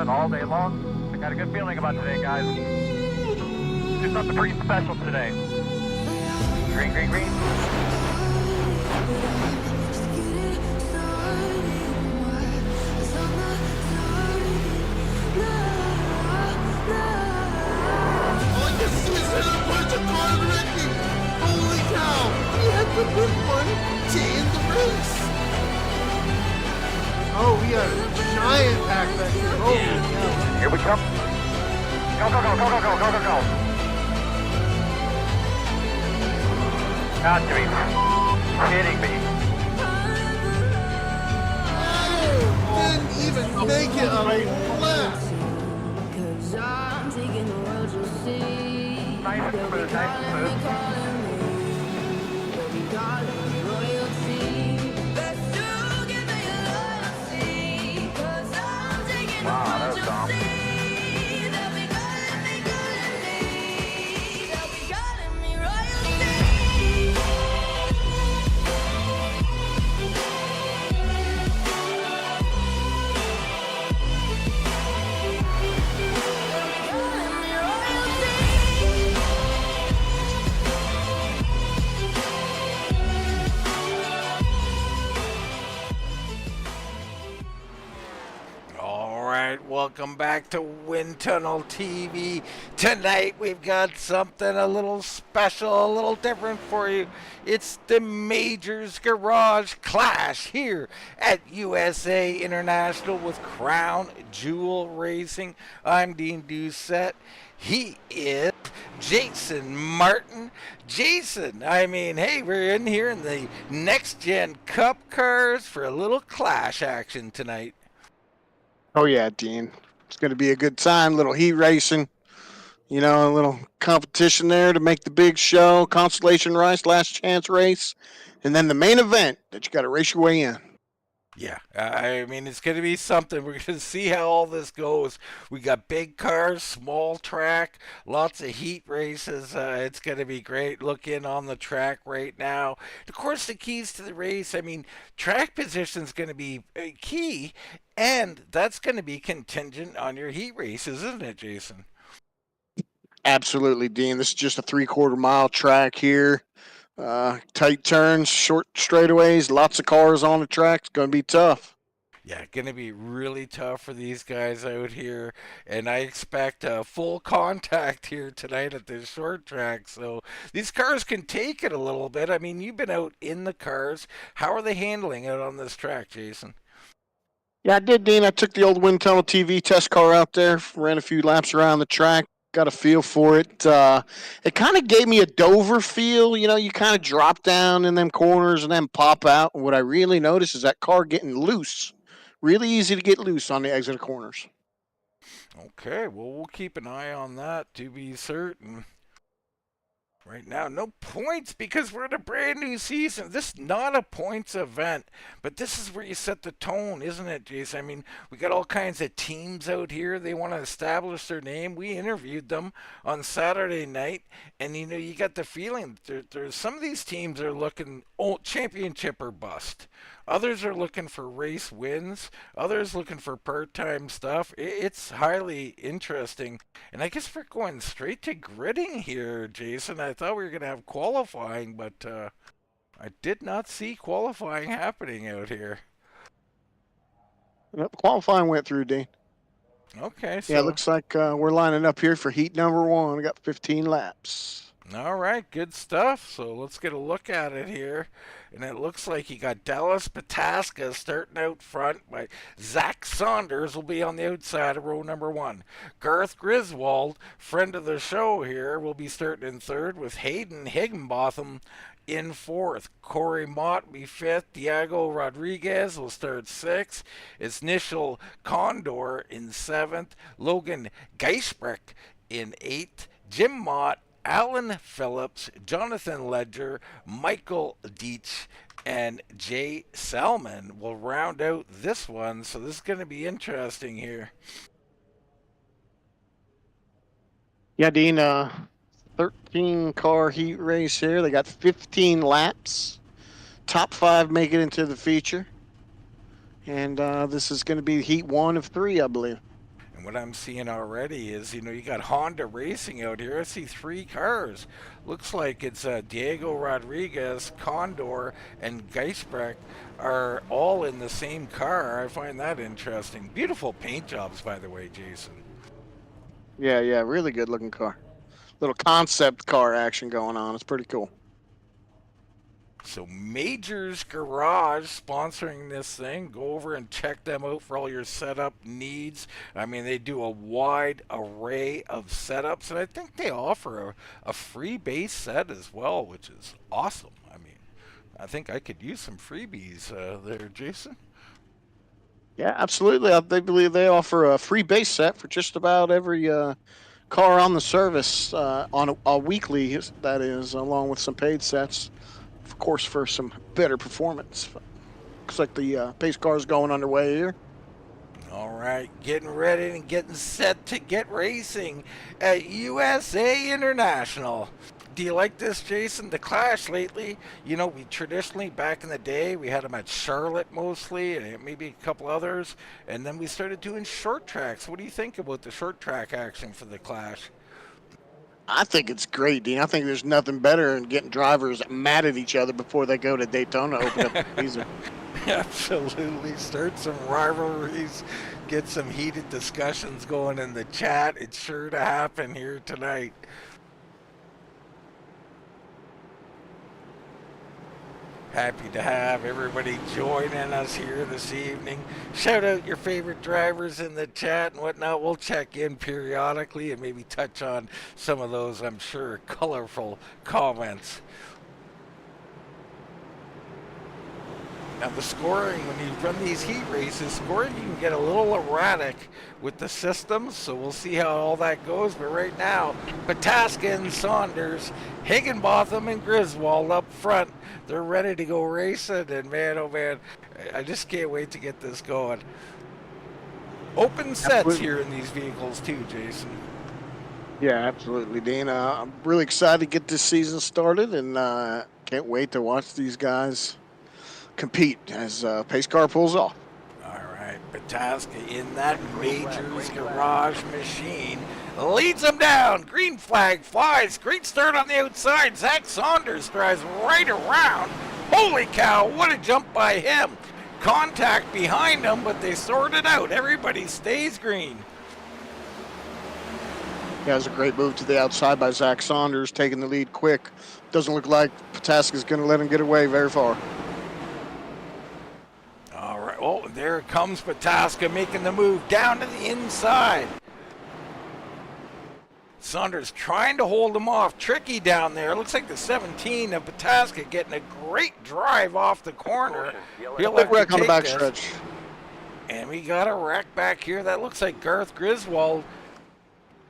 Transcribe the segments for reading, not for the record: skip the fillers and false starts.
fun all day long. I got a good feeling about today, guys. Do something pretty special today. Green, green, green. Holy cow! We have the big one to end the race! Oh, we got a giant pack back here. Holy cow. Here we come. Go, go, go, go, go, go, go, go, go. Got to be kidding me. Didn't even make it a lap. Nice and smooth, nice and smooth. Wow, that was dumb. Welcome back to Wind Tunnel TV. Tonight we've got something a little special, a little different for you. It's the Majors Garage Clash here at USA International with Crown Jewel Racing. I'm Dean Doucette. He is Jason Martin. Jason, hey, we're in here in the Next Gen Cup cars for a little clash action tonight. Oh, yeah, Dean. It's going to be a good time. Little heat racing. A little competition there to make the big show. Constellation Rice, last chance race. And then the main event that you got to race your way in. Yeah, it's going to be something. We're going to see how all this goes. We got big cars, small track, lots of heat races. It's going to be great. Look in on the track right now. Of course, the keys to the race, track position is going to be key, and that's going to be contingent on your heat races, isn't it, Jason? Absolutely, Dean. This is just a 3/4 mile track here. Tight turns, short straightaways, lots of cars on the track. It's going to be tough. Yeah, going to be really tough for these guys out here. And I expect full contact here tonight at this short track. So these cars can take it a little bit. You've been out in the cars. How are they handling it on this track, Jason? Yeah, I did, Dean. I took the old Wind Tunnel TV test car out there, ran a few laps around the track. Got a feel for it. It kind of gave me a Dover feel. You kind of drop down in them corners and then pop out. And what I really noticed is that car getting loose. Really easy to get loose on the exit corners. Okay, well, we'll keep an eye on that to be certain. Right now, no points because we're in a brand new season. This is not a points event, but this is where you set the tone, isn't it, Jason? We got all kinds of teams out here. They want to establish their name. We interviewed them on Saturday night, and you got the feeling there's some of these teams are looking championship or bust. Others are looking for race wins. Others looking for part-time stuff. It's highly interesting. And I guess we're going straight to gridding here, Jason. I thought we were going to have qualifying, but I did not see qualifying happening out here. Yep, qualifying went through, Dean. Okay. So, yeah, it looks like we're lining up here for heat number 1. We got 15 laps. All right, good stuff. So let's get a look at it here. And it looks like you got Dallas Pataska starting out front. By Zack Saunders will be on the outside of row number 1. Garth Griswold, friend of the show here, will be starting in third with Hayden Higginbotham in fourth. Corey Mott will be fifth. Diego Rodriguez will start sixth. It's Nishal Condor in seventh. Logan Geisbrich in eighth. Jim Mott, Alan Phillips, Jonathan Ledger, Michael Dietz, and Jay Selman will round out this one. So this is going to be interesting here. Yeah, Dean, 13 car heat race here. They got 15 laps. Top 5 make it into the feature. And this is going to be heat 1 of 3, I believe. And what I'm seeing already is, you got Honda Racing out here. I see 3 cars. Looks like it's Diego Rodriguez, Condor, and Geisbrecht are all in the same car. I find that interesting. Beautiful paint jobs, by the way, Jason. Yeah, really good looking car. Little concept car action going on. It's pretty cool. So Major's Garage sponsoring this thing. Go over and check them out for all your setup needs. I mean, they do a wide array of setups, and I think they offer a free base set as well, which is awesome. I mean, I think I could use some freebies there, Jason. Yeah, absolutely. They believe they offer a free base set for just about every car on the service on a weekly, that is, along with some paid sets, of course, for some better performance. Looks like the pace car is going underway here. All right, getting ready and getting set to get racing at USA International. Do you like this, Jason? The Clash lately, we traditionally, back in the day, we had them at Charlotte mostly, and maybe a couple others, and then we started doing short tracks. What do you think about the short track action for the Clash? I think it's great, Dean. I think there's nothing better than getting drivers mad at each other before they go to Daytona to open up the season. Absolutely. Start some rivalries, get some heated discussions going in the chat. It's sure to happen here tonight. Happy to have everybody joining us here this evening. Shout out your favorite drivers in the chat and whatnot. We'll check in periodically and maybe touch on some of those, I'm sure, colorful comments. Now the scoring, when you run these heat races, scoring can get a little erratic with the systems, so we'll see how all that goes. But right now, Pataska and Saunders, Higginbotham and Griswold up front. They're ready to go racing, and man, oh man, I just can't wait to get this going. Open sets here in these vehicles too, Jason. Yeah, absolutely, Dean. I'm really excited to get this season started, and can't wait to watch these guys compete as pace car pulls off. All right, Pataska in that Major's Garage machine leads them down. Green flag flies. Great start on the outside. Zack Saunders drives right around. Holy cow, what a jump by him. Contact behind him, but they sort it out. Everybody stays green. Yeah, it was a great move to the outside by Zack Saunders, taking the lead quick. Doesn't look like Pataska's going to let him get away very far. All right, oh, there comes Pataska making the move down to the inside. Saunders trying to hold him off. Tricky down there. Looks like the 17 of Pataska getting a great drive off the corner. He'll wreck on the backstretch. And we got a wreck back here. That looks like Garth Griswold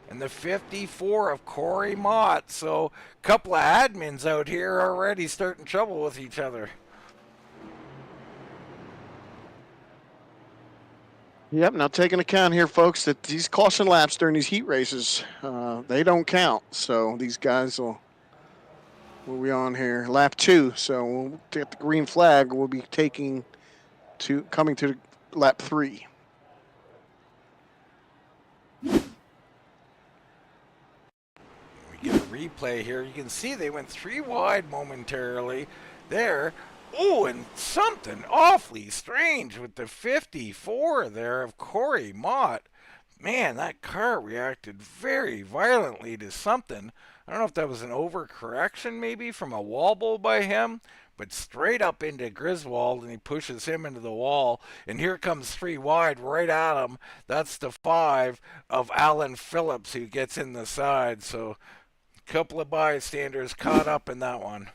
and the 54 of Corey Mott. So a couple of admins out here already starting trouble with each other. Yep, now take into account here, folks, that these caution laps during these heat races, they don't count. So these guys will be on here? Lap 2. So we'll get the green flag. We'll be coming to lap 3. We get a replay here. You can see they went 3 wide momentarily there. Oh, and something awfully strange with the 54 there of Corey Mott. Man, that car reacted very violently to something. I don't know if that was an overcorrection maybe from a wobble by him, but straight up into Griswold, and he pushes him into the wall. And here comes 3 wide right at him. That's the 5 of Alan Phillips who gets in the side. So a couple of bystanders caught up in that one.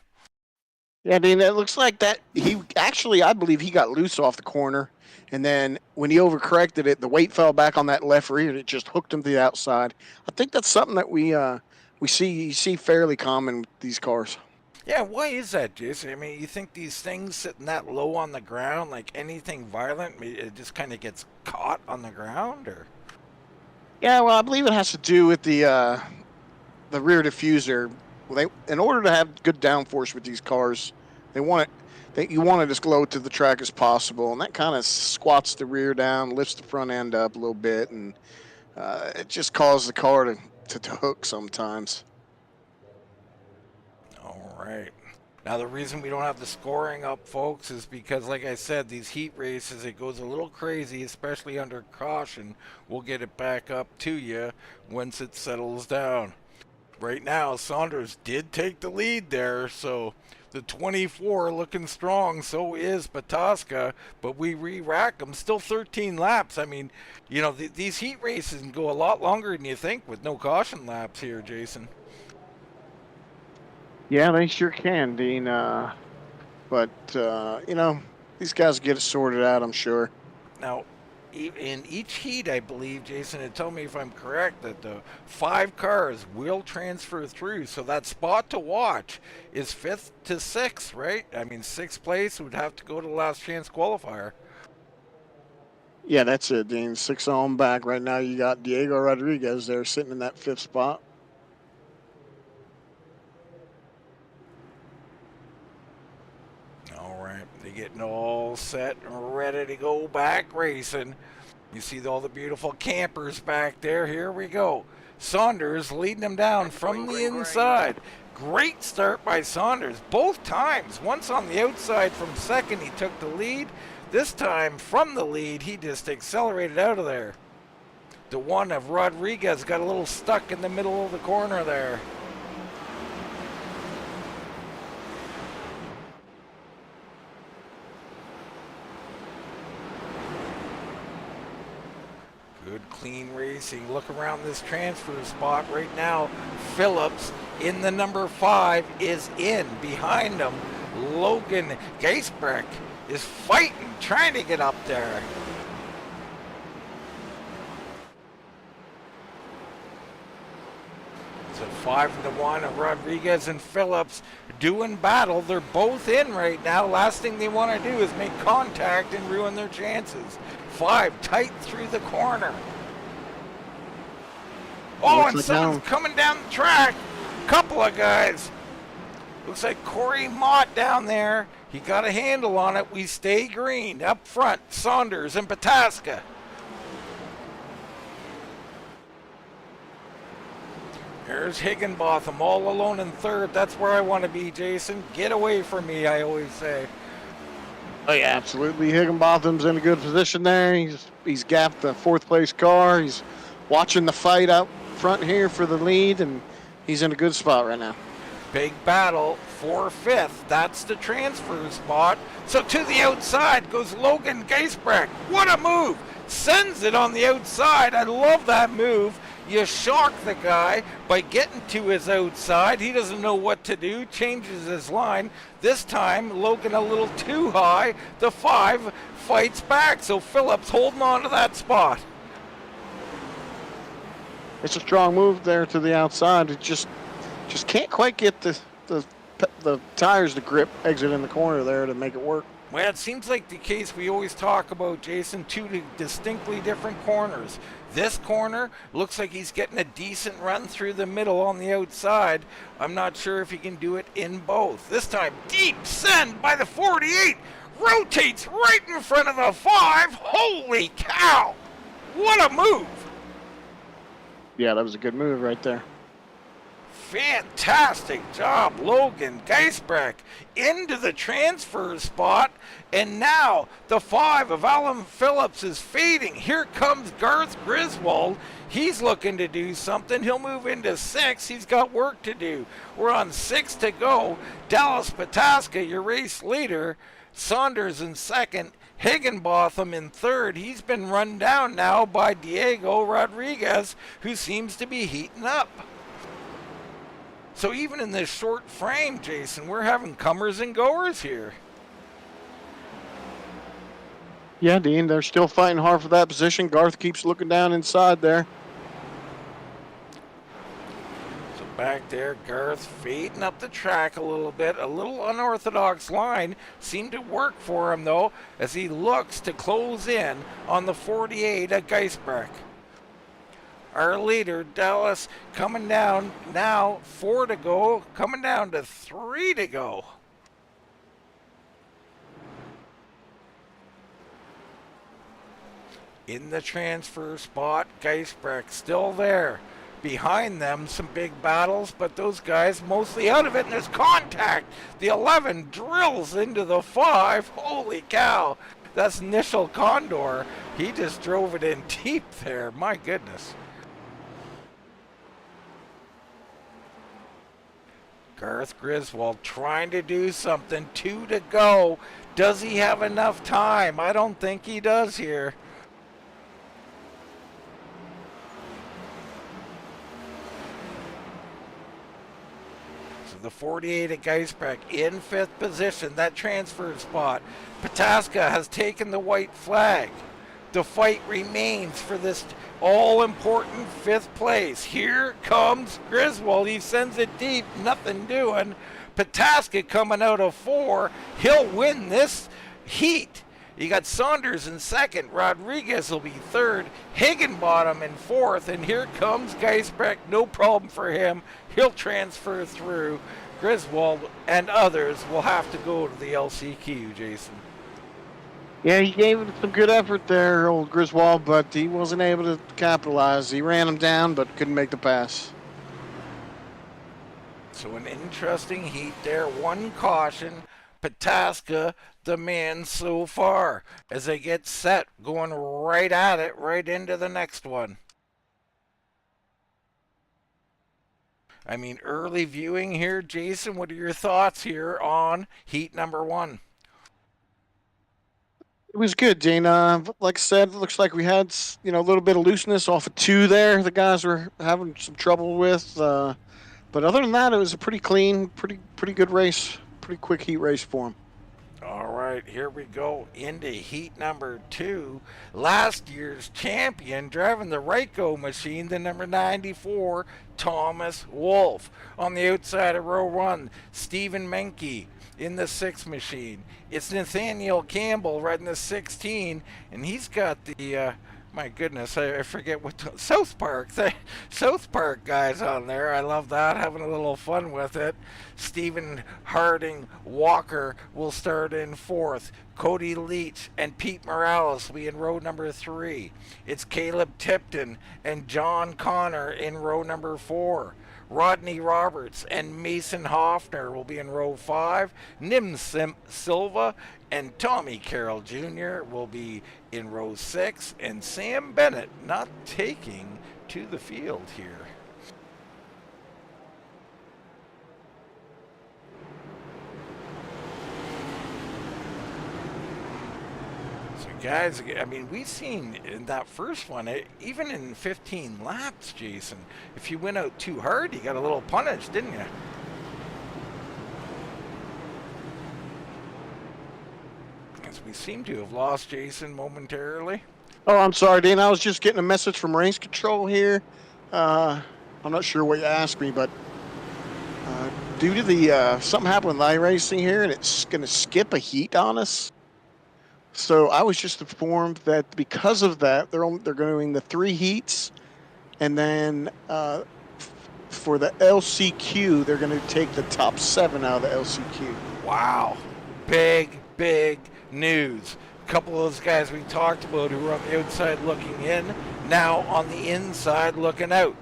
Yeah, I mean, it looks like that he actually, I believe he got loose off the corner, and then when he overcorrected it, the weight fell back on that left rear, and it just hooked him to the outside. I think that's something that we see fairly common with these cars. Yeah, why is that, Jason? I mean, you think these things sitting that low on the ground, like anything violent, it just kind of gets caught on the ground, or? Yeah, well, I believe it has to do with the rear diffuser. In order to have good downforce with these cars, you want it as low to the track as possible, and that kind of squats the rear down, lifts the front end up a little bit, and it just caused the car to hook sometimes. All right. Now, the reason we don't have the scoring up, folks, is because, like I said, these heat races, it goes a little crazy, especially under caution. We'll get it back up to you once it settles down. Right now, Saunders did take the lead there, so the 24 looking strong. So is Pataska, but we re-rack them. Still 13 laps. I mean, you know, these heat races can go a lot longer than you think with no caution laps here, Jason. Yeah, they sure can, Dean. But you know, these guys get it sorted out, I'm sure. Now, in each heat, I believe, Jason, and tell me if I'm correct, that the 5 cars will transfer through. So that spot to watch is 5th to 6th, right? I mean, 6th place would have to go to the last chance qualifier. Yeah, that's it, Dean. 6 on back. Right now, you got Diego Rodriguez there sitting in that 5th spot. All right, they're getting all set and ready to go back racing. You see all the beautiful campers back there. Here we go. Saunders leading them down from the inside. Great start by Saunders both times. Once on the outside from second, he took the lead. This time from the lead, he just accelerated out of there. The one of Rodriguez got a little stuck in the middle of the corner there. Good clean racing. Look around this transfer spot right now. Phillips in the number 5 is in. Behind him, Logan Geisbrecht is fighting, trying to get up there. So 5-1 of Rodriguez and Phillips doing battle. They're both in right now. Last thing they want to do is make contact and ruin their chances. 5 tight through the corner. Oh, and someone's coming down the track. Couple of guys. Looks like Corey Mott down there. He got a handle on it. We stay green. Up front, Saunders and Pataska. There's Higginbotham all alone in 3rd. That's where I want to be, Jason. Get away from me, I always say. Oh, yeah, absolutely. Higginbotham's in a good position there. He's gapped the 4th place car. He's watching the fight out front here for the lead, and he's in a good spot right now. Big battle for 5th. That's the transfer spot. So to the outside goes Logan Geisbrecht. What a move! Sends it on the outside. I love that move. You shock the guy by getting to his outside. He doesn't know what to do. Changes his line. This time, Logan a little too high. The 5 fights back. So Phillips holding on to that spot. It's a strong move there to the outside. It just can't quite get the tires to grip, exit in the corner there to make it work. Well, it seems like the case we always talk about, Jason, 2 distinctly different corners. This corner looks like he's getting a decent run through the middle on the outside. I'm not sure if he can do it in both. This time, deep send by the 48. Rotates right in front of the 5. Holy cow! What a move! Yeah, that was a good move right there. Fantastic job, Logan Geisbrecht into the transfer spot, and now the 5 of Alan Phillips is fading. Here comes Garth Griswold. He's looking to do something. He'll move into 6. He's got work to do. We're on 6 to go. Dallas Pataska, your race leader. Saunders in 2nd. Higginbotham in 3rd. He's been run down now by Diego Rodriguez, who seems to be heating up. So even in this short frame, Jason, we're having comers and goers here. Yeah, Dean, they're still fighting hard for that position. Garth keeps looking down inside there. So back there, Garth fading up the track a little bit. A little unorthodox line. Seemed to work for him, though, as he looks to close in on the 48 at Geisbrecht. Our leader, Dallas, coming down now, 4 to go, coming down to 3 to go. in the transfer spot. Geisbrecht still there. Behind them, some big battles, but those guys mostly out of it, and there's contact. The 11 drills into the 5. Holy cow. That's Nishal Condor. He just drove it in deep there. My goodness. Garth Griswold trying to do something. 2 to go. Does he have enough time? I don't think he does here. The 48 at Geisbrecht in 5th position, that transfer spot. Pataska has taken the white flag. The fight remains for this all-important 5th place. Here comes Griswold. He sends it deep, nothing doing. Pataska coming out of 4. He'll win this heat. You got Saunders in 2nd. Rodriguez will be 3rd. Higginbottom in 4th. And here comes Geisbrecht. No problem for him. He'll transfer through. Griswold and others will have to go to the LCQ, Jason. Yeah, he gave it some good effort there, old Griswold, but he wasn't able to capitalize. He ran him down, but couldn't make the pass. So an interesting heat there. 1 caution. Pataska, the man so far, as they get set, going right at it, right into the next one. I mean, early viewing here, Jason, what are your thoughts here on heat number 1? It was good, Dean. Like I said, it looks like we had a little bit of looseness off of 2 there. The guys were having some trouble with, but other than that, it was a pretty clean, pretty good race, pretty quick heat race for him. All right, here we go into heat number 2. Last year's champion driving the Ryko machine, the number 94, Thomas Wolfe. On the outside of row 1, Stephen Menke in the 6 machine. It's Nathaniel Campbell riding the 16, and he's got the my goodness, I forget what South Park guys on there. I love that, having a little fun with it. Stephen Harding Walker will start in 4th. Cody Leach and Pete Morales will be in row number 3. It's Caleb Tipton and John Connor in row number 4. Rodney Roberts and Mason Hoffner will be in row 5. Nim Silva and Tommy Carroll Jr. will be in row 6. And Sam Bennett not taking to the field here. Guys, I mean, we've seen in that first one, even in 15 laps, Jason, if you went out too hard, you got a little punished, didn't you? As we seem to have lost Jason momentarily. Oh, I'm sorry, Dean. I was just getting a message from race control here. I'm not sure what you asked me, but due to the something happened with iRacing here, and it's going to skip a heat on us. So I was just informed that because of that, they're going the 3 heats, and then for the LCQ, they're going to take the top 7 out of the LCQ. Wow, big news. A couple of those guys we talked about who were on the outside looking in, now on the inside looking out.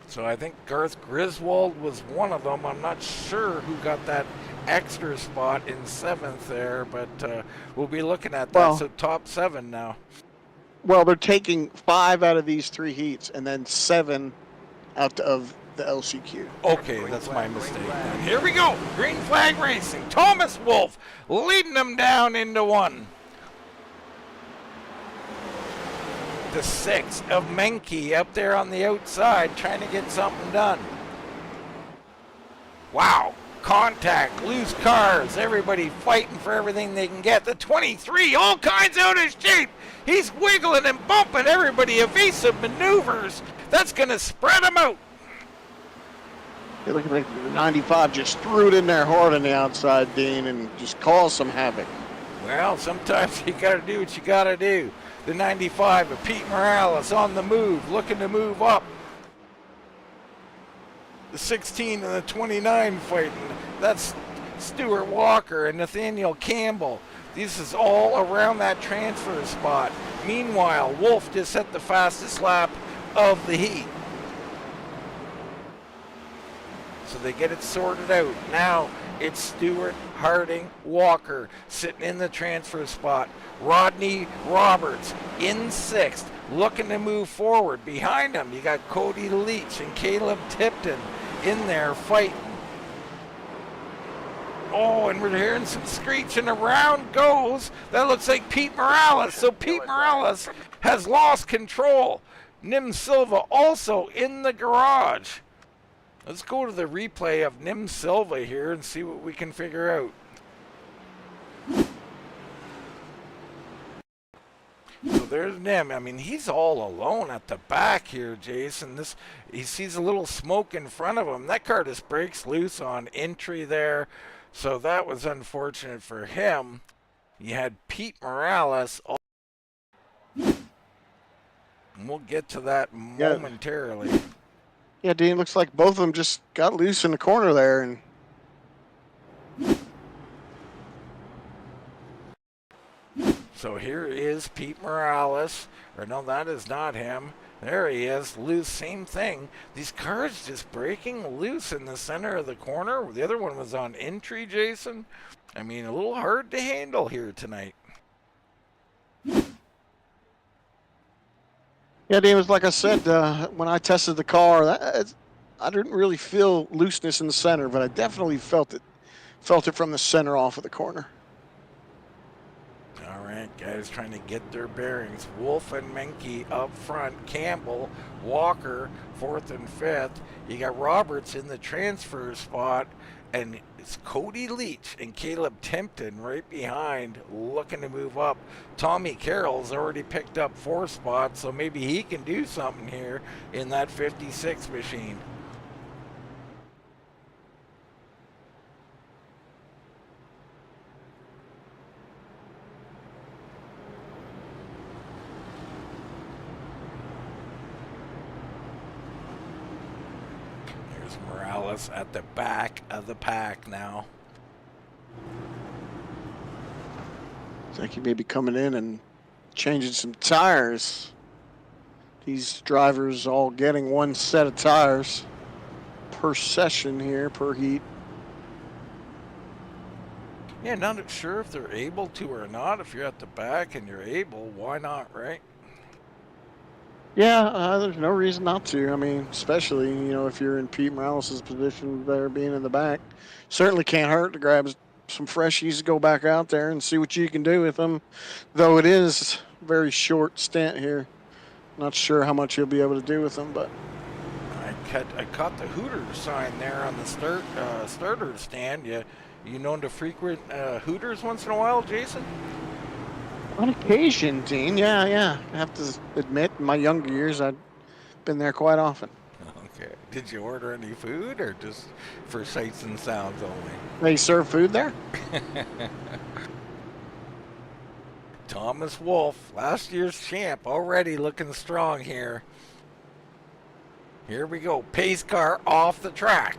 So I think Garth Griswold was one of them. I'm not sure who got that extra spot in 7th there, but we'll be looking at that. So top 7 now. Well, they're taking 5 out of these 3 heats and then 7 out of the LCQ. Okay, that's my mistake. Here we go. Green flag racing. Thomas Wolfe leading them down into 1. The 6 of Menke up there on the outside trying to get something done. Wow. Contact, loose cars, everybody fighting for everything they can get. The 23, all kinds out of shape. He's wiggling and bumping everybody, evasive maneuvers. That's going to spread him out. You're looking like the 95 just threw it in there hard on the outside, Dean, and just caused some havoc. Well, sometimes you got to do what you got to do. The 95 of Pete Morales on the move, looking to move up. The 16 and the 29 fighting. That's Stuart Walker and Nathaniel Campbell. This is all around that transfer spot. Meanwhile, Wolf just set the fastest lap of the heat. So they get it sorted out. Now it's Stewart, Harding, Walker sitting in the transfer spot. Rodney Roberts in sixth, looking to move forward. Behind him, you got Cody Leach and Caleb Tipton in there fighting. Oh, and we're hearing some screeching. Around goes. That looks like Pete Morales. So Pete Morales has lost control. Nim Silva also in the garage. Let's go to the replay of Nim Silva here and see what we can figure out. So there's Nim. I mean, he's all alone at the back here, Jason. He sees a little smoke in front of him. That car just breaks loose on entry there. So that was unfortunate for him. You had Pete Morales. And we'll get to that momentarily. Yeah, Dean, looks like both of them just got loose in the corner there. And so here is Pete Morales. Or no, that is not him. There he is, loose, same thing. These cars just breaking loose in the center of the corner. The other one was on entry, Jason. I mean, a little hard to handle here tonight. yeah, Dean, it was like I said, when I tested the car, I didn't really feel looseness in the center, but I definitely felt it from the center off of the corner. All right, guys trying to get their bearings. Wolf and Menke up front. Campbell, Walker, fourth and fifth. You got Roberts in the transfer spot. And it's Cody Leach and Caleb Tipton right behind, looking to move up. Tommy Carroll's already picked up 4 spots, so maybe he can do something here in that 56 machine. Morales at the back of the pack now. It's like he may be coming in and changing some tires. These drivers all getting one set of tires per session here, per heat. Yeah, not sure if they're able to or not. If you're at the back and you're able, why not, right? Yeah, there's no reason not to. I mean, especially, if you're in Pete Morales' position there being in the back. Certainly can't hurt to grab some freshies, go back out there and see what you can do with them. Though it is a very short stint here. Not sure how much you'll be able to do with them, but I caught the Hooters sign there on the starter stand. You known to frequent Hooters once in a while, Jason? On occasion, Dean. Yeah. I have to admit, in my younger years, I've been there quite often. Okay. Did you order any food or just for sights and sounds only? They serve food there? Thomas Wolf, last year's champ, already looking strong here. Here we go. Pace car off the track.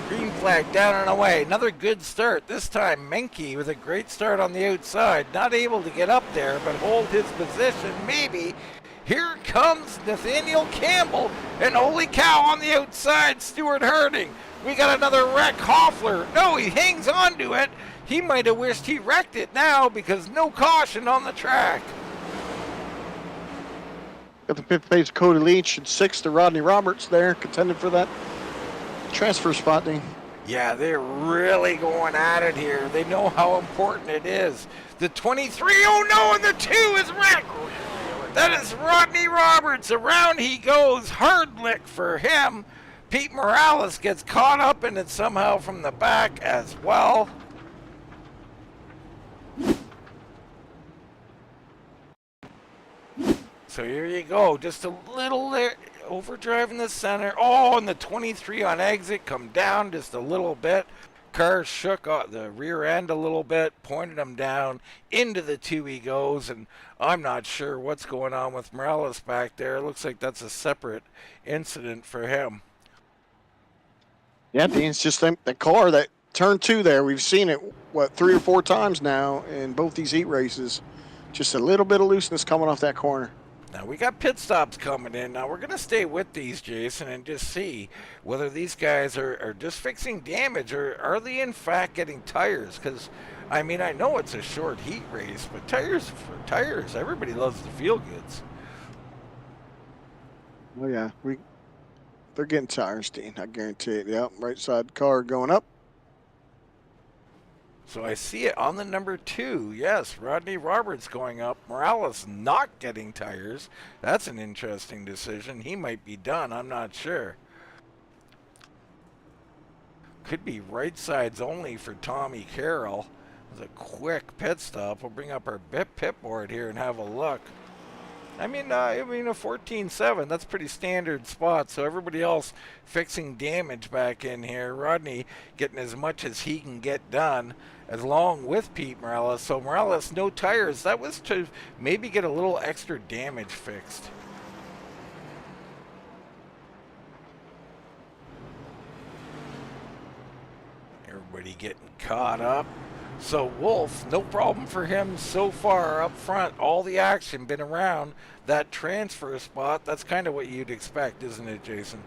Green flag down and away. Another good start. This time Menke with a great start on the outside. Not able to get up there, but hold his position. Maybe. Here comes Nathaniel Campbell. And holy cow, on the outside, Stuart Harding. We got another wreck. Hoffler. No, he hangs on to it. He might have wished he wrecked it now because no caution on the track. Got the fifth place Cody Leach and sixth to Rodney Roberts there, contending for that transfer spot, Dean. Yeah, they're really going at it here. They know how important it is. The 23, oh no, and the 2 is wrecked. That is Rodney Roberts. Around he goes. Hard lick for him. Pete Morales gets caught up in it somehow from the back as well. So here you go. Just a little overdrive in the center. Oh, and the 23 on exit come down just a little bit. Car shook the rear end a little bit, pointed him down. Into the 2 he goes, and I'm not sure what's going on with Morales back there. It looks like that's a separate incident for him. Yeah, Dean, it's just the car that turn 2 there. We've seen it, what, 3 or 4 times now in both these heat races. Just a little bit of looseness coming off that corner. Now we got pit stops coming in. Now we're going to stay with these, Jason, and just see whether these guys are just fixing damage or are they in fact getting tires. Because, I mean, I know it's a short heat race, but tires for tires, everybody loves the feel goods. Oh, yeah. They're getting tires, Dean. I guarantee it. Yep, right side car going up. So I see it on the number 2. Yes, Rodney Roberts going up. Morales not getting tires. That's an interesting decision. He might be done. I'm not sure. Could be right sides only for Tommy Carroll. It's a quick pit stop. We'll bring up our pit board here and have a look. I mean a 14.7, that's pretty standard spot. So everybody else fixing damage back in here. Rodney getting as much as he can get done, along with Pete Morales. So Morales, no tires. That was to maybe get a little extra damage fixed. Everybody getting caught up. So Wolf, no problem for him so far up front. All the action been around that transfer spot. That's kind of what you'd expect, isn't it, Jason?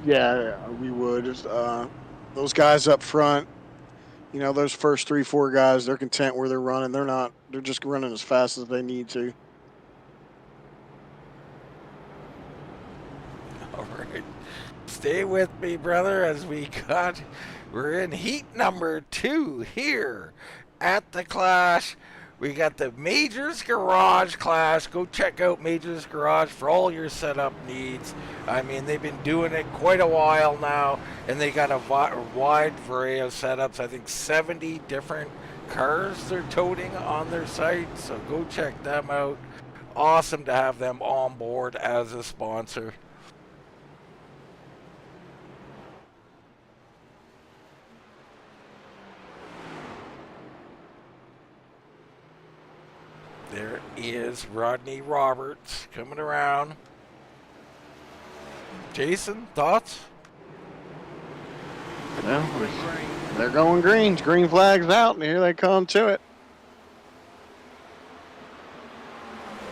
Yeah, we would. Those guys up front, you know, those first 3, 4 guys, they're content where they're running. They're just running as fast as they need to. All right. Stay with me, brother, as we're in heat number 2 here at the Clash. We got the Majors Garage Clash. Go check out Majors Garage for all your setup needs. I mean, they've been doing it quite a while now, and they got a wide variety of setups. I think 70 different cars they're toting on their site, so go check them out. Awesome to have them on board as a sponsor. There is Rodney Roberts coming around. Jason, thoughts? Well, they're going green. Green flag's out, and here they come to it.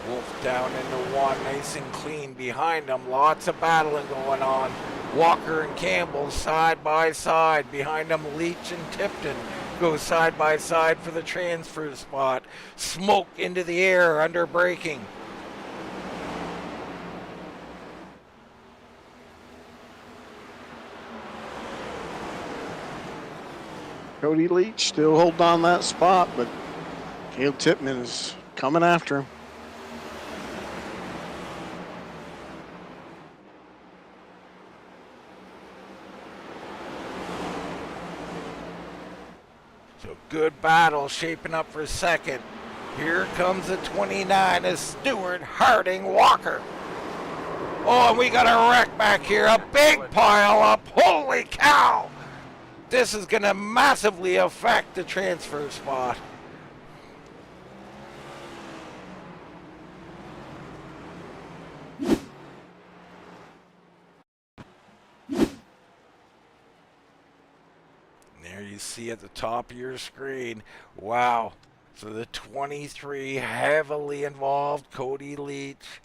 Wolf down into 1, nice and clean behind them. Lots of battling going on. Walker and Campbell side by side. Behind them, Leach and Tipton go side by side for the transfer spot. Smoke into the air under braking. Cody Leach still holding on that spot, but Caleb Tipman is coming after him. So good battle shaping up for second. Here comes the 29 as Stewart Harding Walker. Oh, and we got a wreck back here. A big pile up. Holy cow! This is going to massively affect the transfer spot. There you see at the top of your screen. Wow. So the 23 heavily involved. Cody Leach.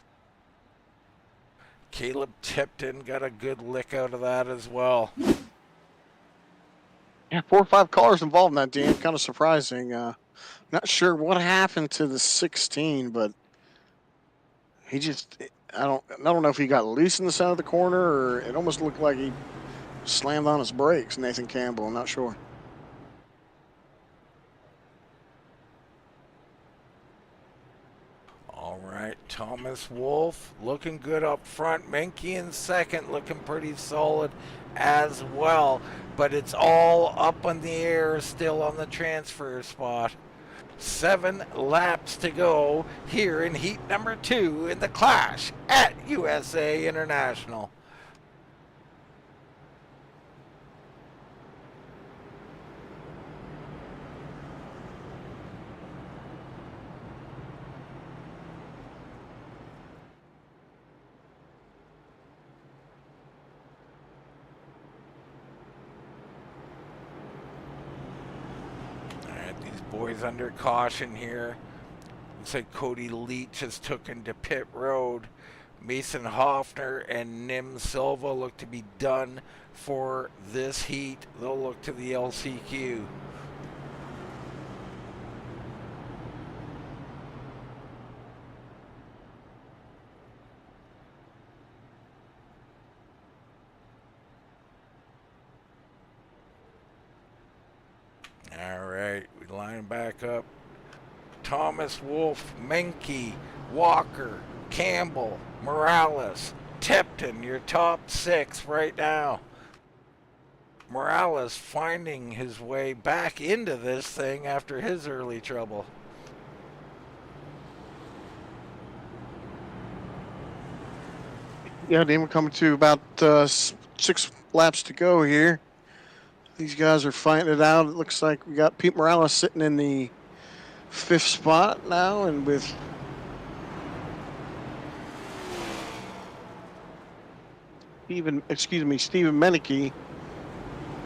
Caleb Tipton got a good lick out of that as well. Yeah, 4 or 5 cars involved in that, Dan. Kind of surprising. Not sure what happened to the 16, but he just, I don't know if he got loose in the center of the corner or it almost looked like he slammed on his brakes, Nathan Campbell. I'm not sure. All right, Thomas Wolf looking good up front. Menke in second, looking pretty solid as well. But it's all up in the air still on the transfer spot. 7 laps to go here in heat number 2 in the Clash at USA International. boys under caution here. Looks like Cody Leach has taken to pit road. Mason Hoffner and Nim Silva look to be done for this heat. They'll look to the LCQ. All right, we line back up. Thomas, Wolf, Menke, Walker, Campbell, Morales, Tipton, your top 6 right now. Morales finding his way back into this thing after his early trouble. Yeah, Dean, we're coming to about 6 laps to go here. These guys are fighting it out. It looks like we got Pete Morales sitting in the 5th spot now, and with Stephen Meneke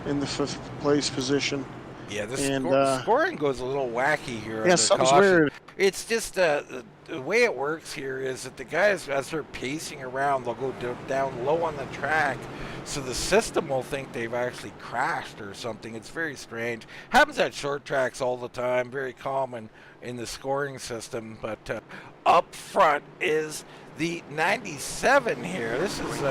in the 5th place position. Yeah, the scoring goes a little wacky here. Yeah, something's weird. It's just the way it works here is that the guys, as they're pacing around, they'll go down low on the track, so the system will think they've actually crashed or something. It's very strange. Happens at short tracks all the time. Very common in the scoring system. But up front is the 97 here. This is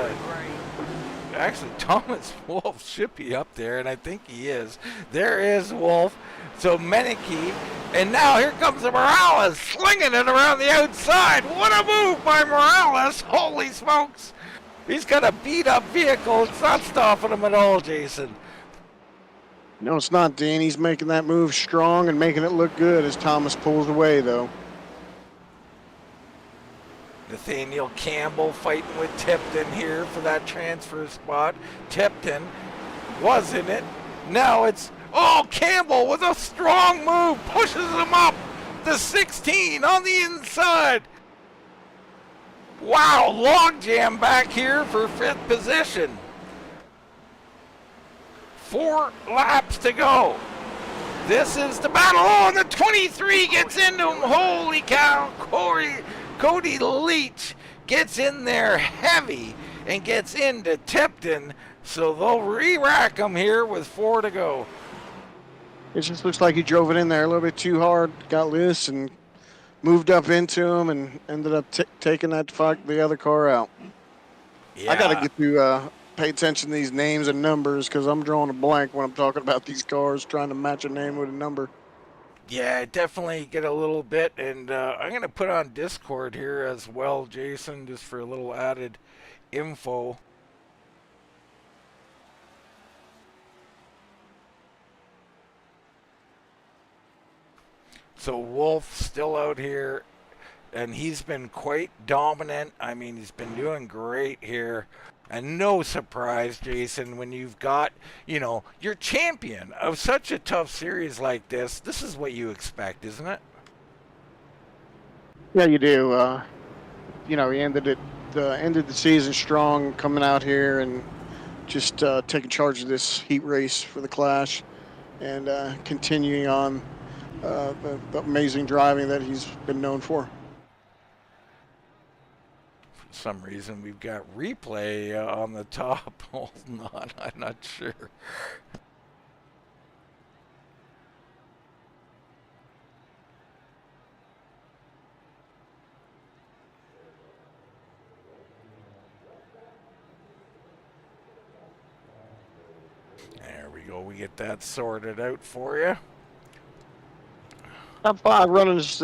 actually Thomas Wolf should be up there, and I think he is. There is Wolf. So Meneke, and now here comes the Morales, slinging it around the outside. What a move by Morales! Holy smokes! He's got a beat-up vehicle. It's not stopping him at all, Jason. No, it's not, Dean. He's making that move strong and making it look good as Thomas pulls away, though. Nathaniel Campbell fighting with Tipton here for that transfer spot. Tipton was in it. Now it's, Campbell with a strong move pushes him up to 16 on the inside. Wow, logjam back here for 5th position. 4 laps to go. This is the battle. And the 23 gets into him. Holy cow, Cody Leach gets in there heavy and gets into Tipton, so they'll re-rack him here with 4 to go. It just looks like he drove it in there a little bit too hard, got loose, and moved up into him and ended up taking the other car out. Yeah. I got to get to pay attention to these names and numbers because I'm drawing a blank when I'm talking about these cars, trying to match a name with a number. Yeah, definitely get a little bit, and I'm going to put on Discord here as well, Jason, just for a little added info. So Wolf still out here, and he's been quite dominant. I mean, he's been doing great here. And no surprise, Jason, when you've got, your champion of such a tough series like this is what you expect, isn't it? Yeah, you do. He ended the season strong, coming out here and just taking charge of this heat race for the Clash and continuing on the amazing driving that he's been known for. Some reason we've got replay on the top. Hold on, I'm not sure. There we go. We get that sorted out for you. Top 5 running is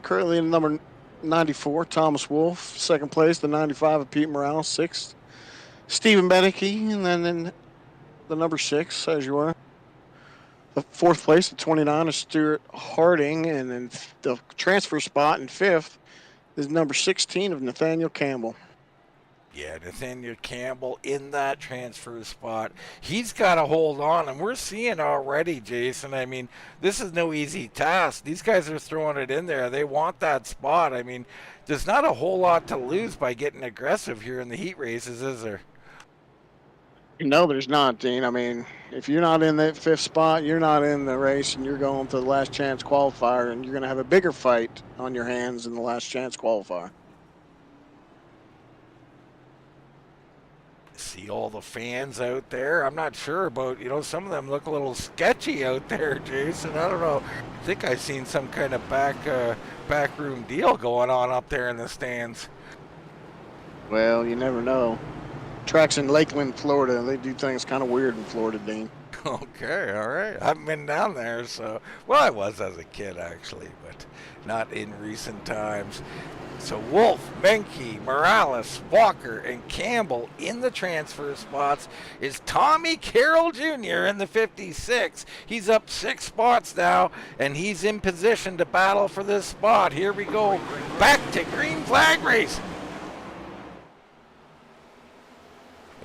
currently in number 94, Thomas Wolf. 2nd place, the 95 of Pete Morales. 6th, Stephen Meneke, and then in the number 6, as you are. The 4th place, the 29 of Stuart Harding, and then the transfer spot in 5th is number 16 of Nathaniel Campbell. Yeah, Nathaniel Campbell in that transfer spot. He's got to hold on, and we're seeing already, Jason. I mean, this is no easy task. These guys are throwing it in there. They want that spot. I mean, there's not a whole lot to lose by getting aggressive here in the heat races, is there? No, there's not, Dean. I mean, if you're not in that fifth spot, you're not in the race, and you're going to the last chance qualifier, and you're going to have a bigger fight on your hands in the last chance qualifier. See all the fans out there. I'm not sure about, some of them look a little sketchy out there, Jason. I don't know. I think I've seen some kind of backroom deal going on up there in the stands. Well, you never know. Tracks in Lakeland, Florida. They do things kind of weird in Florida, Dean. Okay, all right. I haven't been down there, so... Well, I was as a kid, actually, but not in recent times. So Wolf, Menke, Morales, Walker, and Campbell in the transfer spots is Tommy Carroll Jr. in the 56. He's up 6 spots now, and he's in position to battle for this spot. Here we go. Back to green flag race.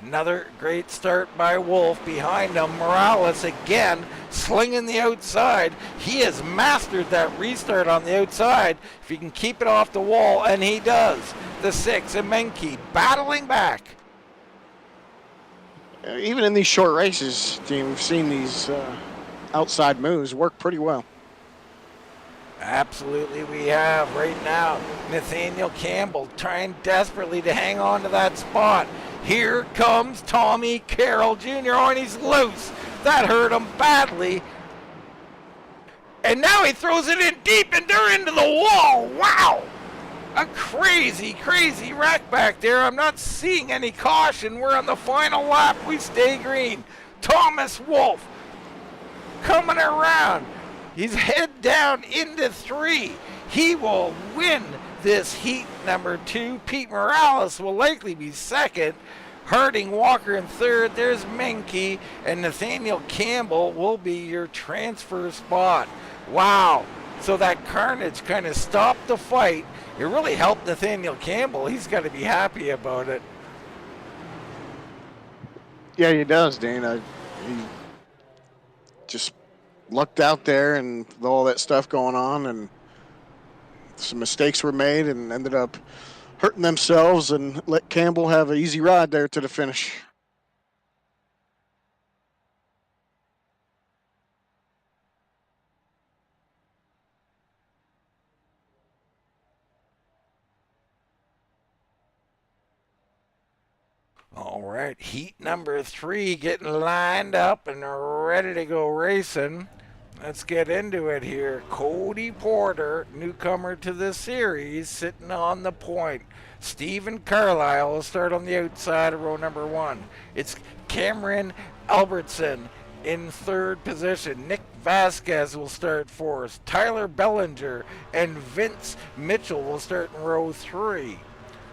Another great start by Wolf. Behind him, Morales again slinging the outside. He has mastered that restart on the outside. If he can keep it off the wall, and he does. The 6 and Menke battling back. Even in these short races, Dean, we've seen these outside moves work pretty well. Absolutely we have right now. Nathaniel Campbell trying desperately to hang on to that spot. Here comes Tommy Carroll Jr. and he's loose. That hurt him badly. And now he throws it in deep and they're into the wall. Wow! A crazy, crazy wreck back there. I'm not seeing any caution. We're on the final lap. We stay green. Thomas Wolf coming around. He's head down into 3. He will win this heat number 2. Pete Morales will likely be second. Harding, Walker in third. There's Menke, and Nathaniel Campbell will be your transfer spot. Wow. So that carnage kind of stopped the fight. It really helped Nathaniel Campbell. He's got to be happy about it. Yeah, he does, Dana. He just lucked out there and with all that stuff going on, and some mistakes were made and ended up hurting themselves and let Campbell have an easy ride there to the finish. All right, heat number 3 getting lined up and ready to go racing. Let's get into it here. Cody Porter, newcomer to the series, sitting on the point. Stephen Carlile will start on the outside of row number 1. It's Cameron Albertson in third position. Nick Vasquez will start 4th. Tyler Belanger and Vince Mitchell will start in row 3.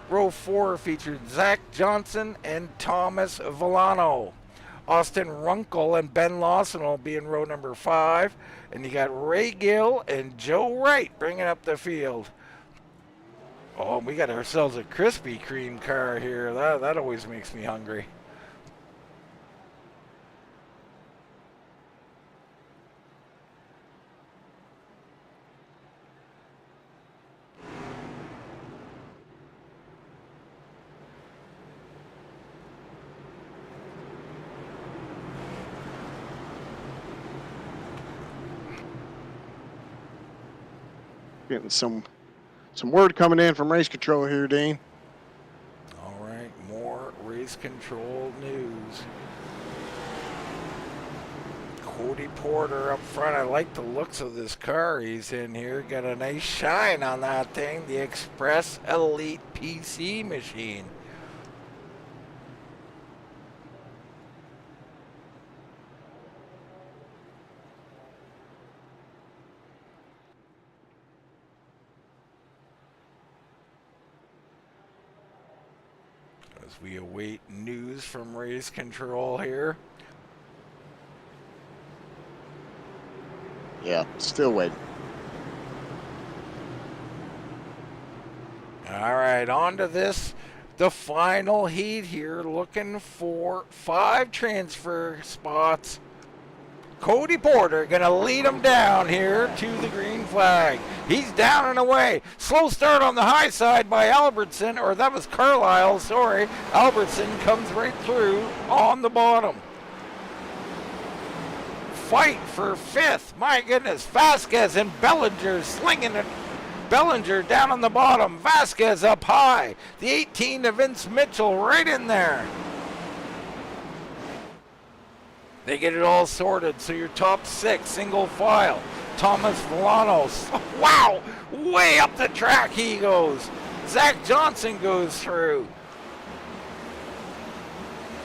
Row 4 featured Zach Johnson and Thomas Villano. Austin Runkle and Ben Lawson will be in row number 5. And you got Ray Gill and Joe Wright bringing up the field. Oh, we got ourselves a Krispy Kreme car here. That always makes me hungry. Getting some word coming in from race control here, Dean. All right, more race control news. Cody Porter up front. I like the looks of this car he's in here. Got a nice shine on that thing. The Express Elite PC machine. As we await news from race control here. Yeah, still waiting. All right, on to this, the final heat here, looking for 5 transfer spots. Cody Porter going to lead him down here to the green flag. He's down and away. Slow start on the high side by Albertson, or that was Carlile, sorry. Albertson comes right through on the bottom. Fight for fifth. My goodness. Vasquez and Belanger slinging it. Belanger down on the bottom. Vasquez up high. The 18 to Vince Mitchell right in there. They get it all sorted, so your top 6, single file. Thomas Villanos, wow, way up the track he goes. Zach Johnson goes through.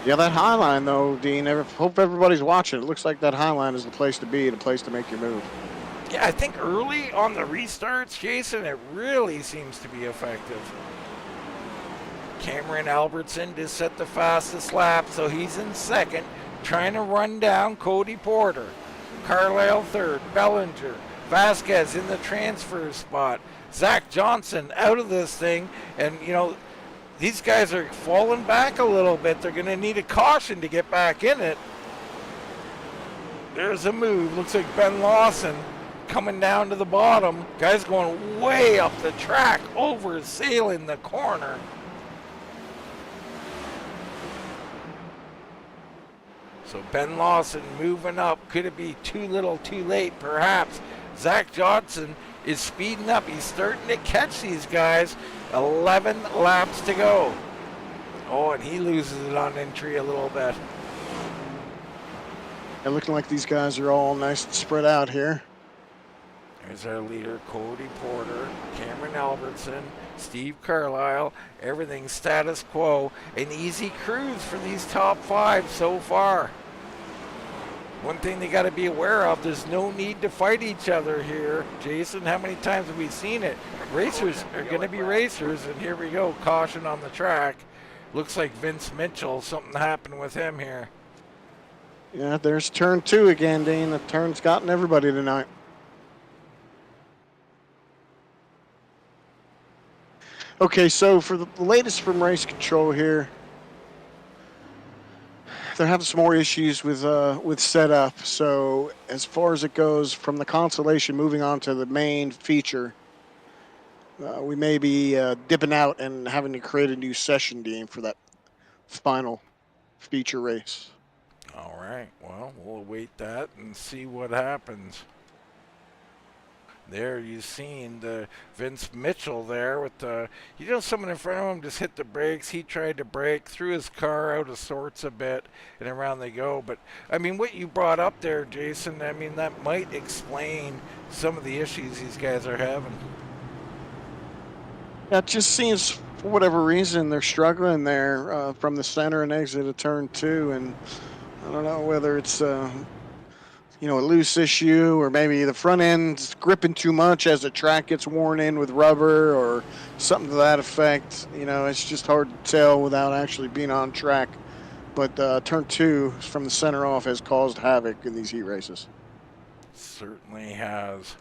Yeah, that high line, though, Dean, hope everybody's watching. It looks like that high line is the place to be, the place to make your move. Yeah, I think early on the restarts, Jason, it really seems to be effective. Cameron Albertson just set the fastest lap, so he's in second, trying to run down Cody Porter. Carlile third, Belanger. Vasquez in the transfer spot. Zach Johnson out of this thing, and, you know, these guys are falling back a little bit. They're going to need a caution to get back in it. There's a move. Looks like Ben Lawson coming down to the bottom. Guy's going way up the track, oversailing the corner. So Ben Lawson moving up. Could it be too little, too late? Perhaps. Zach Johnson is speeding up. He's starting to catch these guys. 11 laps to go. Oh, and he loses it on entry a little bit. And looking like these guys are all nice and spread out here. There's our leader, Cody Porter, Cameron Albertson, Steve Carlile. Everything status quo. An easy cruise for these top 5 so far. One thing they got to be aware of, there's no need to fight each other here. Jason, how many times have we seen it? Racers are going to be racers, and here we go, caution on the track. Looks like Vince Mitchell, something happened with him here. Yeah, there's turn 2 again, Dean. The turn's gotten everybody tonight. Okay, so for the latest from race control here, they're having some more issues with setup. So as far as it goes, from the consolation moving on to the main feature, we may be dipping out and having to create a new session, Dean, for that final feature race. All right, well, we'll await that and see what happens. There you've seen the Vince Mitchell there with the, you know, someone in front of him just hit the brakes. He tried to brake, threw his car out of sorts a bit, and around they go. But, I mean, what you brought up there, Jason, I mean, that might explain some of the issues these guys are having. Yeah, it just seems, for whatever reason, they're struggling there from the center and exit of turn 2. And I don't know whether it's you know, a loose issue, or maybe the front end's gripping too much as the track gets worn in with rubber, or something to that effect. You know, it's just hard to tell without actually being on track. But turn 2 from the center off has caused havoc in these heat races. Certainly has.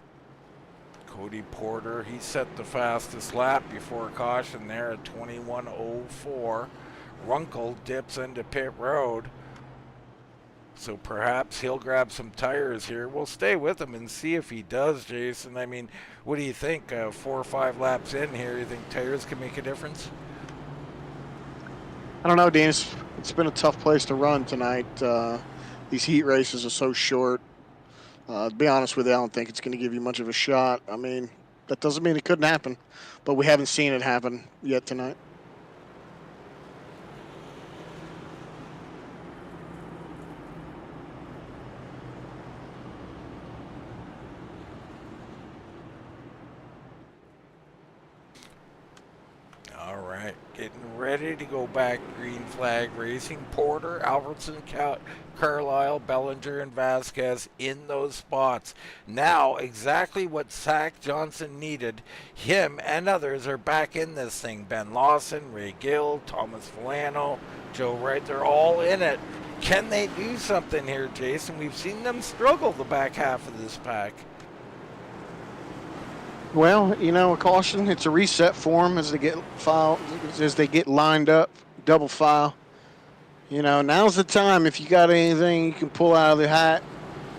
Cody Porter, he set the fastest lap before caution there at 21:04. Runkle dips into pit road. So perhaps he'll grab some tires here. We'll stay with him and see if he does, Jason. I mean, what do you think? 4 or 5 laps in here, you think tires can make a difference? I don't know, Dean. It's been a tough place to run tonight. These heat races are so short. To be honest with you, I don't think it's going to give you much of a shot. I mean, that doesn't mean it couldn't happen, but we haven't seen it happen yet tonight. Getting ready to go back green flag racing. Porter, Albertson, Carlile, Belanger, and Vasquez in those spots. Now, exactly what Zach Johnson needed. Him and others are back in this thing. Ben Lawson, Ray Gill, Thomas Villano, Joe Wright, they're all in it. Can they do something here, Jason? We've seen them struggle the back half of this pack. Well, you know, a caution. It's a reset for them as they get lined up, double file. You know, now's the time. If you got anything you can pull out of the hat,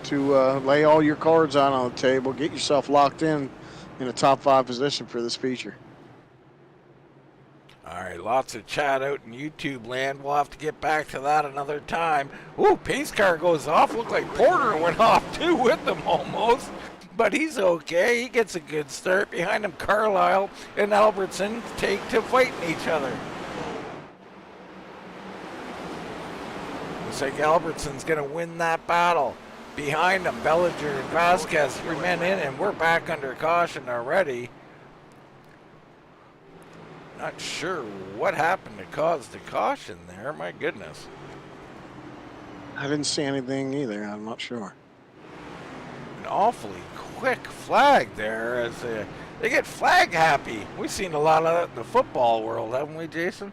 to lay all your cards out on the table, get yourself locked in a top 5 position for this feature. All right, lots of chat out in YouTube land. We'll have to get back to that another time. Ooh, pace car goes off. Looked like Porter went off too with them almost. But he's okay. He gets a good start. Behind him, Carlile and Albertson take to fighting each other. Looks like Albertson's going to win that battle. Behind him, Belanger and Vasquez, 3 men in, and we're back under caution already. Not sure what happened to cause the caution there. My goodness. I didn't see anything either. I'm not sure. An awfully quick flag there as they get flag happy. We've seen a lot of that in the football world, haven't we, Jason?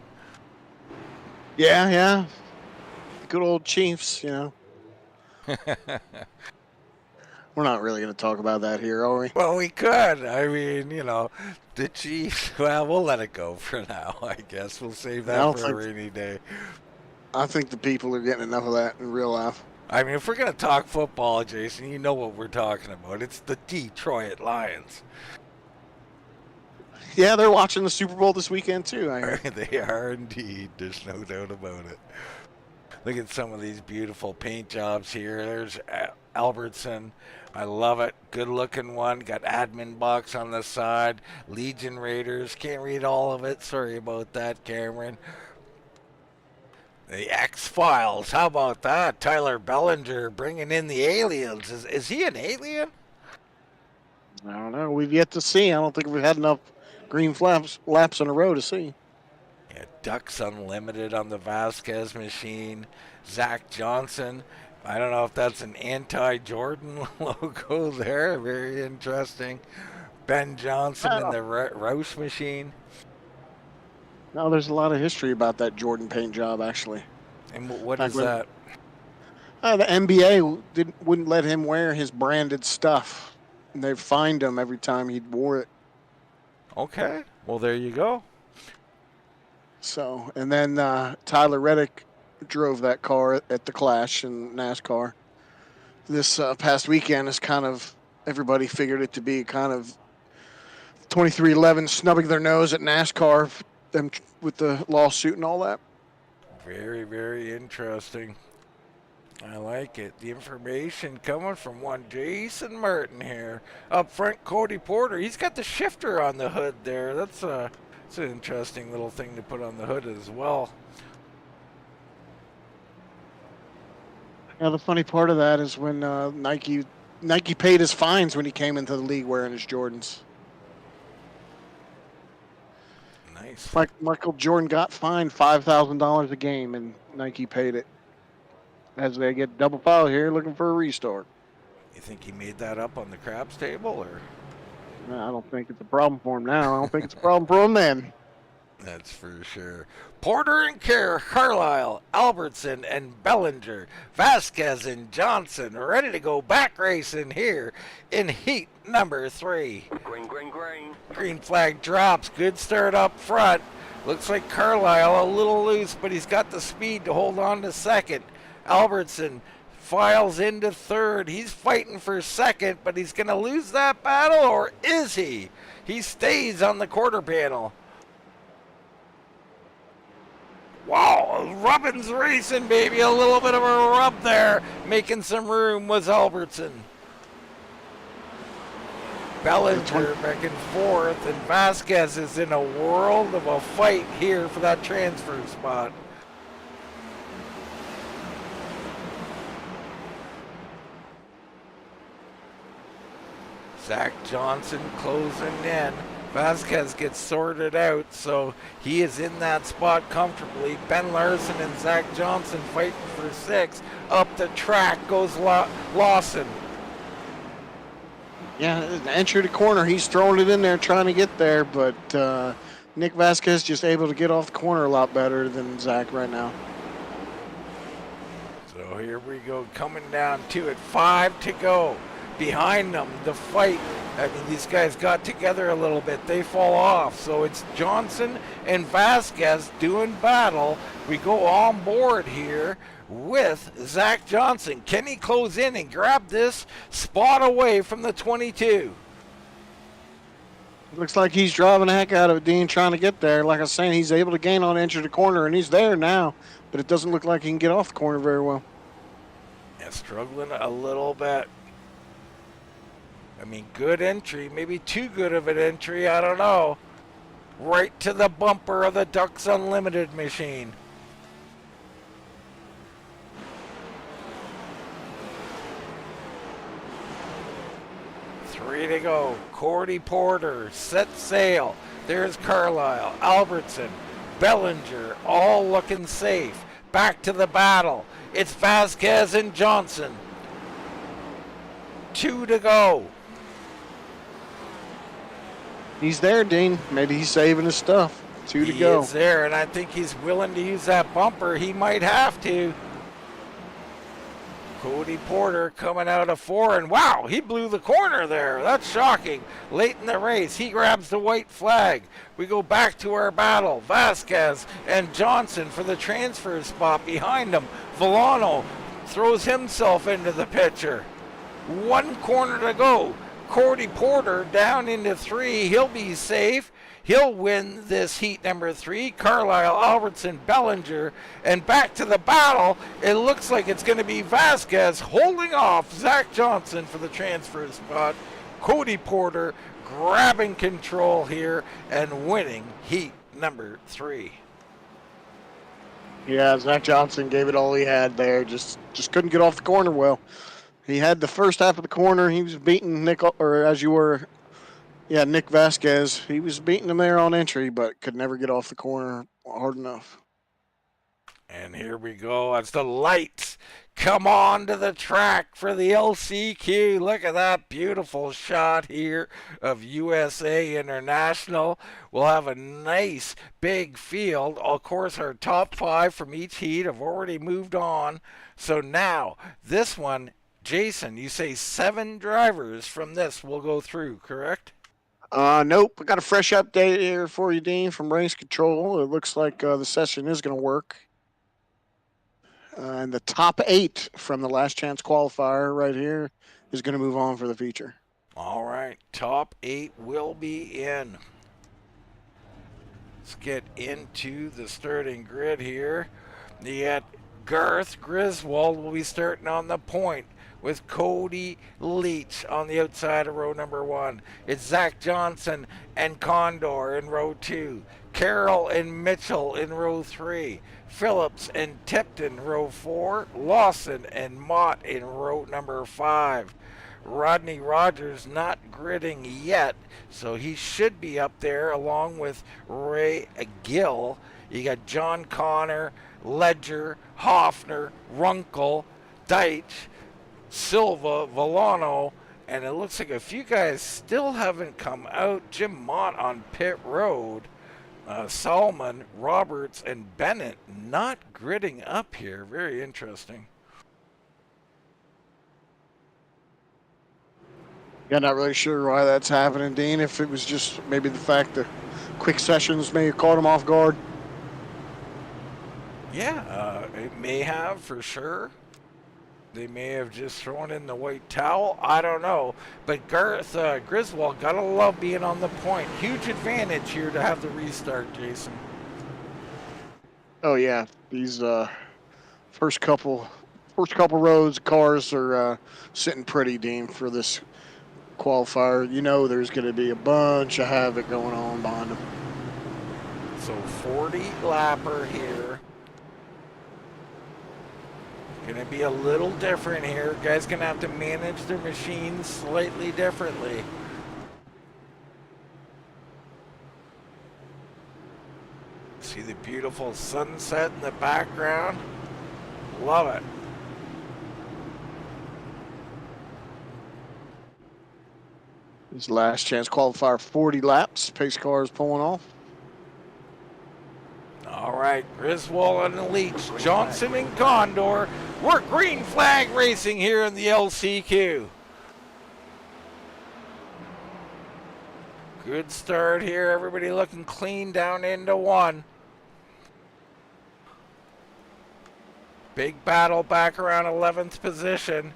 Yeah. Good old Chiefs, you know. We're not really going to talk about that here, are we? Well, we could. I mean, you know, the Chiefs, well, we'll let it go for now, I guess. We'll save that for a rainy day. I think the people are getting enough of that in real life. I mean, if we're going to talk football, Jason, you know what we're talking about. It's the Detroit Lions. Yeah, they're watching the Super Bowl this weekend, too. I heard. They are indeed. There's no doubt about it. Look at some of these beautiful paint jobs here. There's Albertson. I love it. Good looking one. Got admin box on the side. Legion Raiders. Can't read all of it. Sorry about that, Cameron. The X-Files. How about that? Tyler Belanger bringing in the aliens. Is he an alien? I don't know. We've yet to see. I don't think we've had enough green laps in a row to see. Yeah, Ducks Unlimited on the Vasquez machine. Zach Johnson. I don't know if that's an anti-Jordan logo there. Very interesting. Ben Johnson in the Roush machine. No, there's a lot of history about that Jordan paint job, actually. And what is that? The NBA wouldn't let him wear his branded stuff. And they fined him every time he wore it. Okay. Well, there you go. So, and then Tyler Reddick drove that car at the Clash in NASCAR. This past weekend is kind of, everybody figured it to be kind of 2311 snubbing their nose at NASCAR, them with the lawsuit and all that. Very, very interesting. I like it. The information coming from one Jason Merton here. Up front, Cody Porter. He's got the shifter on the hood there. That's an interesting little thing to put on the hood as well. Now, the funny part of that is when Nike paid his fines when he came into the league wearing his Jordans. Nice. Michael Jordan got fined $5,000 a game, and Nike paid it. As they get double foul here, looking for a restart. You think he made that up on the craps table, or? No, I don't think it's a problem for him now. I don't think it's a problem for him then. That's for sure. Porter and Carlile, Albertson and Belanger, Vasquez and Johnson ready to go back racing here in heat number 3. Green. Green flag drops. Good start up front. Looks like Carlile a little loose, but he's got the speed to hold on to second. Albertson files into third. He's fighting for second, but he's going to lose that battle, or is he? He stays on the quarter panel. Wow, Rubbin's racing, baby. A little bit of a rub there. Making some room was Albertson. Belanger back and forth, and Vasquez is in a world of a fight here for that transfer spot. Zach Johnson closing in. Vasquez gets sorted out, so he is in that spot comfortably. Ben Larson and Zach Johnson fighting for 6. Up the track goes Lawson. Yeah, enter the corner. He's throwing it in there, trying to get there, but Nick Vasquez just able to get off the corner a lot better than Zach right now. So here we go, coming down to it. 5 to go. behind them. The fight, I mean, these guys got together a little bit. They fall off. So it's Johnson and Vasquez doing battle. We go on board here with Zach Johnson. Can he close in and grab this spot away from the 22? Looks like he's driving the heck out of it, Dean, trying to get there. Like I was saying, he's able to gain on the edge of the corner, and he's there now. But it doesn't look like he can get off the corner very well. Yeah, struggling a little bit. I mean, good entry. Maybe too good of an entry. I don't know. Right to the bumper of the Ducks Unlimited machine. Three to go. Cordy Porter set sail. There's Carlile, Albertson, Belanger, all looking safe. Back to the battle. It's Vasquez and Johnson. 2 to go. He's there, Dean. Maybe he's saving his stuff. 2 to go. He is there, and I think he's willing to use that bumper. He might have to. Cody Porter coming out of 4, and wow, he blew the corner there. That's shocking. Late in the race, he grabs the white flag. We go back to our battle. Vasquez and Johnson for the transfer spot behind him. Villano throws himself into the picture. 1 corner to go. Cody Porter down into 3. He'll be safe. He'll win this heat number 3. Carlile, Albertson, Belanger, and back to the battle. It looks like it's going to be Vasquez holding off Zach Johnson for the transfer spot. Cody Porter grabbing control here and winning heat number 3. Yeah, Zach Johnson gave it all he had there. Just couldn't get off the corner well. He had the first half of the corner. He was beating Nick Vasquez. He was beating him there on entry, but could never get off the corner hard enough. And here we go as the lights come on to the track for the LCQ. Look at that beautiful shot here of USA International. We'll have a nice big field. Of course, our top 5 from each heat have already moved on. So now, this one, Jason, you say 7 drivers from this will go through, correct? Nope. I got a fresh update here for you, Dean, from Race Control. It looks like the session is going to work. And the top 8 from the last chance qualifier right here is going to move on for the feature. All right. Top 8 will be in. Let's get into the starting grid here. Yet Garth Griswold will be starting on the point with Cody Leach on the outside of row number 1. It's Zach Johnson and Condor in row 2. Carroll and Mitchell in row 3. Phillips and Tipton row 4. Lawson and Mott in row number 5. Rodney Rogers not gridding yet, so he should be up there along with Ray Gill. You got John Connor, Ledger, Hoffner, Runkle, Deitch, Silva, Villano, and it looks like a few guys still haven't come out. Jim Mott on pit road. Salmon, Roberts, and Bennett not gridding up here. Very interesting. Yeah, not really sure why that's happening, Dean. If it was just maybe the fact that quick sessions may have caught him off guard. Yeah, it may have for sure. They may have just thrown in the white towel. I don't know. But Garth Griswold, gotta love being on the point. Huge advantage here to have the restart, Jason. Oh yeah, these first couple rows cars are sitting pretty, Dean, for this qualifier. You know, there's going to be a bunch of havoc going on behind them. So 40 lapper here. Going to be a little different here. Guys going to have to manage their machines slightly differently. See the beautiful sunset in the background. Love it. This last chance qualifier, 40 laps. Pace car is pulling off. All right, Griswold and Leach, Johnson and Condor. We're green flag racing here in the LCQ. Good start here. Everybody looking clean down into one. Big battle back around 11th position.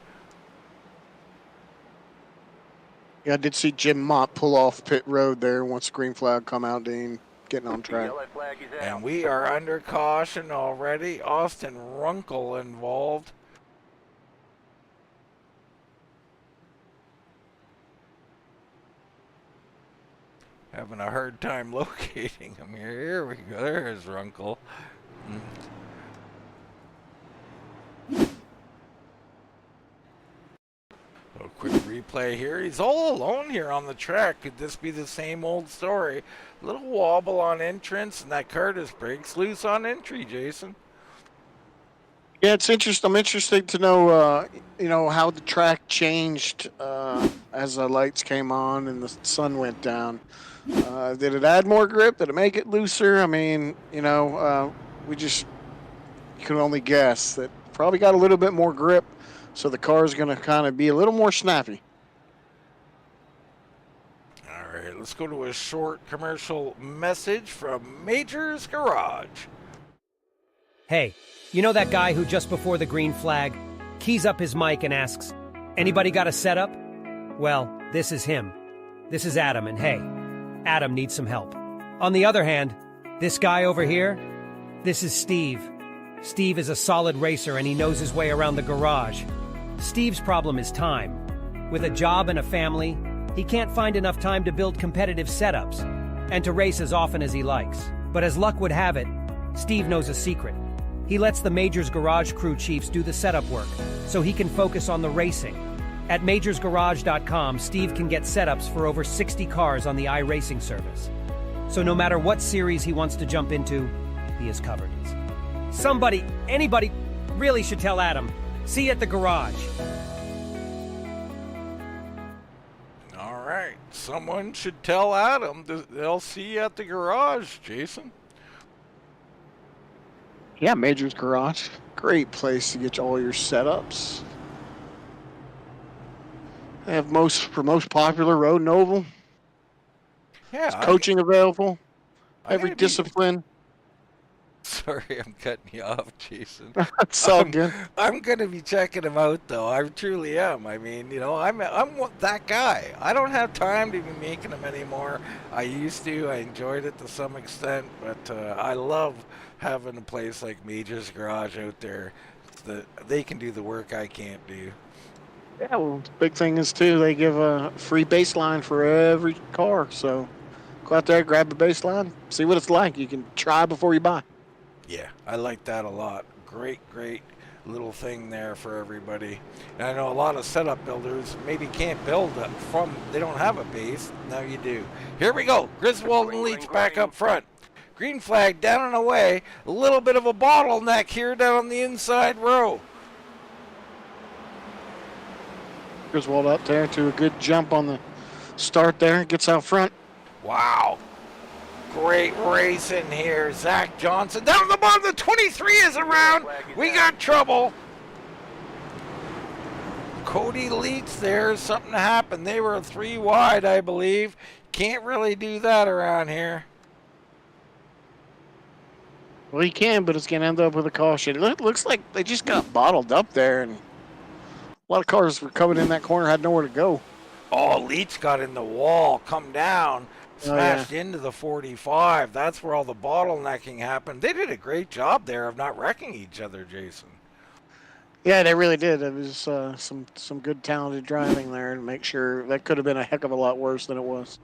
Yeah, I did see Jim Mott pull off pit road there once the green flag come out, Dean. Getting on track. Yellow flag is out. And we are under caution already. Austin Runkle involved. Having a hard time locating him here. Here we go. There's Runkle. A quick replay here. He's all alone here on the track. Could this be the same old story? A little wobble on entrance, and that car just breaks loose on entry, Jason. Yeah, it's interesting. I'm interested to know, how the track changed as the lights came on and the sun went down. Did it add more grip? Did it make it looser? I mean, you can only guess that probably got a little bit more grip, so the car is going to kind of be a little more snappy. All right, let's go to a short commercial message from Major's Garage. Hey, you know that guy who just before the green flag keys up his mic and asks, "Anybody got a setup?" Well, this is him. This is Adam, and hey, Adam needs some help. On the other hand, this guy over here, this is Steve. Steve is a solid racer and he knows his way around the garage. Steve's problem is time. With a job and a family, he can't find enough time to build competitive setups and to race as often as he likes. But as luck would have it, Steve knows a secret. He lets the Majors Garage crew chiefs do the setup work so he can focus on the racing. At majorsgarage.com, Steve can get setups for over 60 cars on the iRacing service. So no matter what series he wants to jump into, he is covered. Anybody really should tell Adam. See you at the garage. All right, someone should tell Adam they'll see you at the garage, Jason. Yeah, Major's Garage. Great place to get all your setups. They have most popular road and oval. Yeah, Coaching available. I'm Every gonna be- discipline. Sorry, I'm cutting you off, Jason. It's all good. I'm gonna be checking him out, though. I truly am. I mean, I'm that guy. I don't have time to be making them anymore. I used to. I enjoyed it to some extent, but I love having a place like Major's Garage out there. They can do the work I can't do. Yeah, well, the big thing is, too, they give a free baseline for every car. So go out there, grab a baseline, see what it's like. You can try before you buy. Yeah, I like that a lot. Great little thing there for everybody. And I know a lot of setup builders maybe can't build they don't have a base. Now you do. Here we go. Griswold and Leach back up front. Green flag down and away. A little bit of a bottleneck here down on the inside row. Griswold out there to a good jump on the start there. Gets out front. Wow. Great racing here. Zach Johnson down the bottom. The 23 is around. We got trouble. Cody Leach there. Something happened. They were 3 wide, I believe. Can't really do that around here. Well, he can, but it's going to end up with a caution. It looks like they just got bottled up there, and a lot of cars were coming in that corner, had nowhere to go. Oh, Leach got in the wall, come down, smashed into the 45. That's where all the bottlenecking happened. They did a great job there of not wrecking each other, Jason. Yeah, they really did. It was some good talented driving there to make sure. That could have been a heck of a lot worse than it was.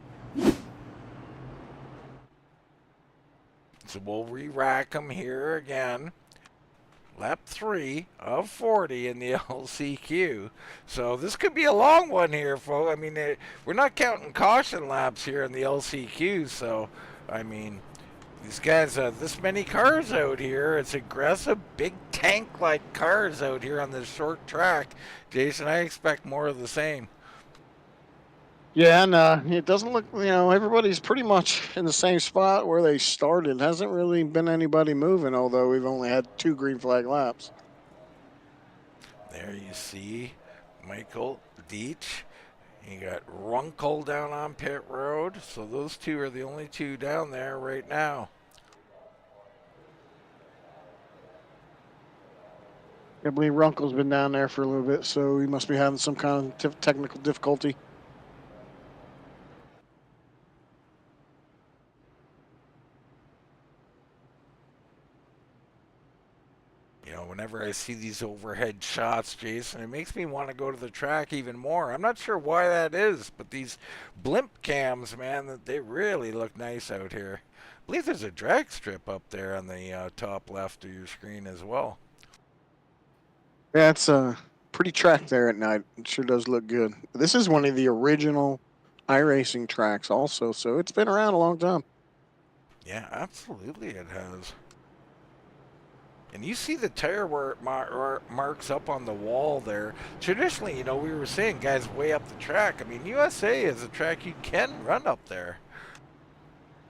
So we'll re-rack them here again. Lap 3 of 40 in the LCQ. So this could be a long one here, folks. I mean, we're not counting caution laps here in the LCQ. So, I mean, these guys, this many cars out here. It's aggressive, big tank-like cars out here on this short track. Jason, I expect more of the same. Yeah, and it doesn't look, everybody's pretty much in the same spot where they started. Hasn't really been anybody moving, although we've only had 2 green flag laps. There you see Michael Deitch You got Runkle down on pit road. So those two are the only two down there right now. I believe Runkle's been down there for a little bit, so he must be having some kind of technical difficulty. You know, whenever I see these overhead shots, Jason, it makes me want to go to the track even more. I'm not sure why that is, but these blimp cams, man, they really look nice out here. I believe there's a drag strip up there on the top left of your screen as well. Yeah, it's a pretty track there at night. It sure does look good. This is one of the original iRacing tracks also, so it's been around a long time. Yeah, absolutely it has. And you see the tire where it marks up on the wall there. Traditionally, you know, we were saying guys way up the track. I mean, USA is a track you can run up there.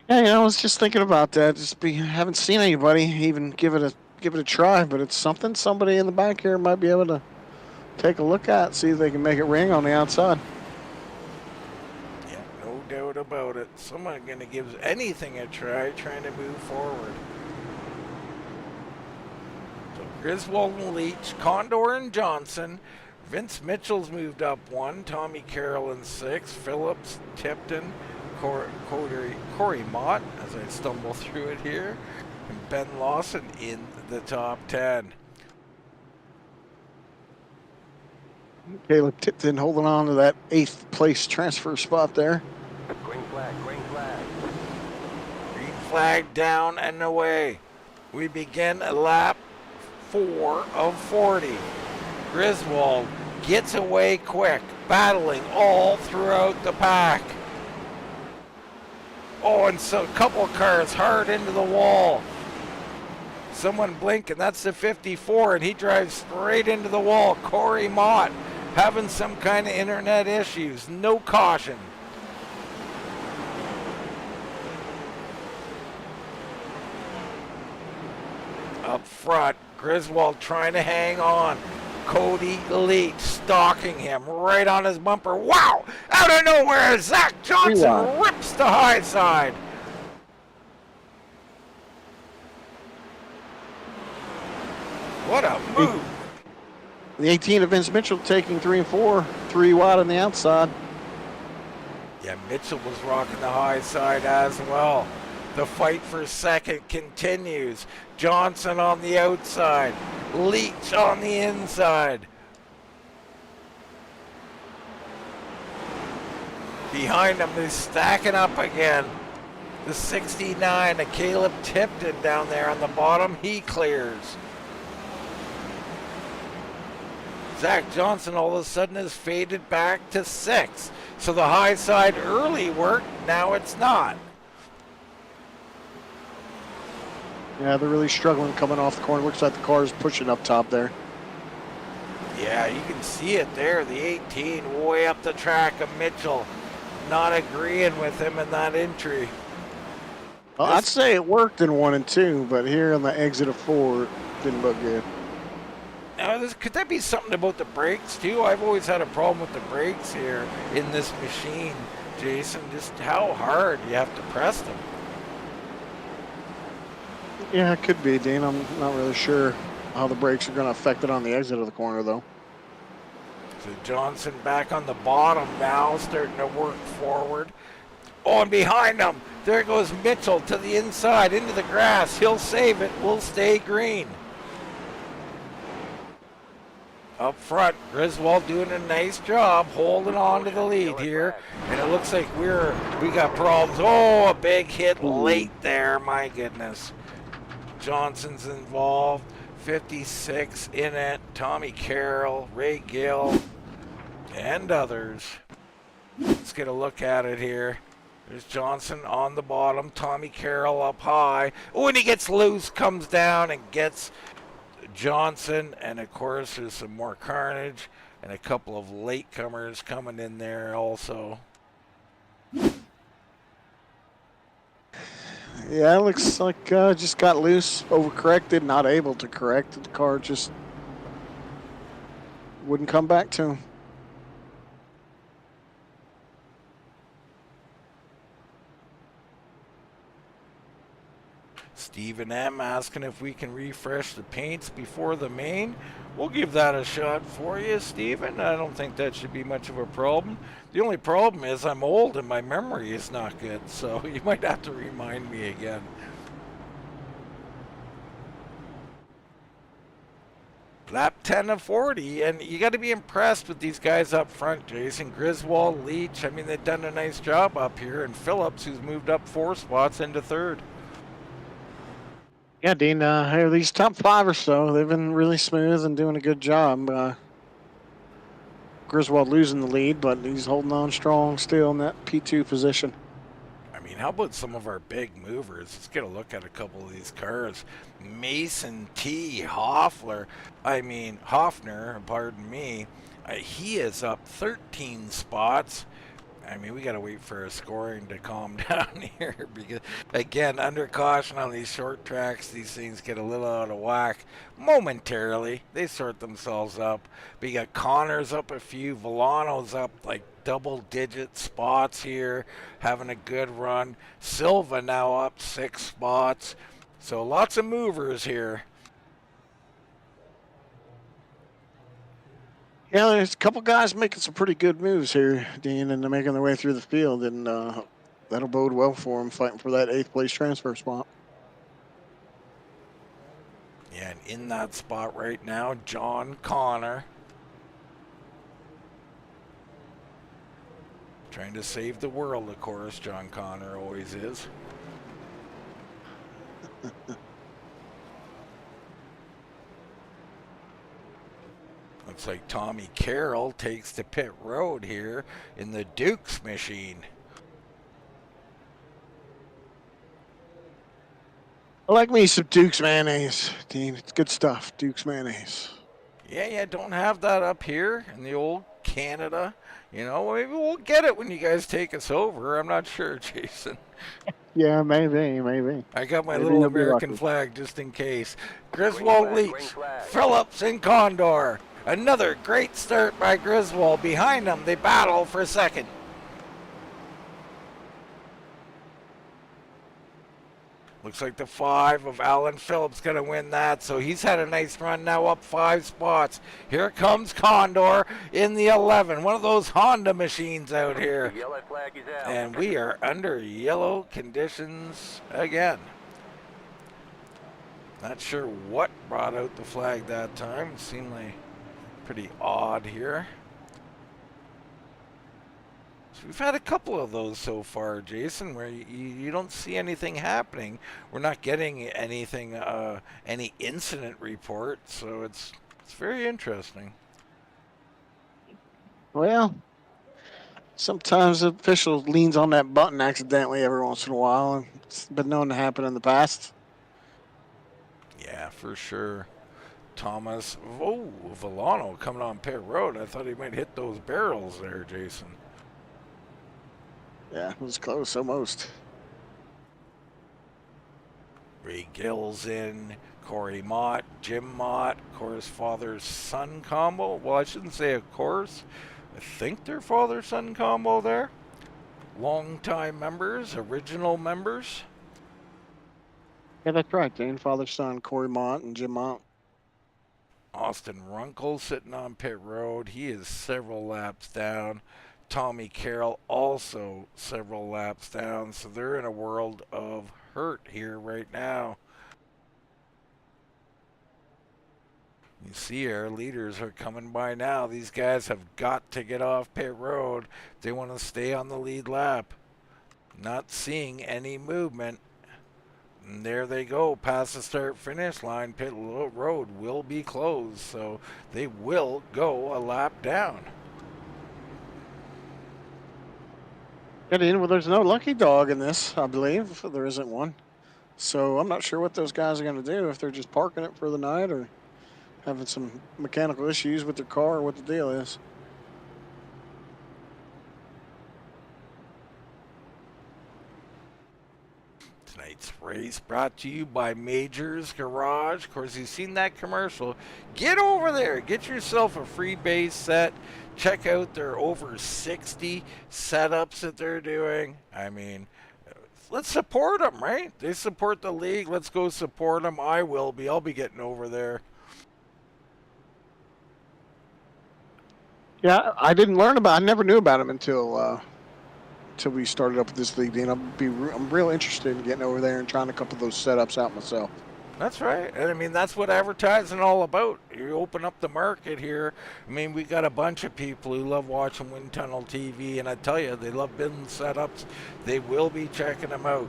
Yeah, I was just thinking about that. Haven't seen anybody even give it a try, but it's something somebody in the back here might be able to take a look at, see if they can make it ring on the outside. Yeah, no doubt about it. Someone gonna give anything a try, trying to move forward. Griswold and Leach, Condor and Johnson. Vince Mitchell's moved up 1. Tommy Carroll in 6. Phillips, Tipton, Corey Mott, as I stumble through it here. And Ben Lawson in the top 10. Caleb Tipton holding on to that 8th place transfer spot there. Green flag, green flag. Green flag down and away. We begin a lap 4 of 40. Griswold gets away quick, battling all throughout the pack. Oh, and so a couple cars hard into the wall. Someone blinking, that's the 54, and he drives straight into the wall. Corey Mott having some kind of internet issues. No caution. Up front, Griswold trying to hang on. Cody Leach stalking him right on his bumper. Wow! Out of nowhere, Zack Johnson rips the high side. What a move. The 18 of Vince Mitchell taking 3 and 4, 3 wide on the outside. Yeah, Mitchell was rocking the high side as well. The fight for second continues. Johnson on the outside. Leach on the inside. Behind him, they're stacking up again. The 69 of Caleb Tipton down there on the bottom. He clears. Zack Johnson all of a sudden has faded back to 6. So the high side early worked. Now it's not. Yeah, they're really struggling coming off the corner. Looks like the car is pushing up top there. Yeah, you can see it there. The 18 way up the track of Mitchell. Not agreeing with him in that entry. Well, I'd say it worked in 1 and 2, but here on the exit of 4, it didn't look good. Now, could that be something about the brakes too? I've always had a problem with the brakes here in this machine, Jason. Just how hard you have to press them. Yeah, it could be, Dean. I'm not really sure how the brakes are going to affect it on the exit of the corner, though. So Johnson back on the bottom now, starting to work forward. Oh, and behind him, there goes Mitchell to the inside, into the grass. He'll save it. We'll stay green. Up front, Griswold doing a nice job holding on to the lead here. And it looks like we got problems. Oh, a big hit late there. My goodness. Johnson's involved. 56 in it. Tommy Carroll, Ray Gill, and others. Let's get a look at it here. There's Johnson on the bottom. Tommy Carroll up high. Oh, and he gets loose, comes down and gets Johnson. And of course, there's some more carnage and a couple of latecomers coming in there also. Yeah, it looks like just got loose, overcorrected, not able to correct. The car just wouldn't come back to him. Stephen M asking if we can refresh the paints before the main. We'll give that a shot for you, Stephen. I don't think that should be much of a problem. The only problem is I'm old and my memory is not good, so you might have to remind me again. Lap 10 of 40, and you got to be impressed with these guys up front, Jason. Griswold, Leach, I mean, they've done a nice job up here, and Phillips, who's moved up 4 spots into 3rd. Yeah, Dean, these top 5 or so, they've been really smooth and doing a good job. Griswold losing the lead, but he's holding on strong still in that P2 position. I mean, how about some of our big movers? Let's get a look at a couple of these cars. Mason T. Hoffner, pardon me. He is up 13 spots. I mean, we got to wait for scoring to calm down here because, again, under caution on these short tracks, these things get a little out of whack momentarily. They sort themselves up. But you got Connors up a few. Villano's up like double-digit spots here, having a good run. Silva now up 6 spots. So lots of movers here. Yeah, there's a couple guys making some pretty good moves here, Dean, and they're making their way through the field, and that'll bode well for them fighting for that 8th place transfer spot. Yeah, and in that spot right now, John Connor. Trying to save the world, of course, John Connor always is. Looks like Tommy Carroll takes to pit road here in the Dukes machine. I like me some Duke's mayonnaise, Dean. It's good stuff, Duke's mayonnaise. Yeah, don't have that up here in the old Canada. You know, maybe we'll get it when you guys take us over. I'm not sure, Jason. Yeah, maybe. I got my Maybe little you'll be American lucky. flag just in case. Griswold Leach, Phillips and Condor. Another great start by Griswold. Behind them, they battle for second. Looks like the 5 of Alan Phillips going to win that, so he's had a nice run now, up 5 spots. Here comes Condor in the 11, one of those Honda machines out here. Yellow flag is out. And we are under yellow conditions again. Not sure what brought out the flag that time. It seemed like pretty odd here. So we've had a couple of those so far, Jason, where you don't see anything happening. We're not getting anything, any incident report, so it's very interesting. Well, sometimes the official leans on that button accidentally every once in a while, and it's been known to happen in the past. Yeah, for sure. Thomas, Villano coming on pit road. I thought he might hit those barrels there, Jason. Yeah, it was close, almost. Ray Gill's in, Corey Mott, Jim Mott, of course, father-son combo. Well, I shouldn't say of course. I think they're father-son combo there. Long-time members, original members. Yeah, that's right, Dean. Father, son, Corey Mott and Jim Mott. Austin Runkle sitting on pit road. He is several laps down. Tommy Carroll also several laps down. So they're in a world of hurt here right now. You see our leaders are coming by now. These guys have got to get off pit road if they want to stay on the lead lap. Not seeing any movement. And there they go, past the start-finish line. Pit road will be closed, so they will go a lap down. Well, there's no lucky dog in this, I believe. There isn't one. So I'm not sure what those guys are going to do, if they're just parking it for the night or having some mechanical issues with their car or what the deal is. Tonight's race brought to you by Major's Garage. Of course, you've seen that commercial. Get over there. Get yourself a free base set. Check out their over 60 setups that they're doing. I mean, let's support them, right? They support the league. Let's go support them. I'll be getting over there. Yeah, I didn't learn about. I never knew about him until we started up with this league, Dean. I'm real interested in getting over there and trying a couple of those setups out myself. That's right. And I mean, that's what advertising all about. You open up the market here. I mean, we got a bunch of people who love watching Wind Tunnel TV, and I tell you, they love building setups. They will be checking them out.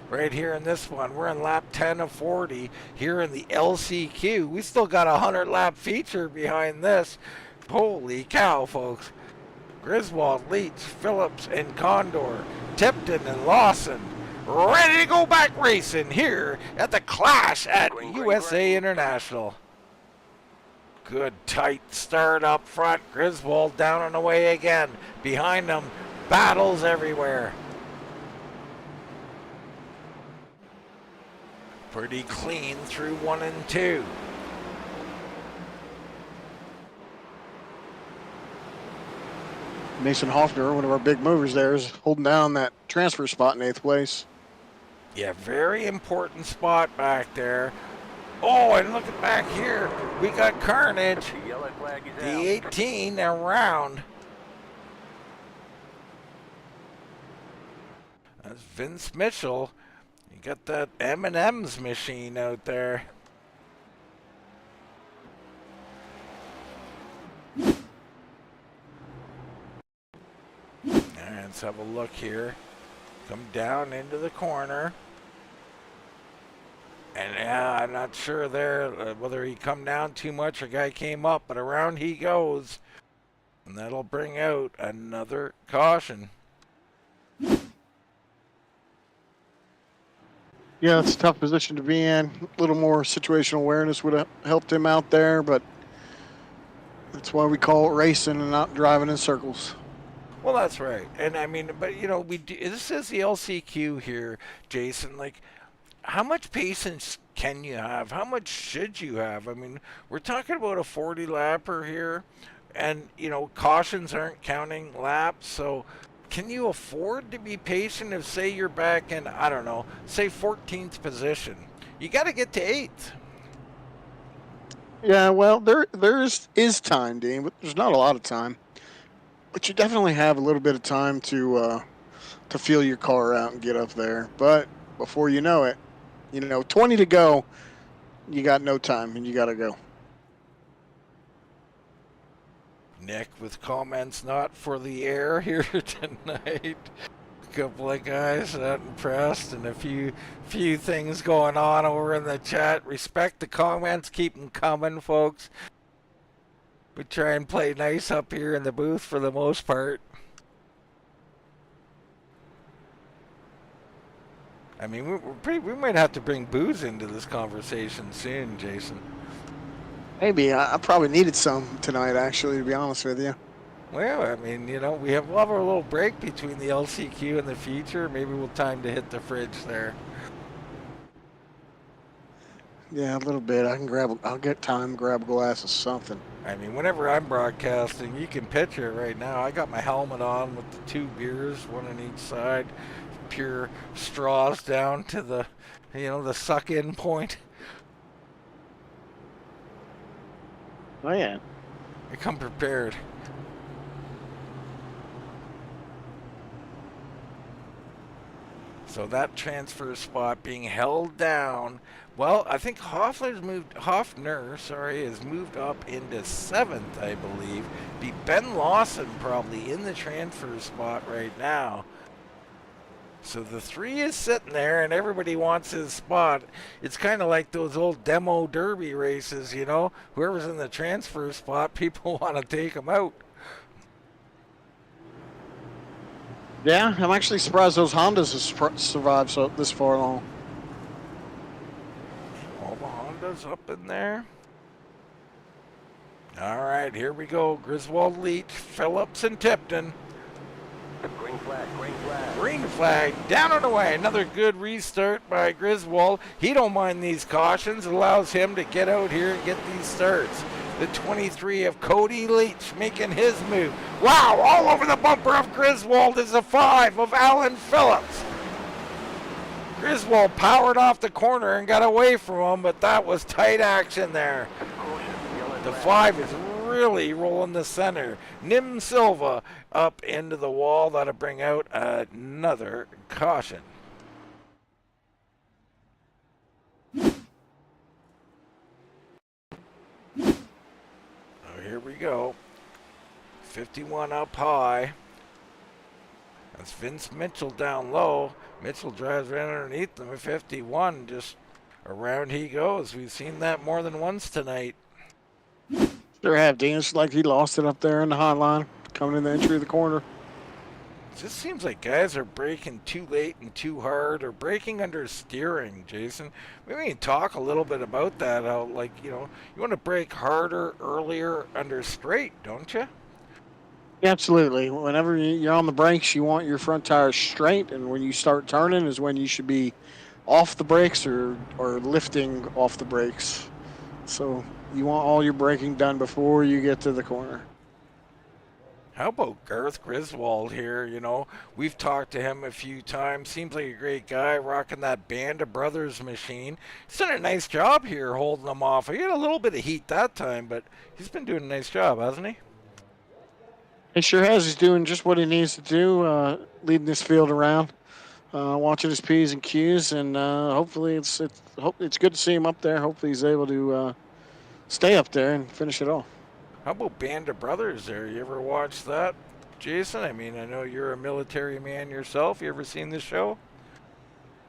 Right here in this one, we're in lap 10 of 40 here in the LCQ. We still got a 100-lap feature behind this. Holy cow, folks. Griswold, Leach, Phillips, and Condor, Tipton, and Lawson. Ready to go back racing here at the Clash at USA International. Good tight start up front. Griswold down and away again. Behind them, battles everywhere. Pretty clean through 1 and 2. Mason Hoffner, one of our big movers there, is holding down that transfer spot in 8th place. Yeah, very important spot back there. Oh, and look at back here. We got Carnage. The 18 around. That's Vince Mitchell. You got that M&M's machine out there. Let's have a look here. Come down into the corner. And yeah, I'm not sure there whether he come down too much or guy came up, but around he goes. And that'll bring out another caution. Yeah, it's a tough position to be in. A little more situational awareness would have helped him out there, but that's why we call it racing and not driving in circles. Well, that's right. And I mean, but you know, this is the LCQ here, Jason. Like, how much patience can you have? How much should you have? I mean, we're talking about a 40 lapper here, and you know, cautions aren't counting laps. So can you afford to be patient if, say, you're back in, I don't know, say 14th position? You got to get to 8th. Yeah, well, there is time, Dean, but there's not a lot of time. But you definitely have a little bit of time to feel your car out and get up there. But before you know it, 20 to go, you got no time and you got to go. Nick with comments not for the air here tonight. A couple of guys not impressed, and a few things going on over in the chat. Respect the comments, keep them coming, folks. We try and play nice up here in the booth for the most part. I mean, we might have to bring booze into this conversation soon, Jason. Maybe. I probably needed some tonight, actually, to be honest with you. Well, I mean, we'll have our little break between the LCQ and the feature. Maybe we'll time to hit the fridge there. Yeah, a little bit. I'll get time, grab a glass of something. I mean, whenever I'm broadcasting, you can picture it right now. I got my helmet on with the 2 beers, one on each side, pure straws down to the, the suck-in point. Oh, yeah. I come prepared. So that transfer spot being held down. Well, I think Hoffner has moved up into 7th, I believe. Be Ben Lawson probably in the transfer spot right now. So the 3 is sitting there and everybody wants his spot. It's kind of like those old demo derby races, Whoever's in the transfer spot, people want to take him out. Yeah, I'm actually surprised those Hondas have survived this far along. All the Hondas up in there. All right, here we go. Griswold, Leach, Phillips, and Tipton. Green flag, green flag. Green flag, down and away. Another good restart by Griswold. He don't mind these cautions. It allows him to get out here and get these starts. The 23 of Cody Leach making his move. Wow, all over the bumper of Griswold is a 5 of Alan Phillips. Griswold powered off the corner and got away from him, but that was tight action there. The 5 is really rolling the center. Nim Silva up into the wall. That'll bring out another caution. Here we go. 51 up high. That's Vince Mitchell down low. Mitchell drives right underneath them at 51. Just around he goes. We've seen that more than once tonight. Sure have, Dean. It's like he lost it up there in the hot line, coming in the entry of the corner. It just seems like guys are braking too late and too hard, or braking under steering, Jason. Maybe we can talk a little bit about that. How, like, you know, you want to brake harder, earlier under straight, don't you? Yeah, absolutely. Whenever you're on the brakes, you want your front tires straight, and when you start turning is when you should be off the brakes or lifting off the brakes. So you want all your braking done before you get to the corner. How about Garth Griswold here? You know, we've talked to him a few times. Seems like a great guy, rocking that Band of Brothers machine. He's done a nice job here holding them off. He had a little bit of heat that time, but he's been doing a nice job, hasn't he? He sure has. He's doing just what he needs to do, leading this field around, watching his P's and Q's, and hopefully it's good to see him up there. Hopefully he's able to stay up there and finish it off. How about Band of Brothers there? You ever watch that, Jason? I mean, I know you're a military man yourself. You ever seen this show?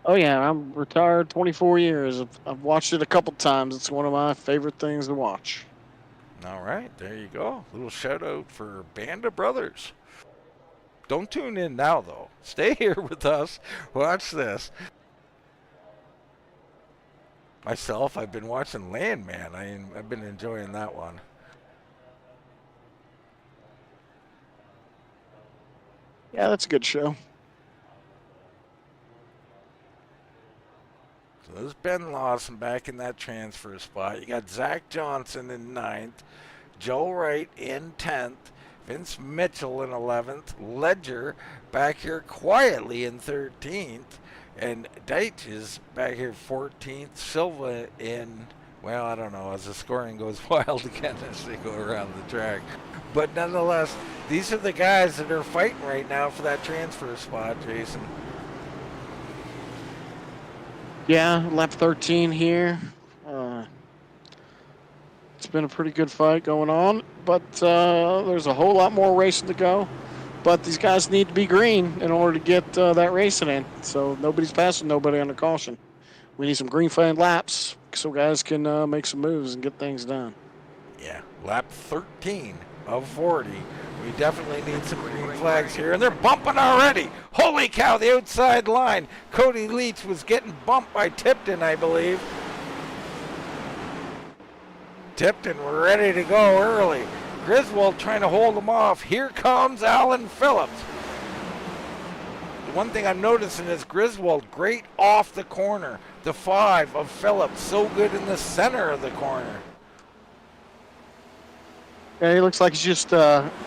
Oh, yeah. I'm retired 24 years. I've watched it a couple times. It's one of my favorite things to watch. All right, there you go. Little shout out for Band of Brothers. Don't tune in now, though. Stay here with us. Watch this. Myself, I've been watching Landman. I've been enjoying that one. Yeah, that's a good show. So there's Ben Lawson back in that transfer spot. You got Zach Johnson in 9th, Joe Wright in 10th, Vince Mitchell in 11th, Ledger back here quietly in 13th, and Deitch is back here 14th, Silva in, well, I don't know, as the scoring goes wild again as they go around the track. But nonetheless, these are the guys that are fighting right now for that transfer spot, Jason. Yeah, lap 13 here. It's been a pretty good fight going on, but there's a whole lot more racing to go. But these guys need to be green in order to get that racing in. So nobody's passing nobody under caution. We need some green flag laps so guys can make some moves and get things done. Yeah, lap 13 of 40. We definitely need some green flags here, and they're bumping already. Holy cow, the outside line. Cody Leach was getting bumped by Tipton, I believe. Tipton ready to go early. Griswold trying to hold him off. Here comes Alan Phillips. The one thing I'm noticing is Griswold great off the corner. The 5 of Phillips so good in the center of the corner. Yeah, he looks like he's just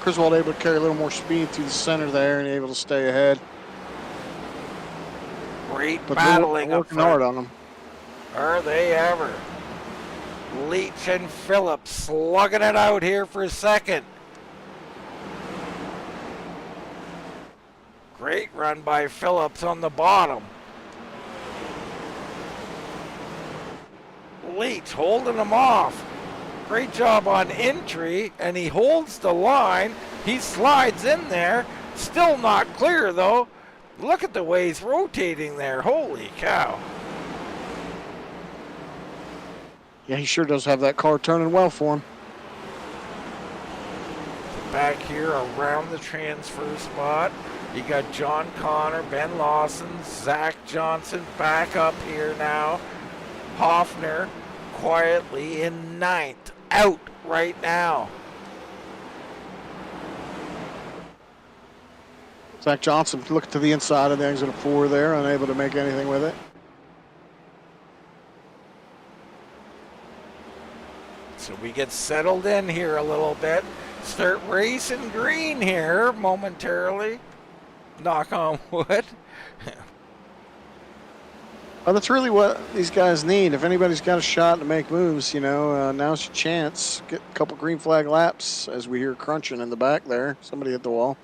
Griswold able to carry a little more speed through the center there and able to stay ahead. Great but battling they're up working front. hard on him. Are they ever? Leach and Phillips slugging it out here for a second. Great run by Phillips on the bottom. Leach holding him off. Great job on entry, and he holds the line. He slides in there. Still not clear, though. Look at the way he's rotating there. Holy cow. Yeah, he sure does have that car turning well for him. Back here around the transfer spot, you got John Connor, Ben Lawson, Zach Johnson back up here now. Hoffner quietly in 9th, out right now. Zach Johnson looking to the inside of the exit of 4 there, unable to make anything with it. So we get settled in here a little bit. Start racing green here momentarily. Knock on wood. Well, that's really what these guys need. If anybody's got a shot to make moves, now's your chance. Get a couple green flag laps as we hear crunching in the back there. Somebody hit the wall.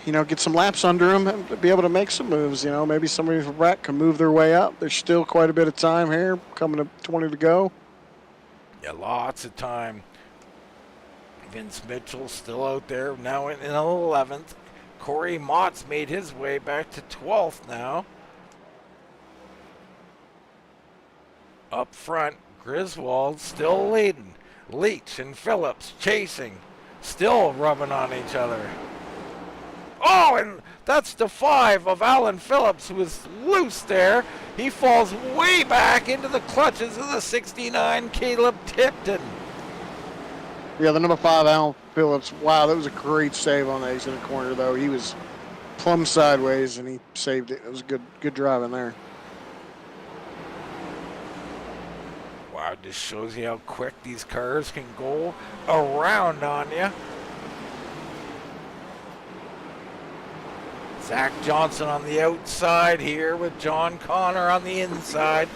Get some laps under them and be able to make some moves. Maybe somebody from back can move their way up. There's still quite a bit of time here, coming to 20 to go. Yeah, lots of time. Vince Mitchell still out there, now in 11th. Corey Mott's made his way back to 12th now. Up front, Griswold still leading. Leach and Phillips chasing, still rubbing on each other. Oh, and that's the 5 of Alan Phillips, who was loose there. He falls way back into the clutches of the 69 Caleb Tipton. Yeah, the number 5, Alan Phillips. Wow, that was a great save on the exit of the corner, though. He was plumb sideways, and he saved it. It was good driving there. Wow, it just shows you how quick these cars can go around on you. Zach Johnson on the outside here with John Connor on the inside.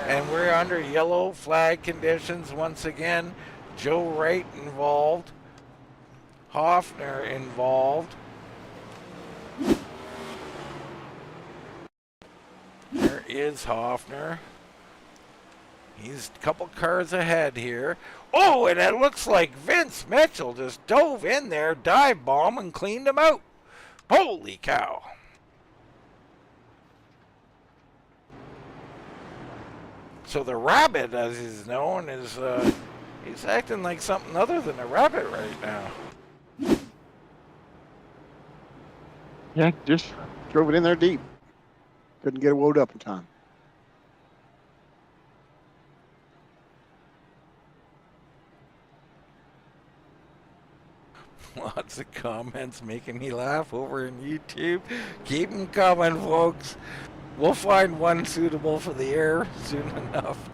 And we're under yellow flag conditions once again. Joe Wright involved. Hoffner involved. There is Hoffner. He's a couple cars ahead here. Oh, and it looks like Vince Mitchell just dove in there, dive bomb, and cleaned him out. Holy cow. So the rabbit, as he's known, is he's acting like something other than a rabbit right now. Yeah, just drove it in there deep. Couldn't get it wound up in time. Lots of comments making me laugh over in YouTube. Keep them coming, folks. We'll find one suitable for the air soon enough.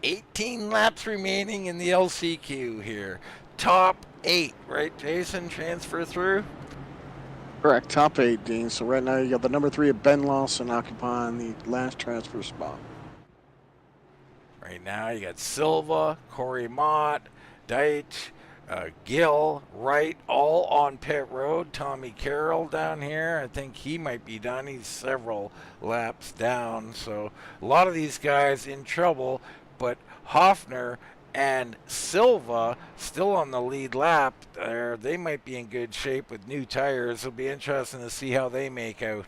$18 laps remaining in the LCQ here. Top 8, right, Jason? Transfer through? Correct, top 8, Dean. So right now you got the number 3 of Ben Lawson occupying the last transfer spot. Right now you got Silva, Corey Mott, Deitch, Gill, Wright, all on pit road. Tommy Carroll down here. I think he might be done. He's several laps down. So a lot of these guys in trouble, but Hoffner and Silva still on the lead lap there. They might be in good shape with new tires. It'll be interesting to see how they make out.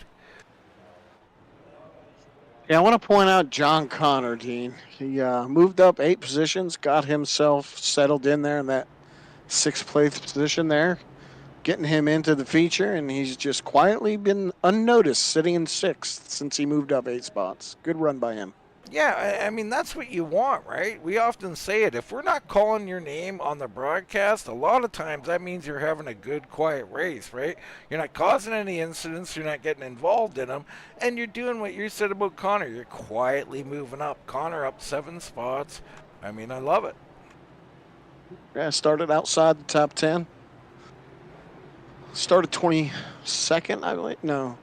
Yeah, I want to point out John Connor, Dean. He moved up 8 positions, got himself settled in there in that 6th place position there, getting him into the feature, and he's just quietly been unnoticed, sitting in 6th since he moved up 8 spots. Good run by him. Yeah, I mean, that's what you want, right? We often say it. If we're not calling your name on the broadcast, a lot of times that means you're having a good, quiet race, right? You're not causing any incidents, you're not getting involved in them, and you're doing what you said about Connor. You're quietly moving up. Connor up 7 spots. I mean, I love it. Yeah, started outside the top 10. Started 22nd, I believe. No.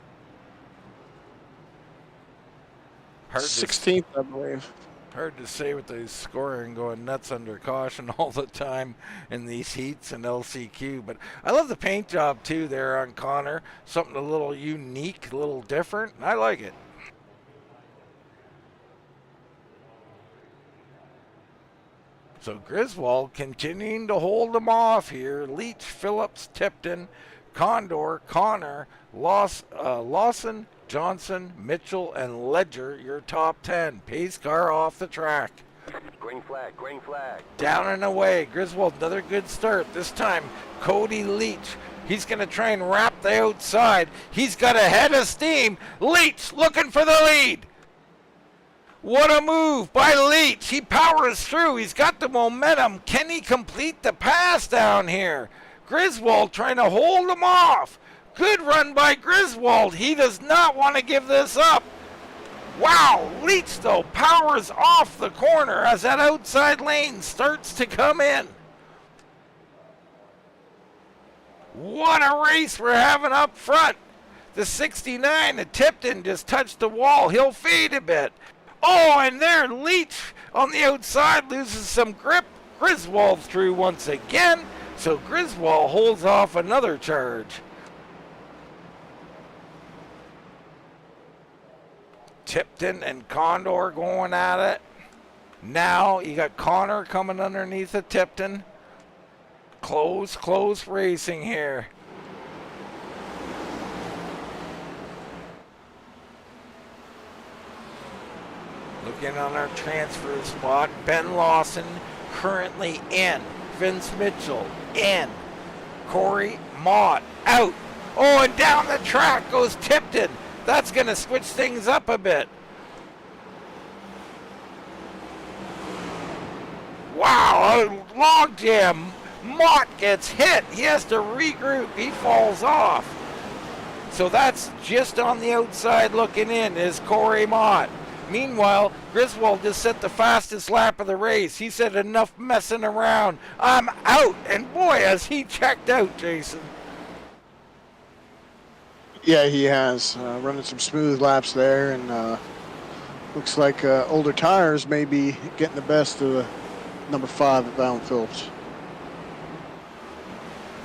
Hard 16th, I believe. Hard to say with the scoring going nuts under caution all the time in these heats and LCQ. But I love the paint job, too, there on Connor. Something a little unique, a little different. I like it. So Griswold continuing to hold them off here. Leach, Phillips, Tipton, Condor, Connor, Lawson, Johnson, Mitchell, and Ledger, your top 10. Pace car off the track. Green flag, green flag. Down and away. Griswold, another good start. This time, Cody Leach. He's going to try and wrap the outside. He's got a head of steam. Leach looking for the lead. What a move by Leach. He powers through. He's got the momentum. Can he complete the pass down here? Griswold trying to hold him off. Good run by Griswold. He does not want to give this up. Wow, Leach though powers off the corner as that outside lane starts to come in. What a race we're having up front. The 69, the Tipton just touched the wall. He'll fade a bit. Oh, and there Leach on the outside loses some grip. Griswold through once again. So Griswold holds off another charge. Tipton and Condor going at it. Now you got Connor coming underneath the Tipton. Close racing here. Looking on our transfer spot, Ben Lawson currently in. Vince Mitchell in. Corey Mott out. Oh, and down the track goes Tipton. That's going to switch things up a bit. Wow, a log jam. Mott gets hit. He has to regroup. He falls off. So that's just on the outside looking in is Corey Mott. Meanwhile, Griswold just set the fastest lap of the race. He said, enough messing around. I'm out. And boy, has he checked out, Jason. Yeah, he has. Running some smooth laps there, and looks like older tires may be getting the best of the number 5 at Val Phillips.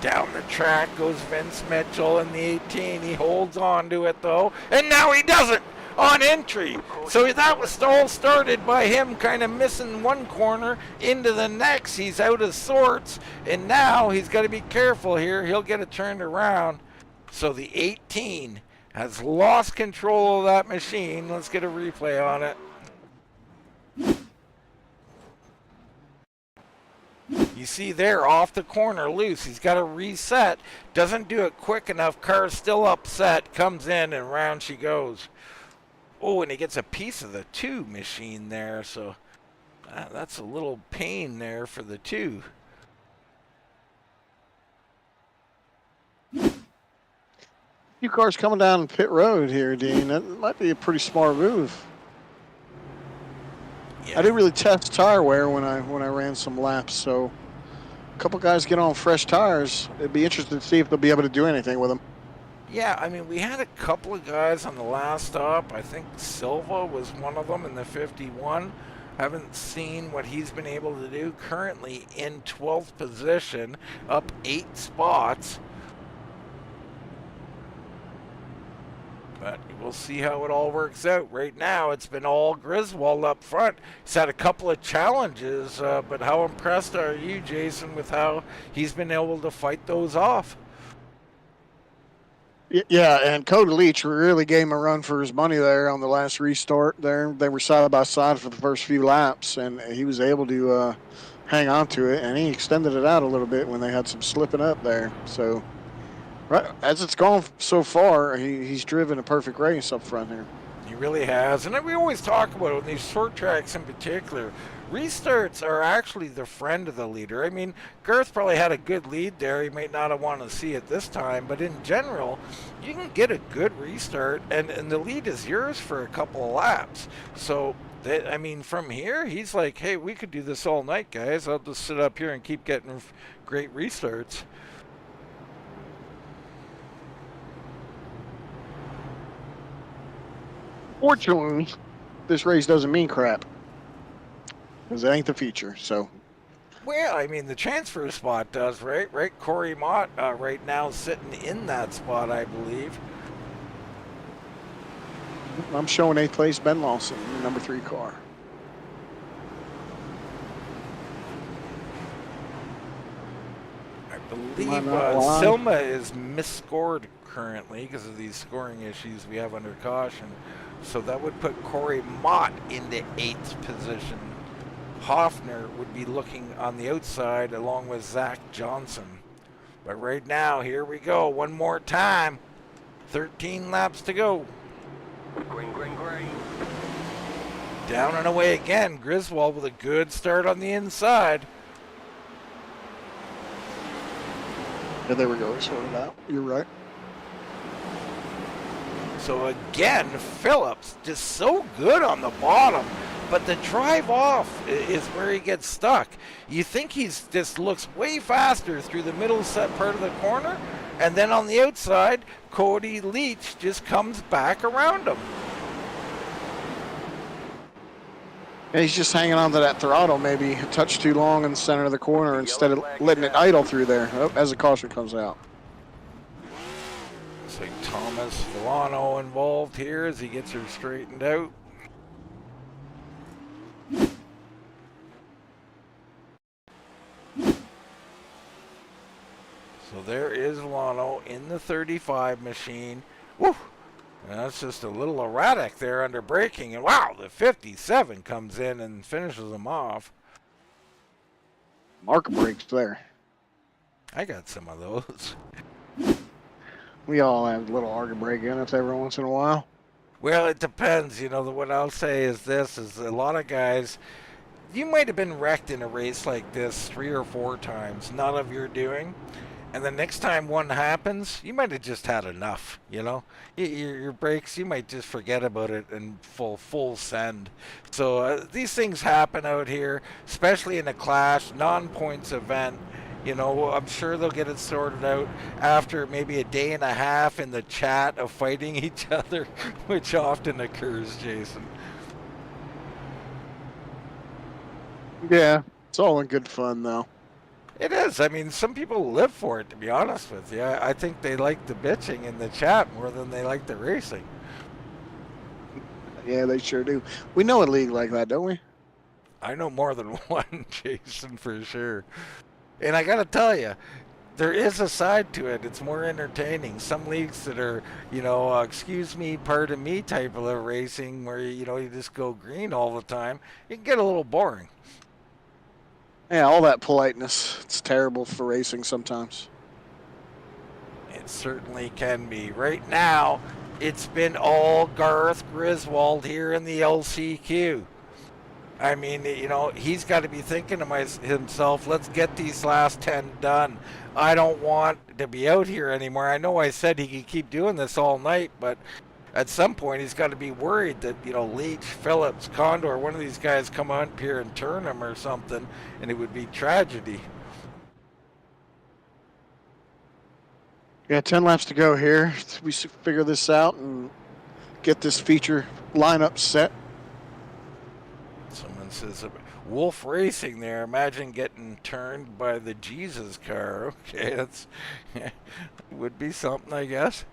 Down the track goes Vince Mitchell in the 18. He holds on to it, though. And now he doesn't on entry. So that was all started by him kind of missing one corner into the next. He's out of sorts, and now he's got to be careful here. He'll get it turned around. So the 18 has lost control of that machine. Let's get a replay on it. You see there, off the corner, loose. He's got to reset. Doesn't do it quick enough. Car's still upset. Comes in, and round she goes. Oh, and he gets a piece of the 2 machine there. So that's a little pain there for the 2. Few cars coming down pit road here, Dean. That might be a pretty smart move. Yeah. I didn't really test tire wear when I ran some laps, so a couple guys get on fresh tires. It'd be interesting to see if they'll be able to do anything with them. Yeah, I mean, we had a couple of guys on the last stop. I think Silva was one of them in the 51. Haven't seen what he's been able to do. Currently in 12th position, up 8 spots. But we'll see how it all works out. Right now, it's been all Griswold up front. He's had a couple of challenges, but how impressed are you, Jason, with how he's been able to fight those off? Yeah, and Cody Leach really gave him a run for his money there on the last restart. There, they were side by side for the first few laps, and he was able to hang on to it, and he extended it out a little bit when they had some slipping up there. So, right as it's gone so far, he's driven a perfect race up front here. He really has, and we always talk about it in these short tracks in particular. Restarts are actually the friend of the leader. I mean, Girth probably had a good lead there. He might not have wanted to see it this time, but in general, you can get a good restart, and the lead is yours for a couple of laps. So, I mean, from here, he's like, hey, we could do this all night, guys. I'll just sit up here and keep getting great restarts. Fortunately, this race doesn't mean crap, because it ain't the feature, so. Well, I mean, the transfer spot does, right? Right, Corey Mott right now sitting in that spot, I believe. I'm showing 8th place Ben Lawson, number 3 car. I believe Silma is misscored currently because of these scoring issues we have under caution. So that would put Corey Mott into 8th position. Hoffner would be looking on the outside along with Zach Johnson. But right now, here we go. One more time. 13 laps to go. Green, green, green. Down and away again. Griswold with a good start on the inside. Yeah, there we go. Sorted out. You're right. So again, Phillips just so good on the bottom, but the drive off is where he gets stuck. You think he's just looks way faster through the middle set part of the corner, and then on the outside, Cody Leach just comes back around him. Yeah, he's just hanging on to that throttle maybe a touch too long in the center of the corner instead of letting it idle through there as the caution comes out. Looks like Thomas Villano involved here as he gets her straightened out. So there is Villano in the 35 machine. Woo! And that's just a little erratic there under braking. And wow, the 57 comes in and finishes him off. Mark brakes there. I got some of those. We all have a little arc brake in us every once in a while. Well, it depends. You know, what I'll say is this, is a lot of guys, you might have been wrecked in a race like this 3 or 4 times, not of your doing. And the next time one happens, you might have just had enough, you know? Your brakes, you might just forget about it and full send. So these things happen out here, especially in a clash, non-points event. You know, I'm sure they'll get it sorted out after maybe a day and a half in the chat of fighting each other, which often occurs, Jason. Yeah, it's all in good fun, though. It is. I mean, some people live for it, to be honest with you. I think they like the bitching in the chat more than they like the racing. Yeah, they sure do. We know a league like that, don't we? I know more than one, Jason, for sure. And I got to tell you, there is a side to it. It's more entertaining. Some leagues that are, you know, excuse me, pardon me type of racing where, you know, you just go green all the time, it can get a little boring. Yeah, all that politeness. It's terrible for racing sometimes. It certainly can be. Right now, it's been all Garth Griswold here in the LCQ. I mean, you know, he's got to be thinking to himself, let's get these last 10 done. I don't want to be out here anymore. I know I said he could keep doing this all night, but at some point he's got to be worried that, you know, Leach, Phillips, Condor, one of these guys come up here and turn him or something, and it would be tragedy. Yeah, 10 laps to go here. We figure this out and get this feature lineup set. Someone says, Wolf Racing there. Imagine getting turned by the Jesus car. Okay, that's would be something, I guess.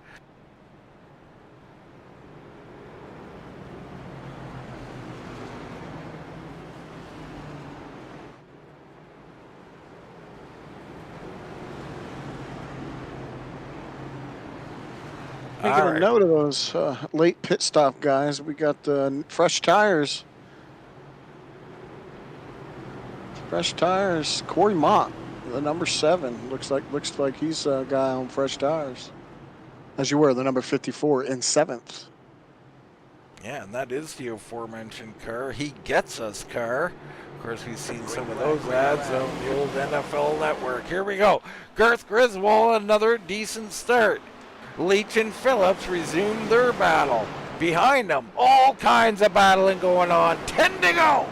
Making a note of those late pit stop guys. We got fresh tires. Fresh tires. Corey Mott, the number 7. Looks like he's a guy on fresh tires. As you were, the number 54 in 7th. Yeah, and that is the aforementioned car. He gets us car. Of course, we've seen some of those ads on the old NFL Network. Here we go. Garth Griswold, another decent start. Leach and Phillips resume their battle. Behind them, all kinds of battling going on. 10 to go.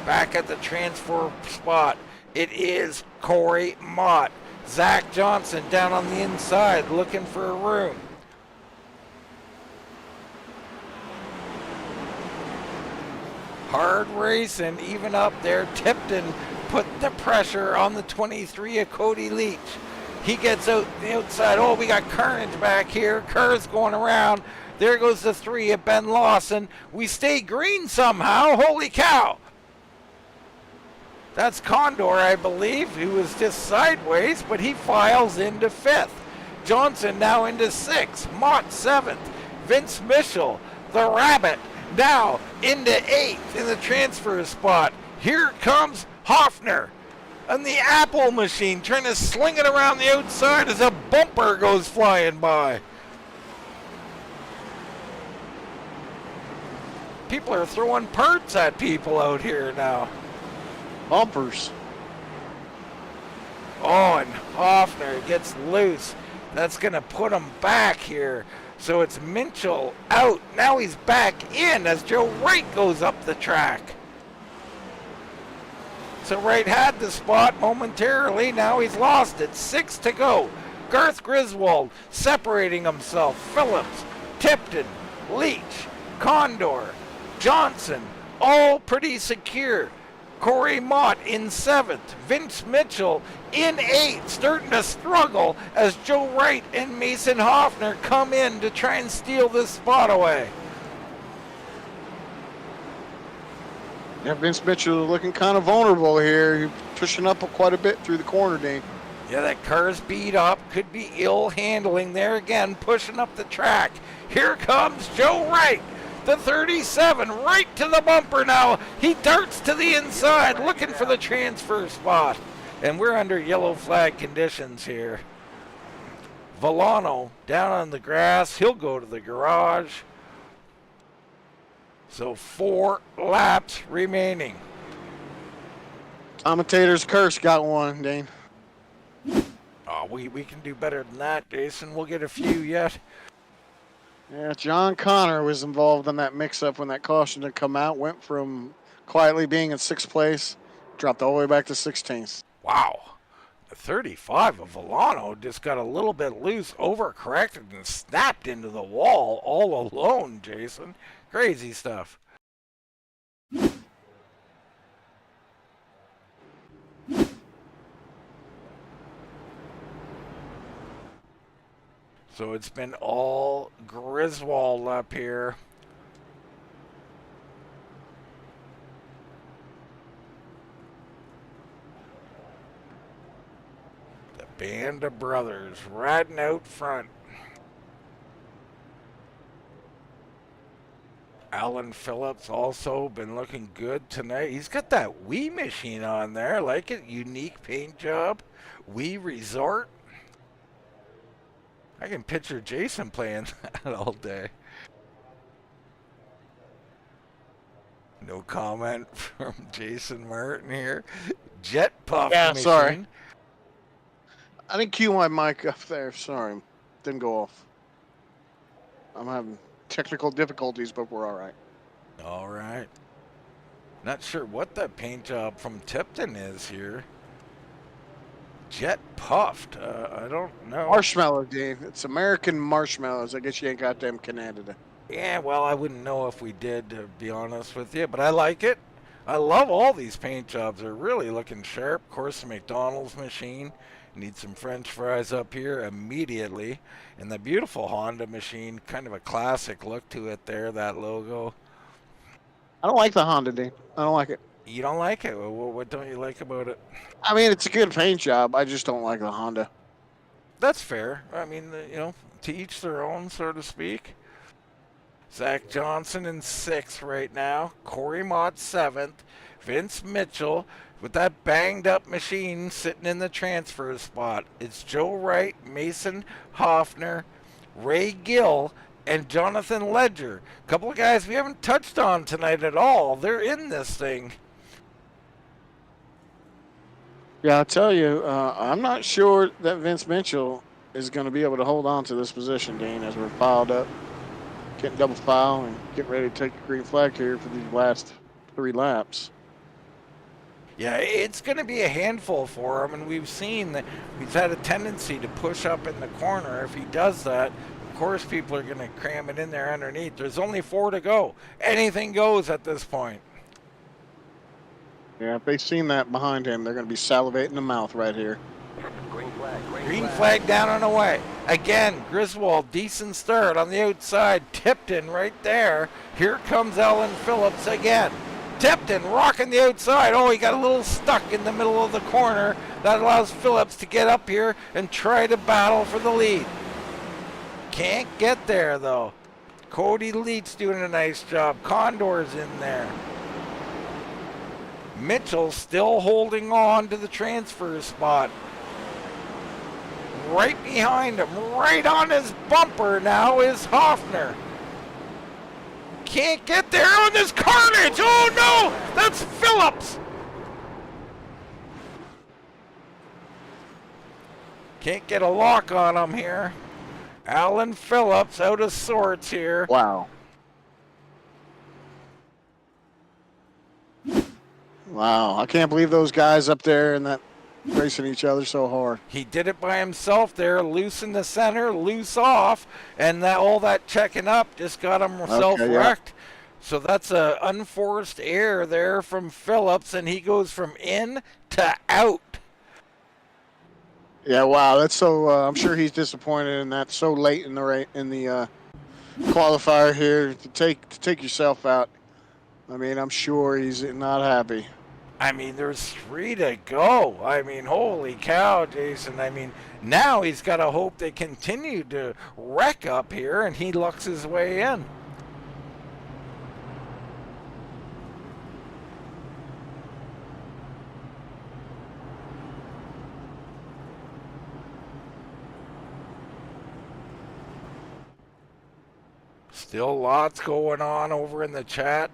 Back at the transfer spot, it is Corey Mott. Zach Johnson down on the inside looking for a room. Hard racing, even up there. Tipton put the pressure on the 23 of Cody Leach. He gets out the outside. Oh, we got Carnage back here. Kerr's going around. There goes the 3 of Ben Lawson. We stay green somehow. Holy cow. That's Condor, I believe, who was just sideways, but he files into 5th. Johnson now into 6th. Mott 7th. Vince Mitchell, the Rabbit, now into 8th in the transfer spot. Here comes Hoffner on the Apple machine, trying to sling it around the outside as a bumper goes flying by. People are throwing parts at people out here now. Bumpers. Oh, and Hoffner gets loose. That's going to put him back here. So it's Mitchell out. Now he's back in as Joe Wright goes up the track. So Wright had the spot momentarily. Now he's lost it. 6 to go. Garth Griswold separating himself. Phillips, Tipton, Leach, Condor, Johnson, all pretty secure. Corey Mott in 7th. Vince Mitchell in 8th, starting to struggle as Joe Wright and Mason Hoffner come in to try and steal this spot away. Yeah, Vince Mitchell looking kind of vulnerable here. He's pushing up quite a bit through the corner, Dean. Yeah, that car's beat up. Could be ill handling there again, pushing up the track. Here comes Joe Wright. The 37, right to the bumper now. He darts to the inside, looking for the transfer spot. And we're under yellow flag conditions here. Volano down on the grass. He'll go to the garage. So 4 laps remaining. Commentator's curse got one, Dane. Oh, we can do better than that, Jason. We'll get a few yet. Yeah, John Connor was involved in that mix-up when that caution had come out. Went from quietly being in 6th place, dropped all the way back to 16th. Wow. The 35 of Volano just got a little bit loose, overcorrected, and snapped into the wall all alone, Jason. Crazy stuff. So it's been all Griswold up here. The band of brothers riding out front. Alan Phillips also been looking good tonight. He's got that Wii machine on there. I like it. Unique paint job. Wii Resort. I can picture Jason playing that all day. No comment from Jason Martin here. Jet puff machine. Sorry. I didn't cue my mic up there. Sorry. Didn't go off. I'm having technical difficulties, but we're all right. All right. Not sure what that paint job from Tipton is here. Jet puffed. I don't know. Marshmallow, Dave. It's American marshmallows. I guess you ain't got them Canada. Yeah, well, I wouldn't know if we did, to be honest with you, but I like it. I love all these paint jobs. They're really looking sharp. Of course, the McDonald's machine. Need some French fries up here immediately. And the beautiful Honda machine, kind of a classic look to it there, that logo. I don't like the Honda, Dave. I don't like it. You don't like it? Well, what don't you like about it? I mean, it's a good paint job. I just don't like the Honda. That's fair. I mean, you know, to each their own, so to speak. Zach Johnson in 6th right now. Corey Mott 7th. Vince Mitchell with that banged up machine sitting in the transfer spot. It's Joe Wright, Mason Hoffner, Ray Gill, and Jonathan Ledger. A couple of guys we haven't touched on tonight at all. They're in this thing. Yeah, I'll tell you, I'm not sure that Vince Mitchell is going to be able to hold on to this position, Dean, as we're piled up, getting double file and getting ready to take the green flag here for these last 3 laps. Yeah, it's going to be a handful for him, and we've seen that he's had a tendency to push up in the corner. If he does that, of course people are going to cram it in there underneath. There's only 4 to go. Anything goes at this point. Yeah, if they've seen that behind him, they're going to be salivating the mouth right here. Green flag, Green flag down and away. Again, Griswold, decent start on the outside. Tipton right there. Here comes Alan Phillips again. Tipton rocking the outside. Oh, he got a little stuck in the middle of the corner. That allows Phillips to get up here and try to battle for the lead. Can't get there, though. Cody Leach doing a nice job. Condor's in there. Mitchell still holding on to the transfer spot. Right behind him, right on his bumper now is Hoffner. Can't get there on this carnage. Oh no, that's Phillips. Can't get a lock on him here. Alan Phillips out of sorts here. Wow. Wow. I can't believe those guys up there and that racing each other so hard. He did it by himself there, loose in the center, loose off, and all that checking up just got himself wrecked. So that's a unforced error there from Phillips, and he goes from in to out. Yeah, wow. That's so. I'm sure he's disappointed in that so late in the qualifier here to take yourself out. I mean, I'm sure he's not happy. I mean, there's 3 to go. I mean, holy cow, Jason. I mean, now he's got to hope they continue to wreck up here, and he lucks his way in. Still lots going on over in the chat.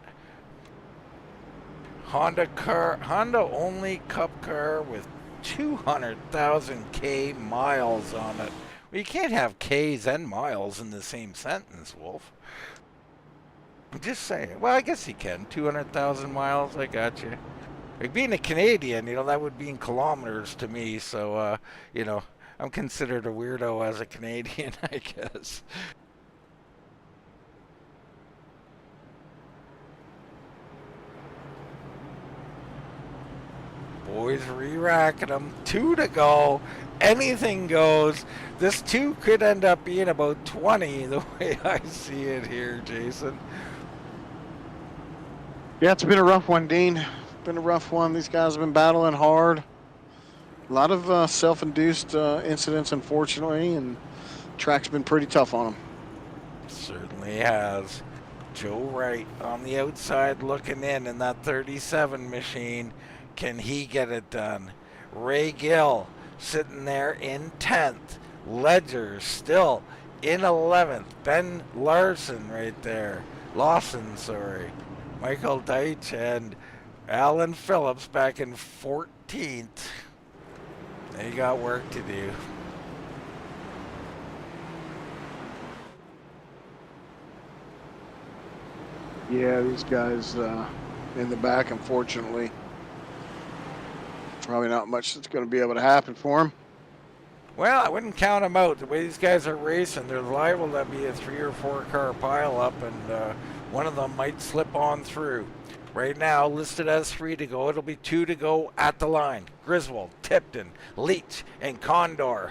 Honda only Cup car with 200,000 K miles on it. Well, you can't have Ks and miles in the same sentence, Wolf. I'm just saying. Well, I guess you can. 200,000 miles, I got you. Like being a Canadian, that would be in kilometers to me. So, I'm considered a weirdo as a Canadian, I guess. Boys re-racking them. 2 to go. Anything goes. This 2 could end up being about 20 the way I see it here, Jason. Yeah, it's been a rough one, Dean. It's been a rough one. These guys have been battling hard. A lot of self-induced incidents, unfortunately, and track's been pretty tough on them. Certainly has. Joe Wright on the outside looking in that 37 machine. Can he get it done? Ray Gill sitting there in 10th. Ledger still in 11th. Ben Lawson right there. Lawson, sorry. Michael Deitch and Alan Phillips back in 14th. They got work to do. Yeah, these guys in the back, unfortunately. Probably not much that's going to be able to happen for them. Well, I wouldn't count them out. The way these guys are racing, there's liable to be a 3 or 4 car pileup, and one of them might slip on through. Right now, listed as 3 to go. It'll be 2 to go at the line. Griswold, Tipton, Leach, and Condor.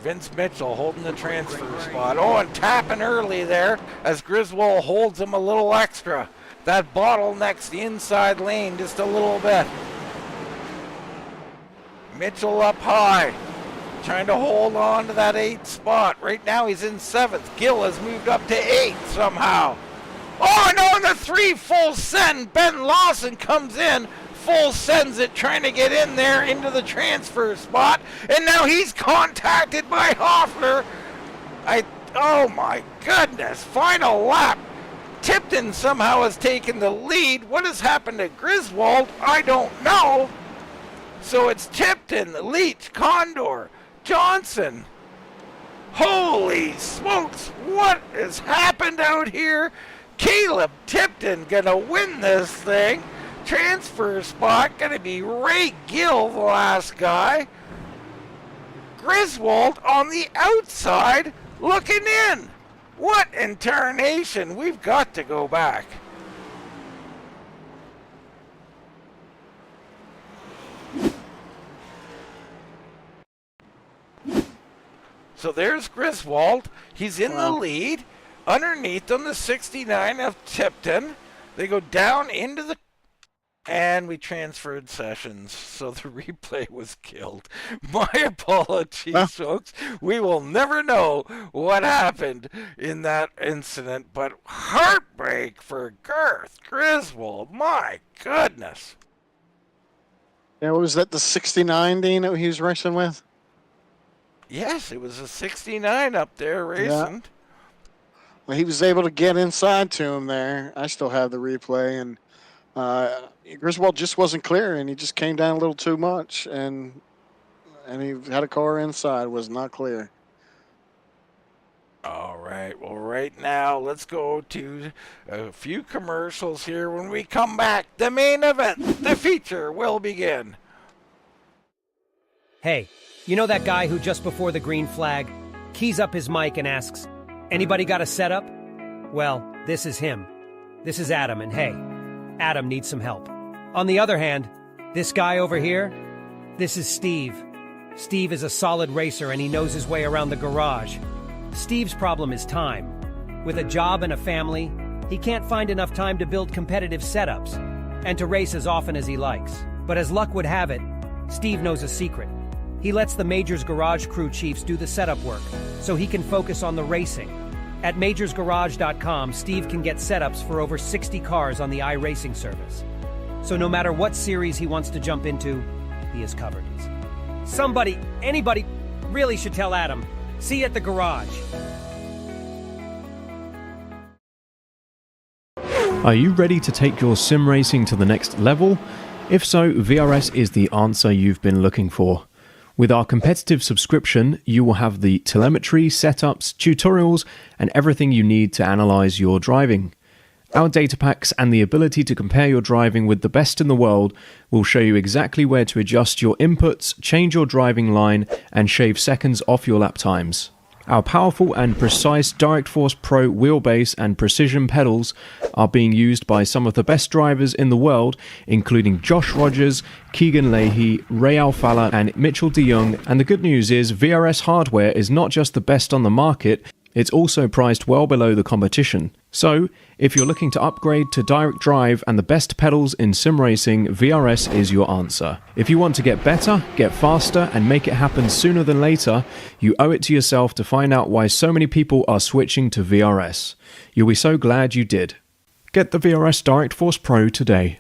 Vince Mitchell holding the transfer spot. Oh, and tapping early there as Griswold holds him a little extra. That bottlenecks the inside lane just a little bit. Mitchell up high, trying to hold on to that 8th spot. Right now he's in 7th. Gill has moved up to 8th somehow. Oh, no, and the 3 full send. Ben Lawson comes in, full sends it, trying to get in there into the transfer spot. And now he's contacted by Hoffner. Oh my goodness, final lap. Tipton somehow has taken the lead. What has happened to Griswold? I don't know. So it's Tipton, Leach, Condor, Johnson. Holy smokes, what has happened out here? Caleb Tipton gonna win this thing. Transfer spot gonna be Ray Gill, the last guy. Griswold on the outside looking in. What in tarnation? We've got to go back. So there's Griswold. He's in the lead. Underneath on the 69 of Tipton. They go down into the... And we transferred sessions, so the replay was killed. My apologies, folks. We will never know what happened in that incident, but heartbreak for Garth Griswold. My goodness. Yeah, what was that, the 69, Dean, that he was racing with? Yes, it was a 69 up there racing. Yeah. Well, he was able to get inside to him there. I still have the replay, and Griswold just wasn't clear, and he just came down a little too much, and and he had a car inside. Was not clear. All right, well, right now, let's go to a few commercials here. When we come back, the main event, the feature, will begin. Hey, you know that guy who just before the green flag keys up his mic and asks, "Anybody got a setup?" Well, this is him. This is Adam, and hey, Adam needs some help. On the other hand, this guy over here, this is Steve. Steve is a solid racer and he knows his way around the garage. Steve's problem is time. With a job and a family, he can't find enough time to build competitive setups and to race as often as he likes. But as luck would have it, Steve knows a secret. He lets the Majors Garage crew chiefs do the setup work so he can focus on the racing. At majorsgarage.com, Steve can get setups for over 60 cars on the iRacing service. So no matter what series he wants to jump into, he is covered. Somebody, anybody, really should tell Adam. See you at the garage. Are you ready to take your sim racing to the next level? If so, VRS is the answer you've been looking for. With our competitive subscription, you will have the telemetry, setups, tutorials, and everything you need to analyze your driving. Our data packs and the ability to compare your driving with the best in the world will show you exactly where to adjust your inputs, change your driving line, and shave seconds off your lap times. Our powerful and precise Direct Force Pro wheelbase and precision pedals are being used by some of the best drivers in the world, including Josh Rogers, Keegan Leahy, Ray Alfala, and Mitchell de Jong. And the good news is VRS hardware is not just the best on the market, it's also priced well below the competition. So, if you're looking to upgrade to direct drive and the best pedals in sim racing, VRS is your answer. If you want to get better, get faster, and make it happen sooner than later, you owe it to yourself to find out why so many people are switching to VRS. You'll be so glad you did. Get the VRS Direct Force Pro today.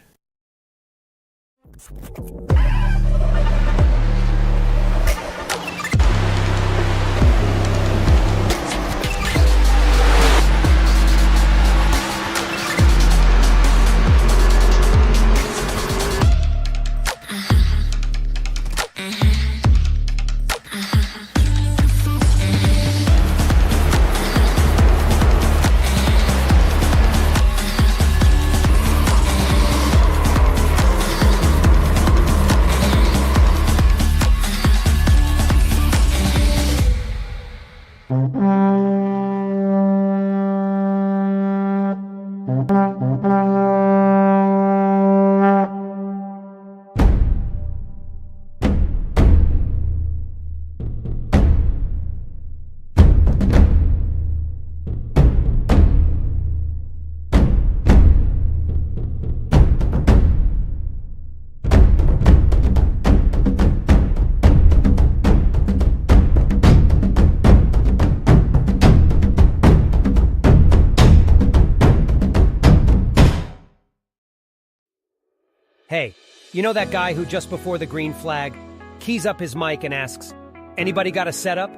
Hey, you know that guy who just before the green flag keys up his mic and asks, "Anybody got a setup?"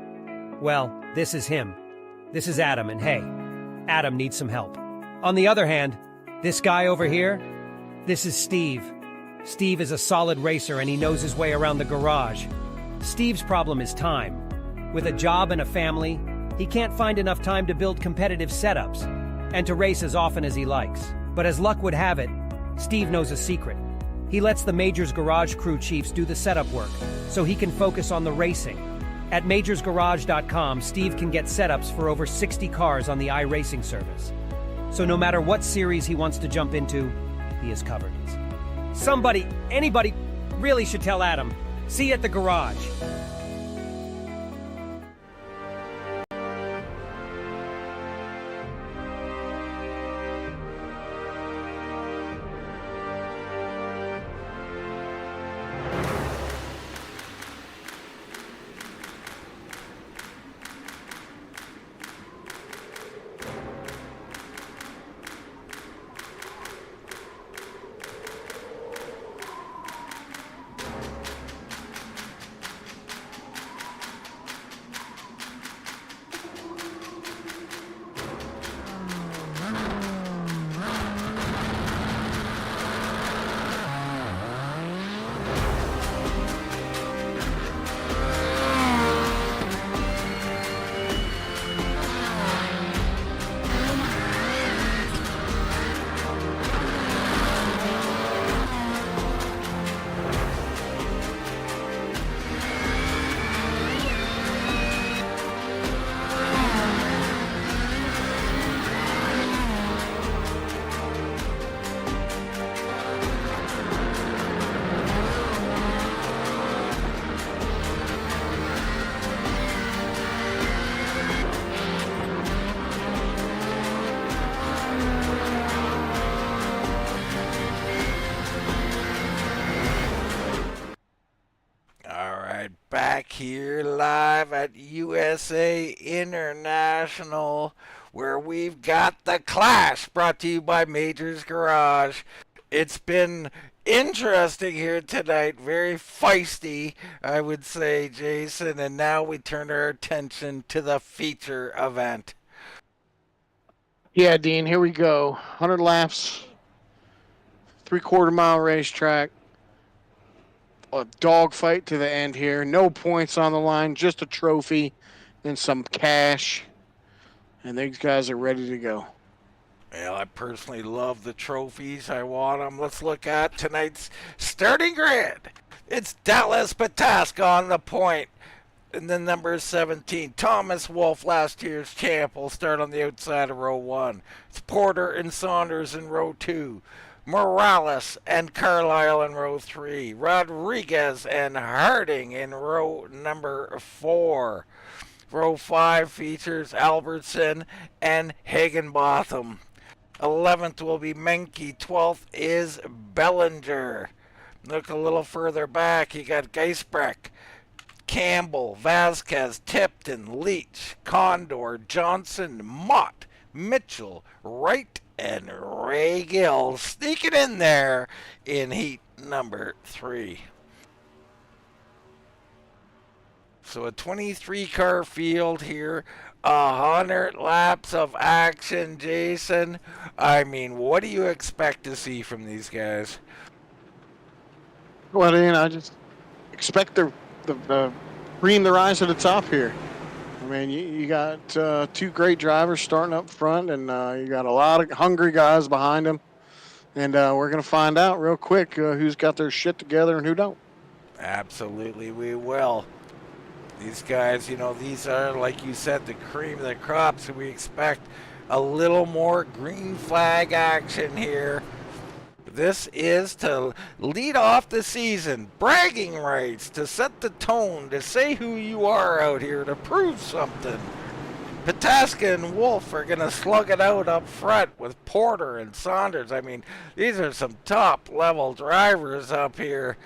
Well, this is him. This is Adam, and hey, Adam needs some help. On the other hand, this guy over here, this is Steve. Steve is a solid racer and he knows his way around the garage. Steve's problem is time. With a job and a family, he can't find enough time to build competitive setups and to race as often as he likes. But as luck would have it, Steve knows a secret. He lets the Majors Garage crew chiefs do the setup work so he can focus on the racing. At majorsgarage.com, Steve can get setups for over 60 cars on the iRacing service. So no matter what series he wants to jump into, he is covered. Somebody, anybody, really should tell Adam. See you at the garage. back here live at USA International, where we've got the Clash, brought to you by Major's Garage. It's been interesting here tonight, very feisty, I would say, Jason, and now we turn our attention to the feature event. Yeah, Dean, here we go. 100 laps, 3/4 mile racetrack. A dogfight to the end here. No points on the line, just a trophy and some cash. And these guys are ready to go. Well, I personally love the trophies. I want them. Let's look at tonight's starting grid. It's Dallas Pataska on the point. And then number 17, Thomas Wolfe, last year's champ, will start on the outside of row 1. It's Porter and Saunders in row 2. Morales and Carlile in row 3. Rodriguez and Harding in row number 4. Row 5 features Albertson and Higginbotham. 11th will be Menke. 12th is Belanger. Look a little further back. You got Geisbrecht, Campbell, Vasquez, Tipton, Leach, Condor, Johnson, Mott, Mitchell, Wright, and Ray Gill sneaking in there in heat number 3. So a 23-car field here, 100 laps of action, Jason. I mean, what do you expect to see from these guys? Well, Dean, I just expect the cream to rise to the top here. I mean, you got 2 great drivers starting up front, and you got a lot of hungry guys behind them. And we're going to find out real quick who's got their shit together and who don't. Absolutely, we will. These guys, you know, these are, like you said, the cream of the crop, so we expect a little more green flag action here. This is to lead off the season. Bragging rights, to set the tone, to say who you are out here, to prove something. Pataska and Wolfe are going to slug it out up front with Porter and Saunders. I mean, these are some top-level drivers up here.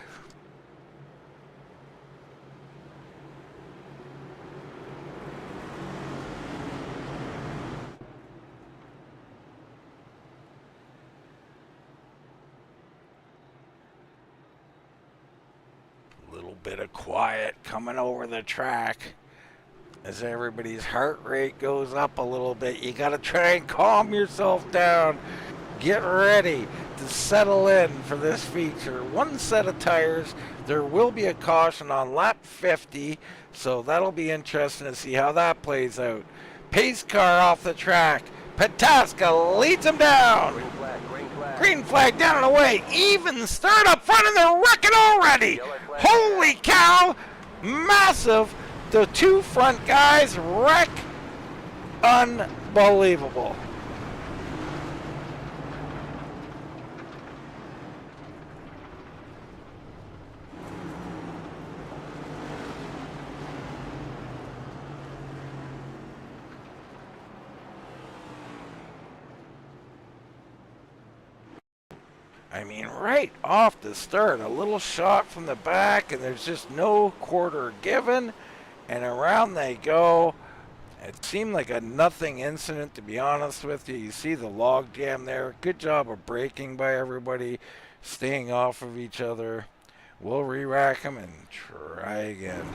Bit of quiet coming over the track as everybody's heart rate goes up a little bit. You got to try and calm yourself down. Get ready to settle in for this feature. 1 set of tires. There will be a caution on lap 50, so that'll be interesting to see how that plays out. Pace car off the track. Pataska leads him down. Green flag, green flag. Green flag down and away. Even start up front, and they're wrecking already. Holy cow! Massive. The 2 front guys wreck. Unbelievable. I mean, right off the start, a little shot from the back, and there's just no quarter given, and around they go. It seemed like a nothing incident, to be honest with you. You see the log jam there. Good job of braking by everybody, staying off of each other. We'll re-rack them and try again.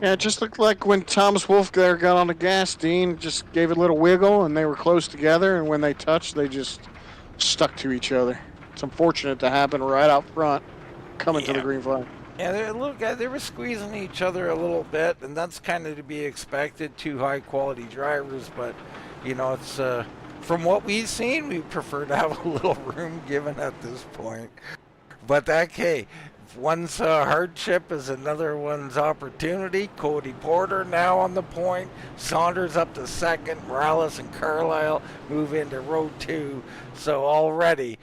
Yeah, it just looked like when Thomas Wolfe there got on the gas, Dean just gave it a little wiggle, and they were close together, and when they touched, they just stuck to each other. It's unfortunate to happen right out front, coming to the green flag. Yeah, they were squeezing each other a little bit, and that's kind of to be expected. 2 high-quality drivers, but you know, it's from what we've seen, we prefer to have a little room given at this point. But okay, one's hardship is another one's opportunity. Cody Porter now on the point. Saunders up to second. Morales and Carlile move into row 2. So already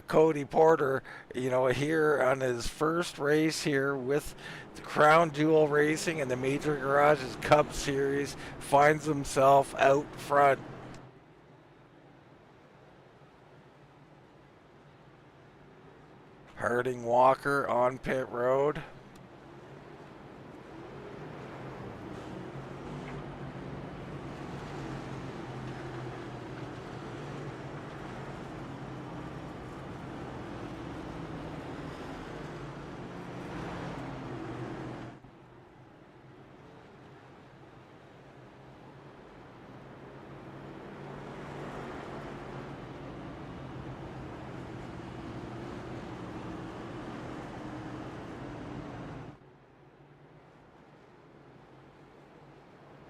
Cody Porter, you know, here on his first race here with the Crown Jewel Racing and the Major Garages Cup Series, finds himself out front. Harding Walker on pit road.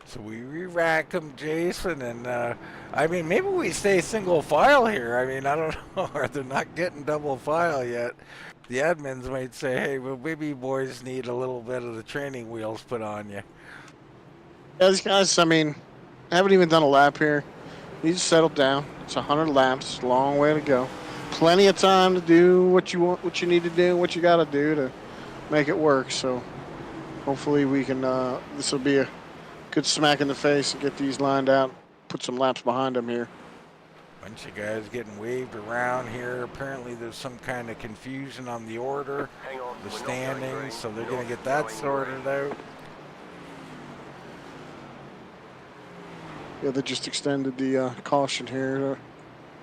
So we re-rack them, Jason, and I mean, maybe we stay single file here. I mean, I don't know. Or they're not getting double file yet. The admins might say, hey, well, maybe boys need a little bit of the training wheels put on you. Yeah, these guys, I mean, haven't even done a lap here. You just settle down. It's 100 laps. A long way to go. Plenty of time to do what you want, what you need to do, what you got to do to make it work. So hopefully we can, this will be a good smack in the face and get these lined out, put some laps behind them here. Bunch of guys getting waved around here. Apparently there's some kind of confusion on the order, Hang on. the we're not going standings, green. so they're Not going to get that going sorted green. out. Yeah, they just extended the caution here.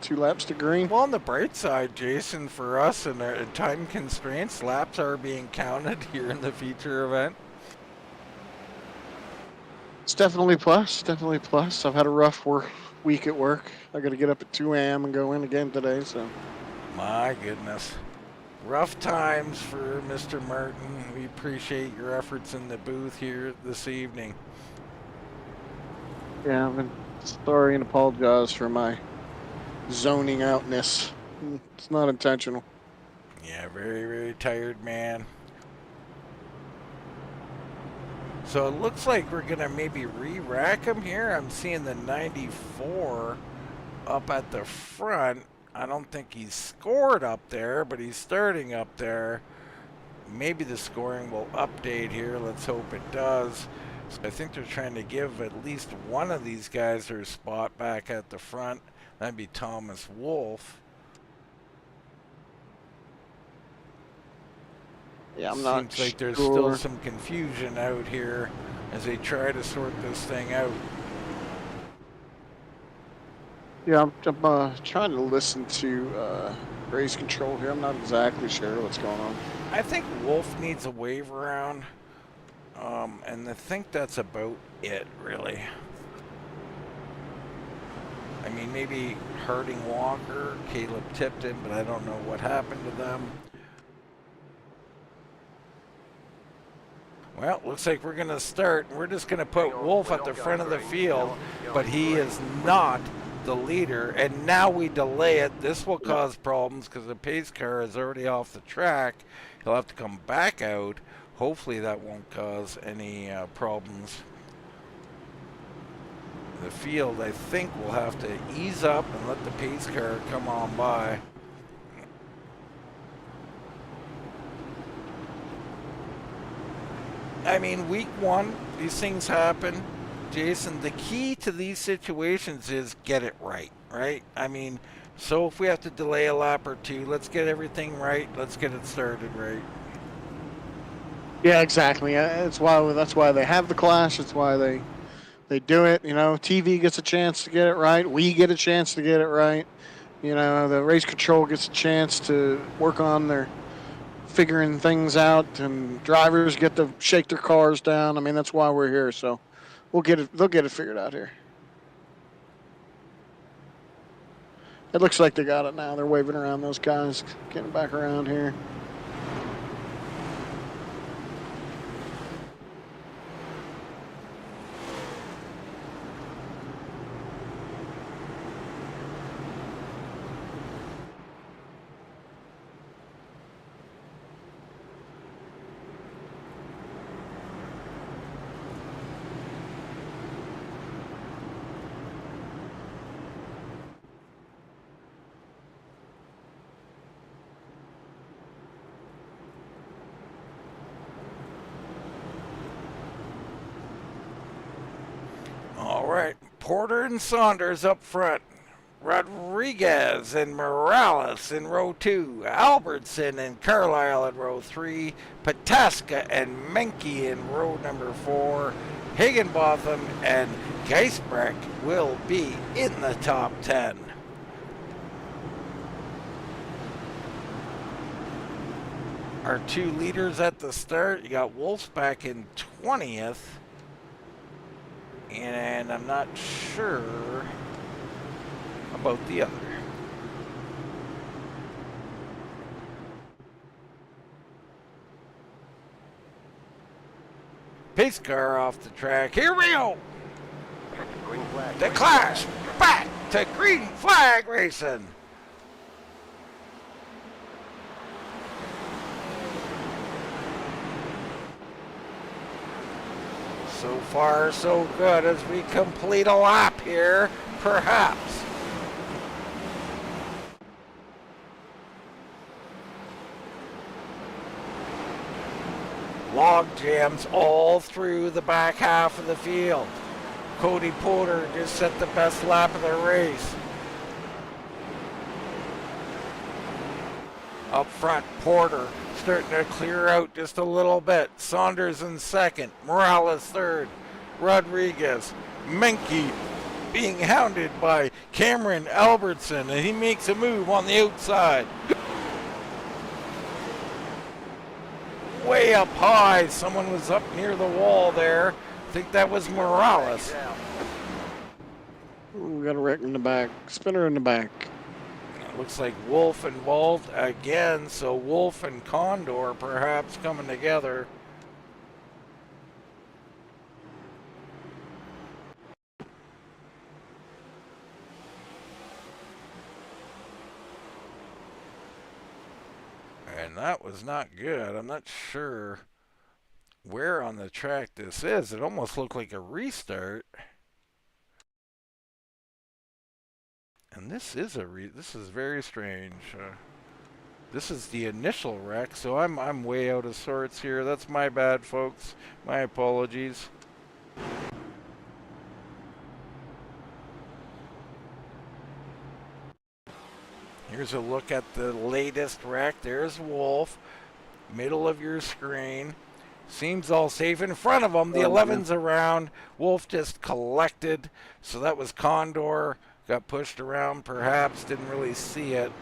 2 laps to green. Well, on the bright side, Jason, for us and our time constraints, laps are being counted here in the feature event. It's definitely plus. Definitely plus. I've had a rough week at work. I got to get up at 2 a.m. and go in again today. So. My goodness. Rough times for Mr. Martin. We appreciate your efforts in the booth here this evening. Yeah, I've been sorry and apologize for my zoning outness. It's not intentional. Yeah, very, very tired man. So it looks like we're going to maybe re-rack him here. I'm seeing the 94 up at the front. I don't think he's scored up there, but he's starting up there. Maybe the scoring will update here. Let's hope it does. So I think they're trying to give at least one of these guys their spot back at the front. That'd be Thomas Wolf. Yeah, I'm not Seems like there's sure. still some confusion out here as they try to sort this thing out. Yeah, I'm trying to listen to race control here. I'm not exactly sure what's going on. I think Wolf needs a wave around, and I think that's about it, really. I mean, maybe Harding Walker, Caleb Tipton, but I don't know what happened to them. Well, looks like we're going to start. We're just going to put Wolf at the front of the field, but he is not the leader. And now we delay it. This will cause problems because the pace car is already off the track. He'll have to come back out. Hopefully that won't cause any problems. The field, I think, will have to ease up and let the pace car come on by. I mean, week one, these things happen. Jason, the key to these situations is get it right, right? I mean, so if we have to delay a lap or two, let's get everything right. Let's get it started right. Yeah, exactly. That's why they have the clash. That's why they do it. You know, TV gets a chance to get it right. We get a chance to get it right. You know, the race control gets a chance to work on their figuring things out, and drivers get to shake their cars down. I mean, that's why we're here. So they'll get it figured out here. It looks like they got it now. They're waving around those guys, getting back around here. All right, Porter and Saunders up front. Rodriguez and Morales in row 2. Albertson and Carlile in row 3. Pataska and Menke in row number 4. Higginbotham and Geisbrecht will be in the top 10. Our two leaders at the start, you got Wolfsbach in 20th. And I'm not sure about the other. Pace car off the track. Here we go. The Clash back to green flag racing. So far, so good as we complete a lap here, perhaps. Log jams all through the back half of the field. Cody Porter just set the best lap of the race. Up front, Porter starting to clear out just a little bit. Saunders in second, Morales third, Rodriguez, Menke being hounded by Cameron Albertson, and he makes a move on the outside. Way up high, someone was up near the wall there. I think that was Morales. Ooh, we got a wreck in the back, spinner in the back. Looks like Wolf involved again, so Wolf and Condor perhaps coming together. And that was not good. I'm not sure where on the track this is. It almost looked like a restart. And this is this is very strange. This is the initial wreck, so I'm way out of sorts here. That's my bad, folks. My apologies. Here's a look at the latest wreck. There's Wolf, middle of your screen. Seems all safe in front of him. The 11's around. Wolf just collected, so that was Condor. Got pushed around, perhaps, didn't really see it.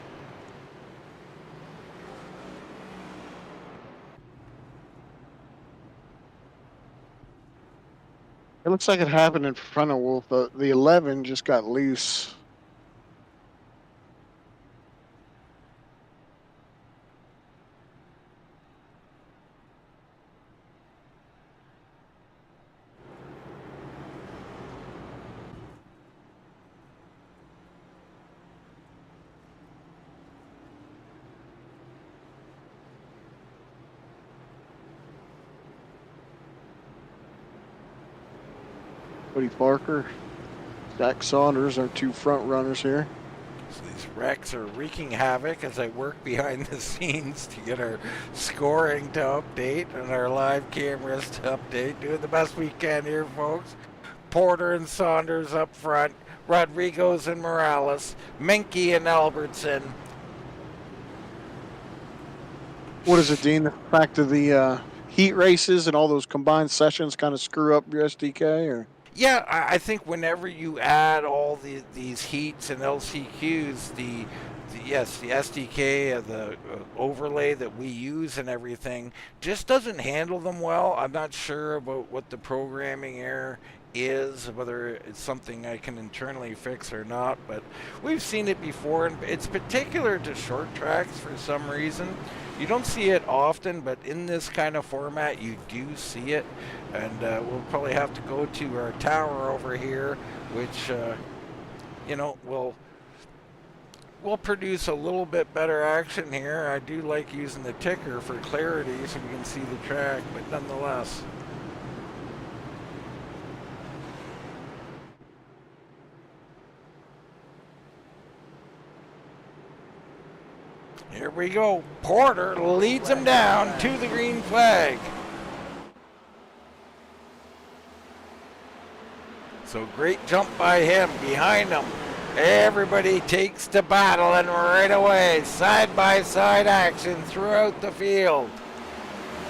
It looks like it happened in front of Wolf. The 11 just got loose. Cody Parker, Zack Saunders, our two front runners here. So these wrecks are wreaking havoc as I work behind the scenes to get our scoring to update and our live cameras to update. Doing the best we can here, folks. Porter and Saunders up front. Rodriguez and Morales. Menke and Albertson. What is it, Dean? The fact of the heat races and all those combined sessions kind of screw up your SDK, or? Yeah, I think whenever you add all these heats and LCQs, the SDK, the overlay that we use and everything, just doesn't handle them well. I'm not sure about what the programming error is, whether it's something I can internally fix or not, but we've seen it before, and it's particular to short tracks for some reason. You don't see it often, but in this kind of format, you do see it. And we'll probably have to go to our tower over here, which, you know, will produce a little bit better action here. I do like using the ticker for clarity so we can see the track, but nonetheless. Here we go. Porter leads him down to the green flag. So great jump by him. Behind him, everybody takes to battle, and right away, side-by-side action throughout the field.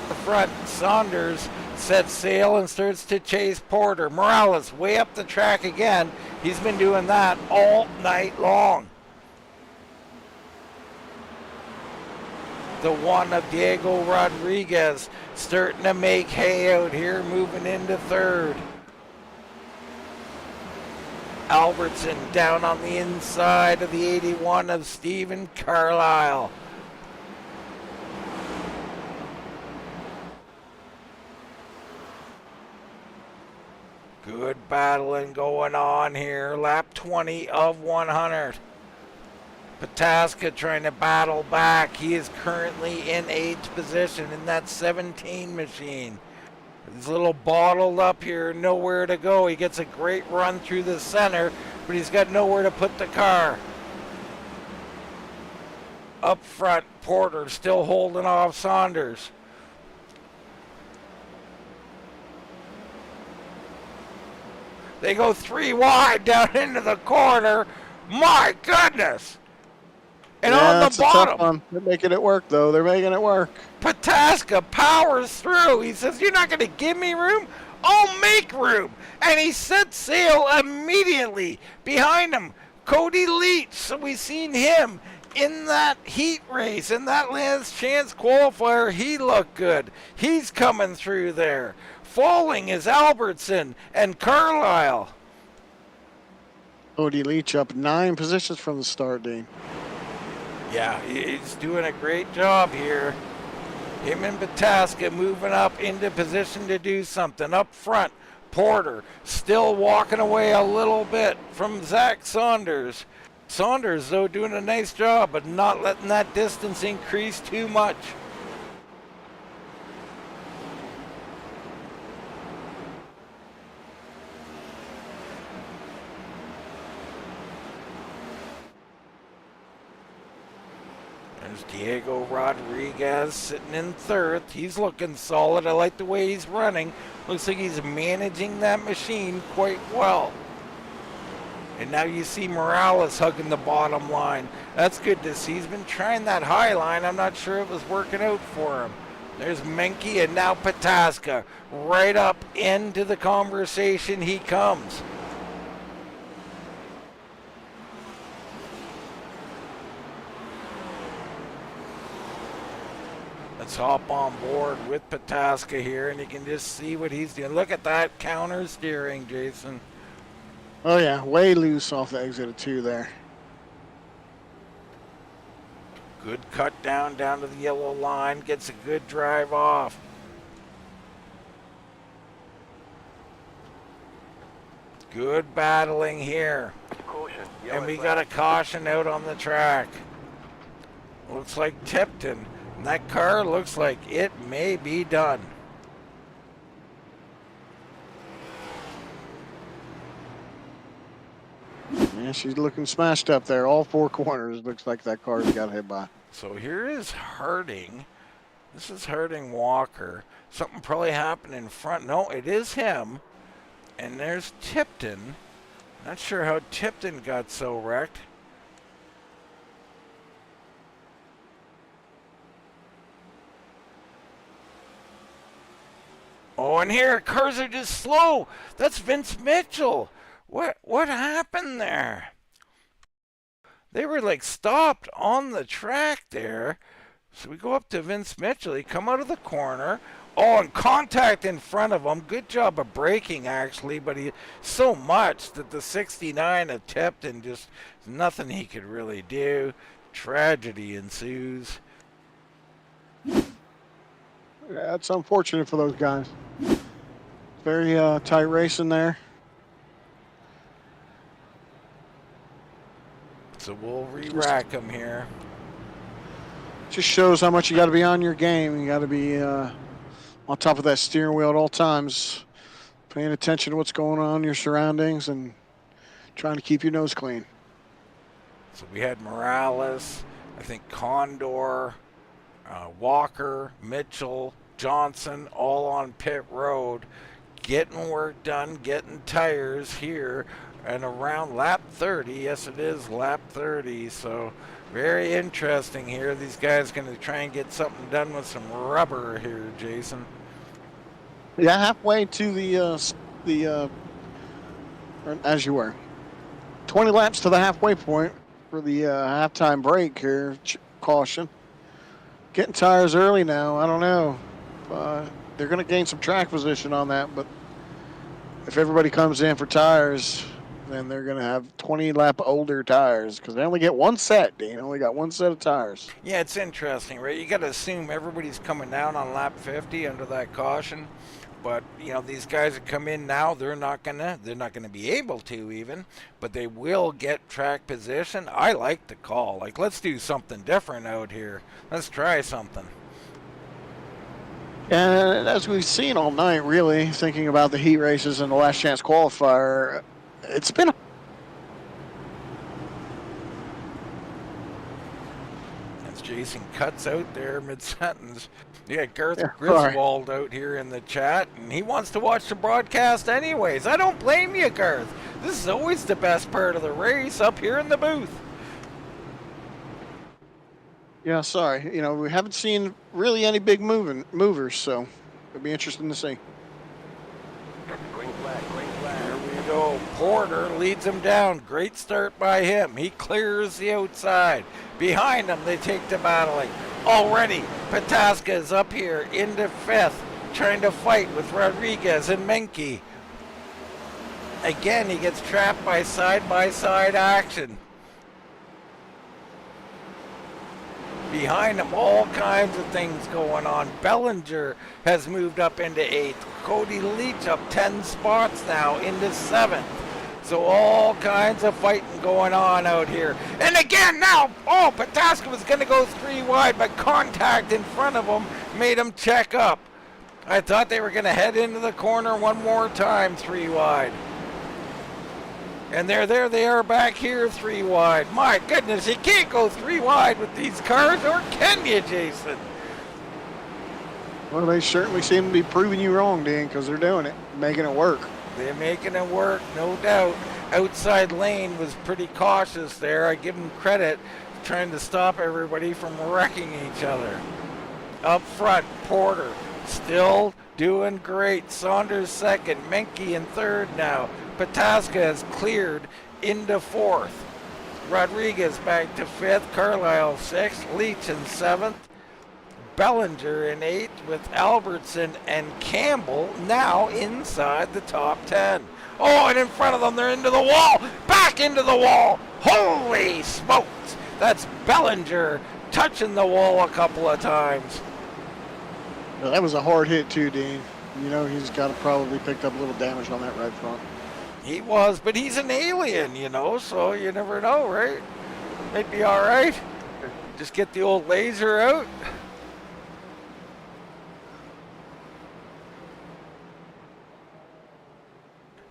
The front, Saunders sets sail and starts to chase Porter. Morales way up the track again. He's been doing that all night long. The one of Diego Rodriguez starting to make hay out here, moving into third. Albertson down on the inside of the 81 of Stephen Carlile. Good battling going on here. Lap 20 of 100. Pataska trying to battle back. He is currently in 8th position in that 17 machine. He's a little bottled up here, nowhere to go. He gets a great run through the center, but he's got nowhere to put the car. Up front, Porter still holding off Saunders. They go 3 wide down into the corner. My goodness! And yeah, on the it's a tough bottom, one. They're making it work, though. They're making it work. Pataska powers through. He says, "You're not going to give me room? I'll make room." And he set sail immediately. Behind him, Cody Leach. So we've seen him in that heat race, in that last chance qualifier. He looked good. He's coming through there. Falling is Albertson and Carlile. Cody Leach up 9 positions from the start, Dean. Yeah, he's doing a great job here. Him and Pataska moving up into position to do something. Up front, Porter still walking away a little bit from Zack Saunders. Saunders, though, doing a nice job of not letting that distance increase too much. There's Diego Rodriguez sitting in 3rd. He's looking solid. I like the way he's running. Looks like he's managing that machine quite well. And now you see Morales hugging the bottom line. That's good to see. He's been trying that high line. I'm not sure it was working out for him. There's Menke and now Pataska. Right up into the conversation he comes. Let's hop on board with Pataska here, and you can just see what he's doing. Look at that counter steering, Jason. Oh, yeah. Way loose off the exit of 2 there. Good cut down to the yellow line. Gets a good drive off. Good battling here. Caution. And we got a caution out on the track. Looks like Tipton. And that car looks like it may be done. Yeah, she's looking smashed up there. All 4 corners. Looks like that car's got hit by. So here is Harding. This is Harding Walker. Something probably happened in front. No, it is him. And there's Tipton. Not sure how Tipton got so wrecked. Oh, and here, cars are just slow. That's Vince Mitchell. What happened there? They were like stopped on the track there. So we go up to Vince Mitchell. He come out of the corner. Oh, and contact in front of him. Good job of braking, actually, but he so much that the 69 of Tipton just nothing he could really do. Tragedy ensues. Yeah, it's unfortunate for those guys. Very tight race in there. So we'll re-rack him here. Just shows how much you got to be on your game. You got to be on top of that steering wheel at all times, paying attention to what's going on in your surroundings and trying to keep your nose clean. So we had Morales, I think Condor, Walker, Mitchell, Johnson, all on pit road, getting work done, getting tires here, and around lap 30. Yes, it is lap 30. So very interesting here. These guys going to try and get something done with some rubber here, Jason. Yeah, halfway to the as you were. 20 laps to the halfway point for the halftime break here. Caution. Getting tires early now. I don't know. They're going to gain some track position on that, but if everybody comes in for tires, then they're going to have 20 lap older tires because they only get one set, Dean. Only got one set of tires. Yeah, it's interesting, right? You got to assume everybody's coming down on lap 50 under that caution. But you know, these guys that come in now, they're not gonna be able to even, but they will get track position. I like the call. Like, let's do something different out here. Let's try something. And as we've seen all night, really, thinking about the heat races and the last chance qualifier, it's been As Jason cuts out there mid-sentence. Yeah, Garth Yeah, Griswold out here in the chat, and he wants to watch the broadcast anyways. I don't blame you, Garth. This is always the best part of the race, up here in the booth. Yeah, sorry. You know, we haven't seen really any big movers, so it'll be interesting to see. Green flag, green flag. Here we go. Porter leads him down. Great start by him. He clears the outside. Behind him, they take to battling. Already, Pataska is up here into fifth, trying to fight with Rodriguez and Menke. Again, he gets trapped by side-by-side action. Behind him, all kinds of things going on. Belanger has moved up into 8th. Cody Leach up 10 spots now into 7th. So all kinds of fighting going on out here. And again now, oh, Pataska was going to go 3 wide, but contact in front of him made him check up. I thought they were going to head into the corner one more time, 3 wide. And there they are back here 3 wide. My goodness, you can't go 3 wide with these cars, or can you, Jason? Well, they certainly seem to be proving you wrong, Dan, because they're doing it, making it work. They're making it work, no doubt. Outside lane was pretty cautious there. I give them credit, trying to stop everybody from wrecking each other. Up front, Porter still doing great. Saunders second, Menke in third now. Pataska has cleared into 4th. Rodriguez back to 5th. Carlile 6th. Leach in 7th. Belanger in 8th with Albertson and Campbell now inside the top 10. Oh, and in front of them, they're into the wall. Back into the wall. Holy smokes. That's Belanger touching the wall a couple of times. Well, that was a hard hit, too, Dean. You know, he's got to probably picked up a little damage on that right front. He was, but he's an alien, you know, so you never know, right? Might be all right. Just get the old laser out.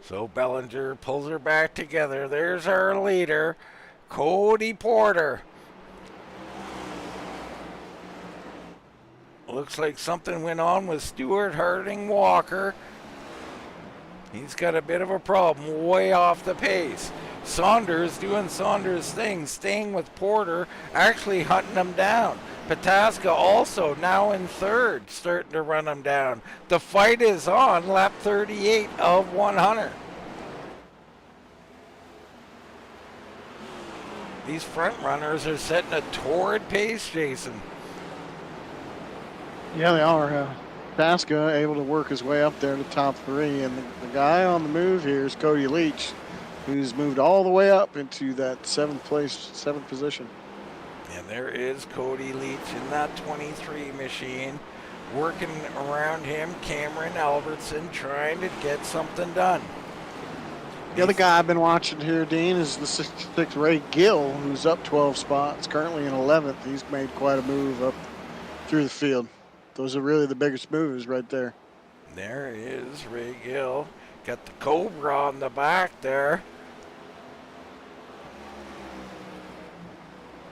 So Belanger pulls her back together. There's our leader, Cody Porter. Looks like something went on with Stuart Harding Walker. He's got a bit of a problem, way off the pace. Saunders doing Saunders' thing, staying with Porter, actually hunting him down. Pataska also now in 3rd, starting to run him down. The fight is on, lap 38 of 100. These front runners are setting a torrid pace, Jason. Yeah, they are. Pataska able to work his way up there to top 3, and the guy on the move here is Cody Leach, who's moved all the way up into that 7th position. And there is Cody Leach in that 23 machine, working around him, Cameron Albertson, trying to get something done. The other guy I've been watching here, Dean, is the 66 Ray Gill, who's up 12 spots, currently in 11th. He's made quite a move up through the field. Those are really the biggest movers right there. There is Ray Gill. Got the Cobra on the back there.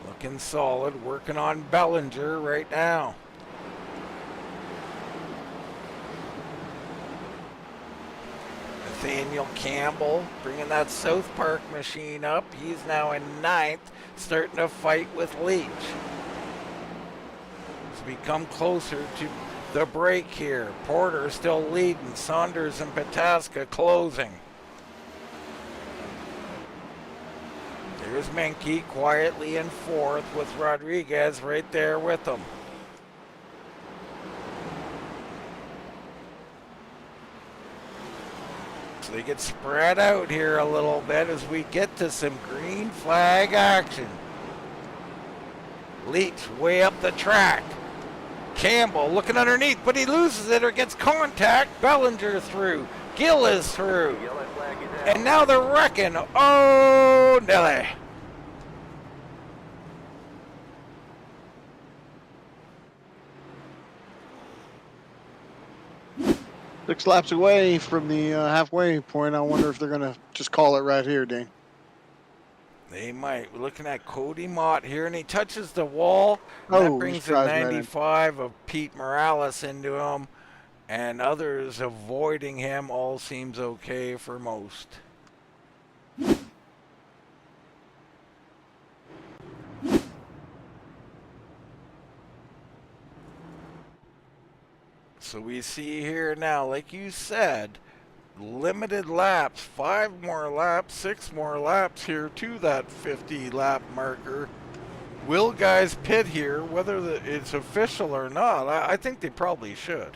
Looking solid, working on Belanger right now. Nathaniel Campbell bringing that South Park machine up. He's now in 9th, starting to fight with Leach. As we come closer to the break here, Porter still leading, Saunders and Pataska closing. There's Menke quietly in 4th with Rodriguez right there with him. So they get spread out here a little bit as we get to some green flag action. Leach way up the track. Campbell looking underneath, but he loses it or gets contact. Belanger through. Gill is through. Yellow flag is out. And now they're wrecking. Oh, Nelly. 6 laps away from the halfway point. I wonder if they're going to just call it right here, Dane. They might. We're looking at Cody Mott here, and he touches the wall. Oh, That he brings the drives right in. 95 of Pete Morales into him, and others avoiding him. All seems okay for most. So we see here now, like you said, limited laps, 5 more laps, 6 more laps here to that 50 lap marker. Will guys pit here, whether it's official or not? I think they probably should.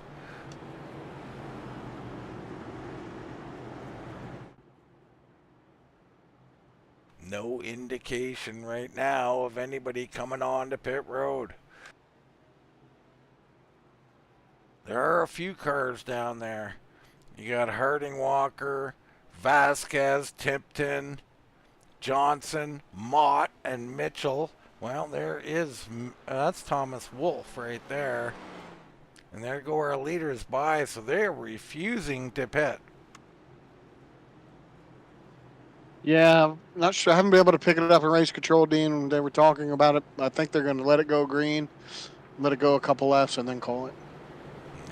No indication right now of anybody coming on to pit road. There are a few cars down there. You got Harding Walker, Vasquez, Tipton, Johnson, Mott, and Mitchell. Well, that's Thomas Wolfe right there. And there go our leaders by, so they're refusing to pit. Yeah, not sure. I haven't been able to pick it up in race control, Dean, when they were talking about it. I think they're going to let it go green, let it go a couple laps, and then call it.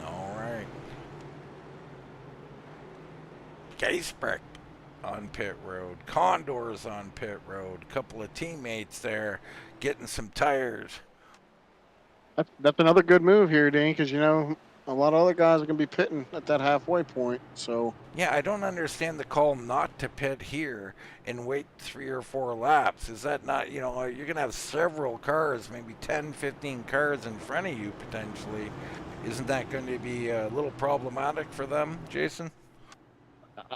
All right. Gaisbrecht on pit road. Condors on pit road. A couple of teammates there getting some tires. That's another good move here, Dean, because, you know, a lot of other guys are going to be pitting at that halfway point. So Yeah, I don't understand the call not to pit here and wait 3 or 4 laps. Is that not, you know, you're going to have several cars, maybe 10, 15 cars in front of you potentially. Isn't that going to be a little problematic for them, Jason?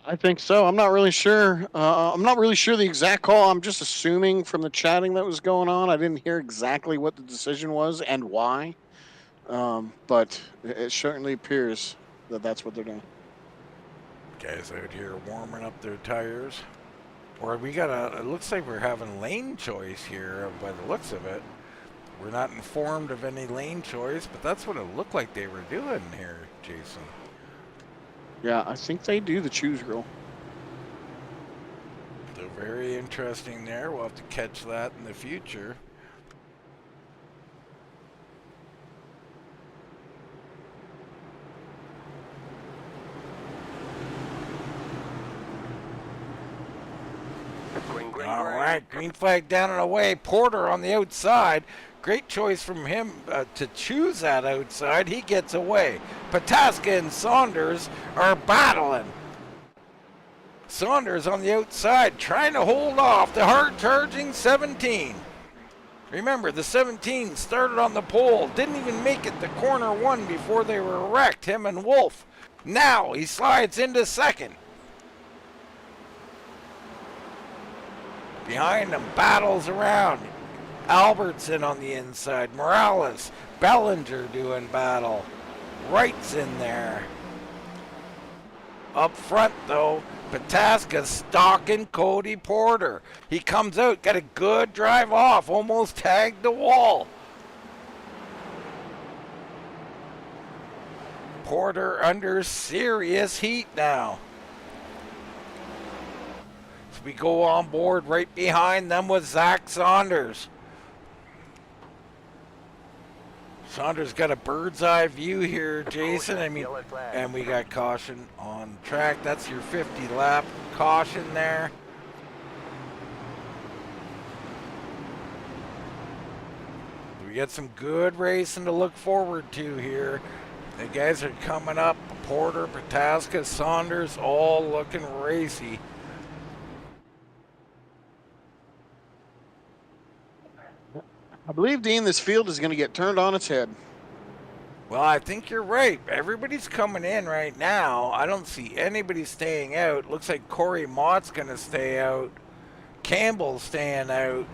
I think so. I'm not really sure. I'm not really sure the exact call. I'm just assuming from the chatting that was going on. I didn't hear exactly what the decision was and why. But it certainly appears that that's what they're doing. Guys out here warming up their tires. Or it looks like we're having lane choice here by the looks of it. We're not informed of any lane choice, but that's what it looked like they were doing here, Jason. Yeah, I think they do the choose rule. So very interesting there. We'll have to catch that in the future. All right, green flag down and away. Porter on the outside. Great choice from him to choose that outside. He gets away. Pataska and Saunders are battling. Saunders on the outside trying to hold off the hard-charging 17. Remember, the 17 started on the pole. Didn't even make it to corner 1 before they were wrecked, him and Wolfe. Now he slides into second. Behind him, battles around. Albertson on the inside. Morales, Belanger doing battle. Wright's in there. Up front, though, Pataska stalking Cody Porter. He comes out, got a good drive off, almost tagged the wall. Porter under serious heat now. We go on board. Right behind them was Zack Saunders. Saunders got a bird's eye view here, Jason. And we got caution on track. That's your 50 lap caution there. We got some good racing to look forward to here. The guys are coming up. Porter, Pataska, Saunders, all looking racy. I believe, Dean, this field is going to get turned on its head. Well, I think you're right. Everybody's coming in right now. I don't see anybody staying out. Looks like Corey Mott's going to stay out. Campbell's staying out.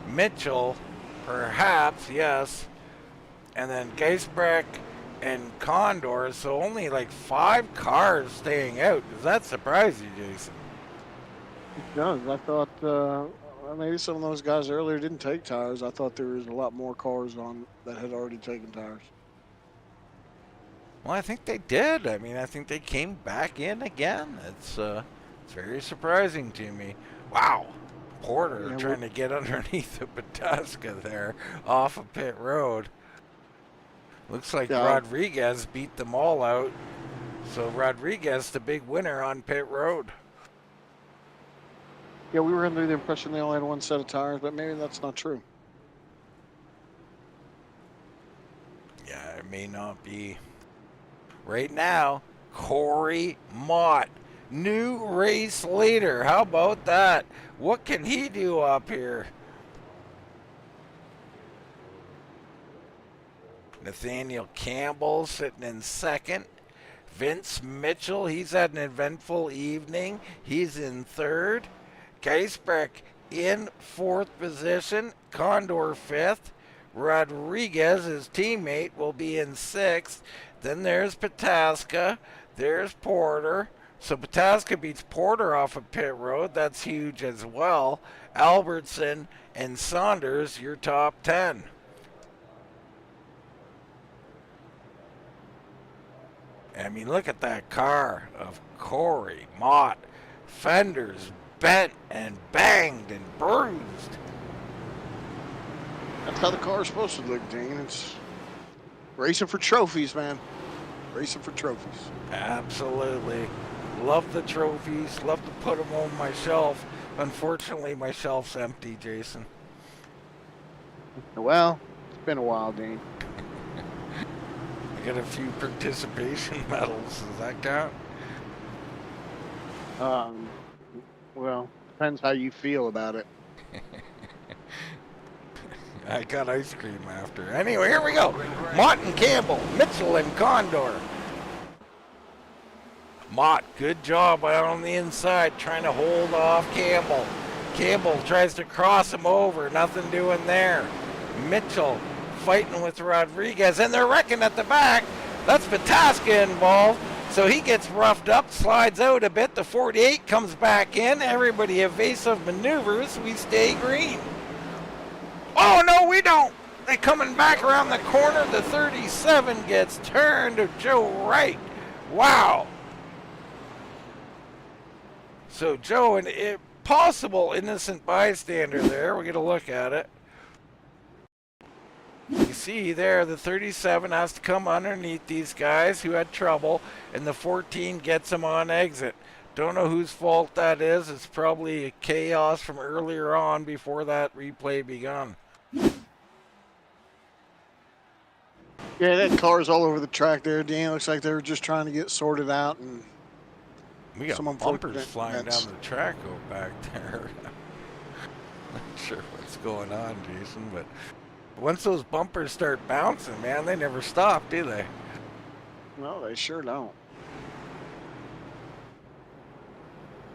Mitchell, perhaps, yes. and then Geisbrecht and Condor, so only like 5 cars staying out. Does that surprise you, Jason? It does. I thought maybe some of those guys earlier didn't take tires. I thought there was a lot more cars on that had already taken tires. Well, I think they did. I mean, I think they came back in again. It's very surprising to me. Wow. Porter trying to get underneath the Pataska there off of pit road. Looks like Rodriguez beat them all out. So Rodriguez, the big winner on pit road. Yeah, we were under the impression they only had one set of tires, but maybe that's not true. Yeah, it may not be. Right now, Corey Mott, new race leader. How about that? What can he do up here? Nathaniel Campbell sitting in second. Vince Mitchell, he's had an eventful evening. He's in third. Geisbrecht in fourth position. Condor fifth. Rodriguez, his teammate, will be in sixth. Then there's Pataska. There's Porter. So Pataska beats Porter off of pit road. That's huge as well. Albertson and Saunders, your top 10. I mean, look at that car of Corey Mott. Fenders bent and banged and bruised. That's how the car is supposed to look, Dean. It's racing for trophies, man. Racing for trophies. Absolutely. Love the trophies. Love to put them on my shelf. Unfortunately, my shelf's empty, Jason. Well, it's been a while, Dean. I got a few participation medals. Does that count? Well, depends how you feel about it. I got ice cream after. Anyway, here we go. Mott and Campbell, Mitchell and Condor. Mott, good job out on the inside, trying to hold off Campbell. Campbell tries to cross him over, nothing doing there. Mitchell fighting with Rodriguez, and they're wrecking at the back. That's Pataska involved, so he gets roughed up, slides out a bit. The 48 comes back in. Everybody evasive maneuvers. We stay green. Oh, no, we don't. They're coming back around the corner. The 37 gets turned to Joe Wright. Wow. So Joe, an possible innocent bystander there. We're going to look at it. You see there, the 37 has to come underneath these guys who had trouble, and the 14 gets them on exit. Don't know whose fault that is. It's probably a chaos from earlier on before that replay begun. Yeah, that car's all over the track there, Dean. Looks like they were just trying to get sorted out, and we got some bumpers flying down the track over back there. Not sure what's going on, Jason, but once those bumpers start bouncing, man, they never stop, do they? No, they sure don't.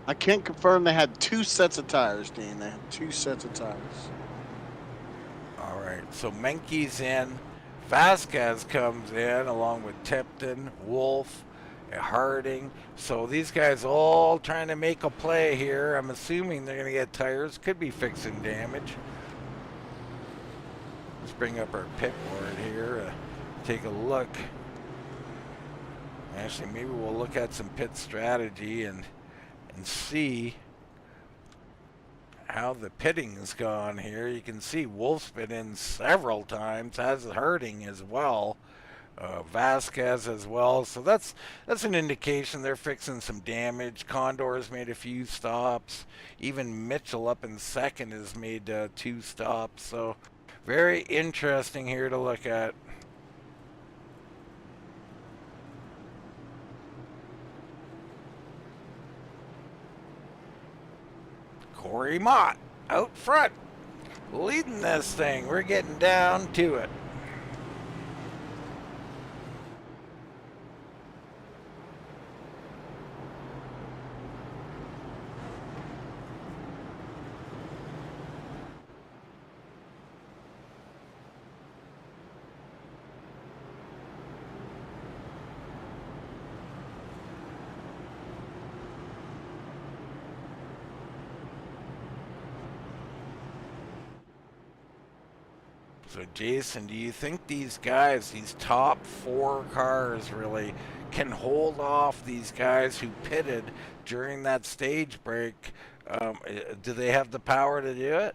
I can't confirm they had 2 sets of tires, Dean. They had 2 sets of tires. All right, so Menke's in. Vasquez comes in along with Tipton, Wolf, Harding. So these guys all trying to make a play here. I'm assuming they're going to get tires. Could be fixing damage. Let's bring up our pit board here. Take a look. Actually, maybe we'll look at some pit strategy and see how the pitting has gone here. You can see Wolf's been in several times, has Harding as well, Vasquez as well. So that's an indication they're fixing some damage. Condor's made a few stops. Even Mitchell up in second has made 2 stops. So very interesting here to look at. Corey Mott out front, leading this thing. We're getting down to it. So, Jason, do you think these guys, these top 4 cars, really can hold off these guys who pitted during that stage break? Do they have the power to do it?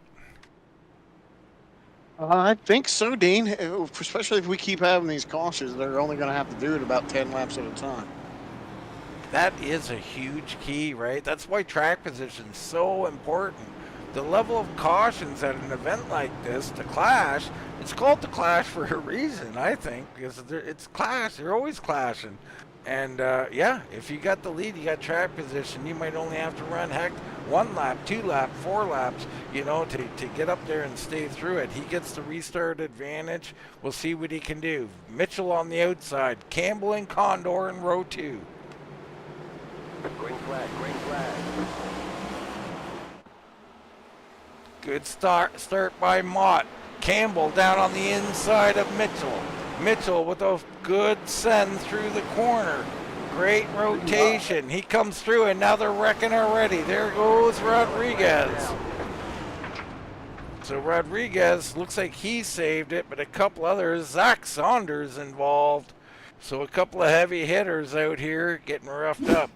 I think so, Dean. Especially if we keep having these cautions, they're only going to have to do it about 10 laps at a time. That is a huge key, right? That's why track position is so important. The level of cautions at an event like this, the Clash, it's called the Clash for a reason, I think, because it's Clash. They're always clashing. And, yeah, if you got the lead, you got track position, you might only have to run, heck, 1 lap, 2 lap, 4 laps, you know, to get up there and stay through it. He gets the restart advantage. We'll see what he can do. Mitchell on the outside, Campbell and Condor in row 2. Green flag, green flag. Good start by Mott. Campbell down on the inside of Mitchell. Mitchell with a good send through the corner. Great rotation. He comes through and now they're wrecking already. There goes Rodriguez. So Rodriguez looks like he saved it, but a couple others. Zack Saunders involved. So a couple of heavy hitters out here getting roughed up.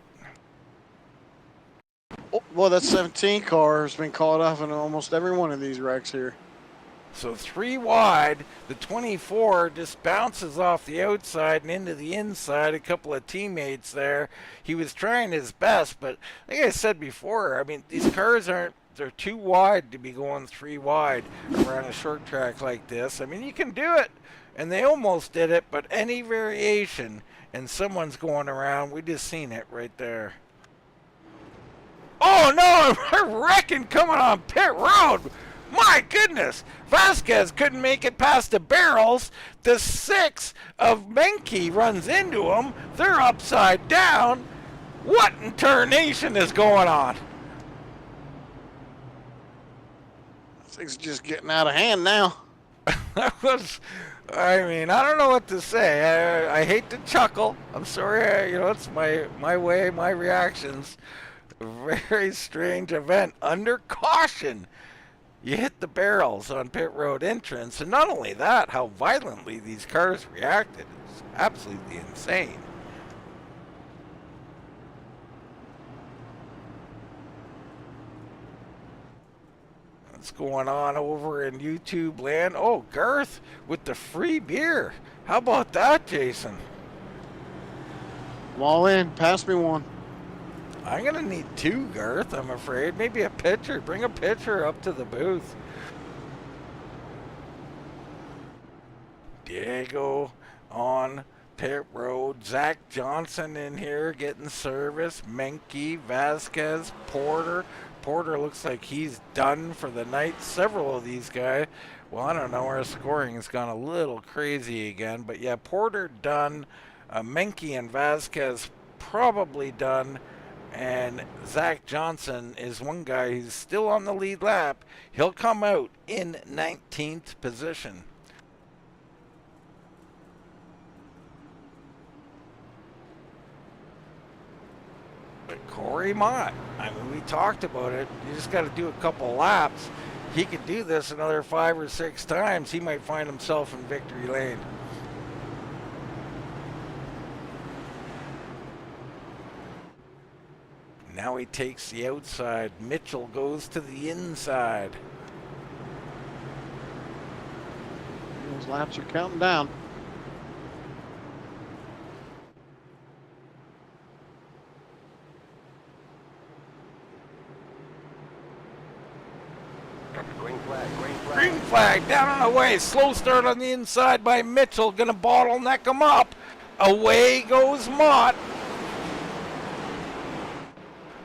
Oh, well, that 17 car has been caught up in almost every one of these wrecks here. So 3 wide, the 24 just bounces off the outside and into the inside. A couple of teammates there. He was trying his best, but like I said before, I mean, these cars they're too wide to be going 3 wide around a short track like this. I mean, you can do it, and they almost did it, but any variation and someone's going around, we just seen it right there. Oh no, we're wrecking coming on pit road. My goodness, Vasquez couldn't make it past the barrels. The 6 of Menke runs into him. They're upside down. What in tarnation is going on? Things are just getting out of hand now. I mean, I don't know what to say. I hate to chuckle. I'm sorry, you know, it's my way, my reactions. Very strange event. Under caution, you hit the barrels on pit road entrance, and not only that, how violently these cars reacted is absolutely insane. What's going on over in YouTube land? Oh, Garth with the free beer. How about that, Jason? I'm all in. Pass me one. I'm going to need 2, Garth, I'm afraid. Maybe a pitcher. Bring a pitcher up to the booth. Diego on pit road. Zach Johnson in here getting service. Menke, Vasquez, Porter. Porter looks like he's done for the night. Several of these guys. Well, I don't know. Our scoring has gone a little crazy again. But yeah, Porter done. Menke and Vasquez probably done. And Zach Johnson is one guy who's still on the lead lap. He'll come out in 19th position. But Corey Mott, I mean, we talked about it. You just got to do a couple laps. He could do this another 5 or 6 times. He might find himself in victory lane. Now he takes the outside. Mitchell goes to the inside. Those laps are counting down. Green flag, green flag. Green flag down and away. Slow start on the inside by Mitchell. Gonna bottleneck him up. Away goes Mott.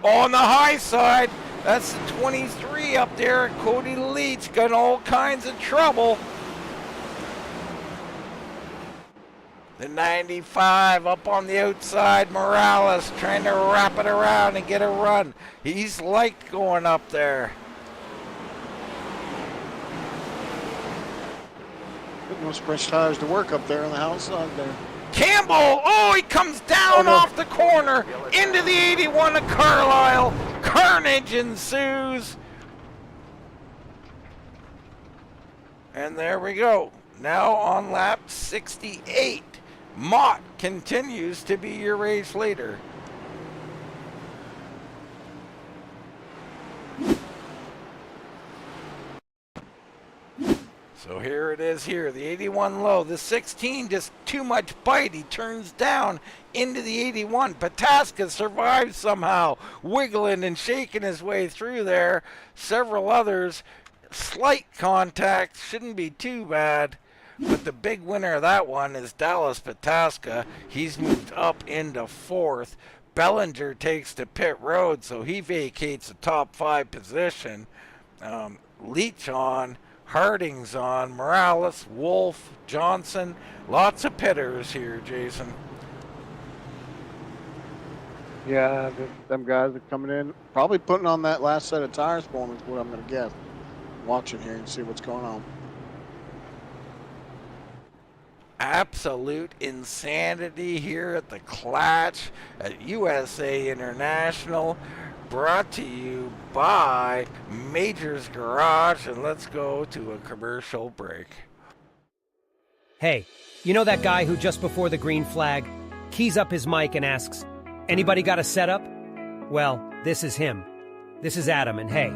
On the high side, that's the 23 up there. Cody Leach got all kinds of trouble. The 95 up on the outside. Morales trying to wrap it around and get a run. He's liked going up there. Put no fresh tires to work up there on the outside there. Campbell, oh, he comes down off the corner into the 81 of Carlile. Carnage ensues. And there we go. Now on lap 68. Mott continues to be your race leader. So here it is here, the 81 low, the 16 just too much bite. He turns down into the 81. Pataska survives somehow, wiggling and shaking his way through there. Several others, slight contact, shouldn't be too bad. But the big winner of that one is Dallas Pataska. He's moved up into 4th. Belanger takes to pit road, so he vacates the top 5 position. Leach on. Harding's on, Morales, Wolf, Johnson, lots of pitters here, Jason. Yeah, them guys are coming in, probably putting on that last set of tires for them is what I'm going to guess. Watching here and see what's going on. Absolute insanity here at the Clatch at USA International. Brought to you by Major's Garage, and let's go to a commercial break. Hey, you know that guy who just before the green flag keys up his mic and asks, "Anybody got a setup?" Well, this is him. This is Adam, and hey,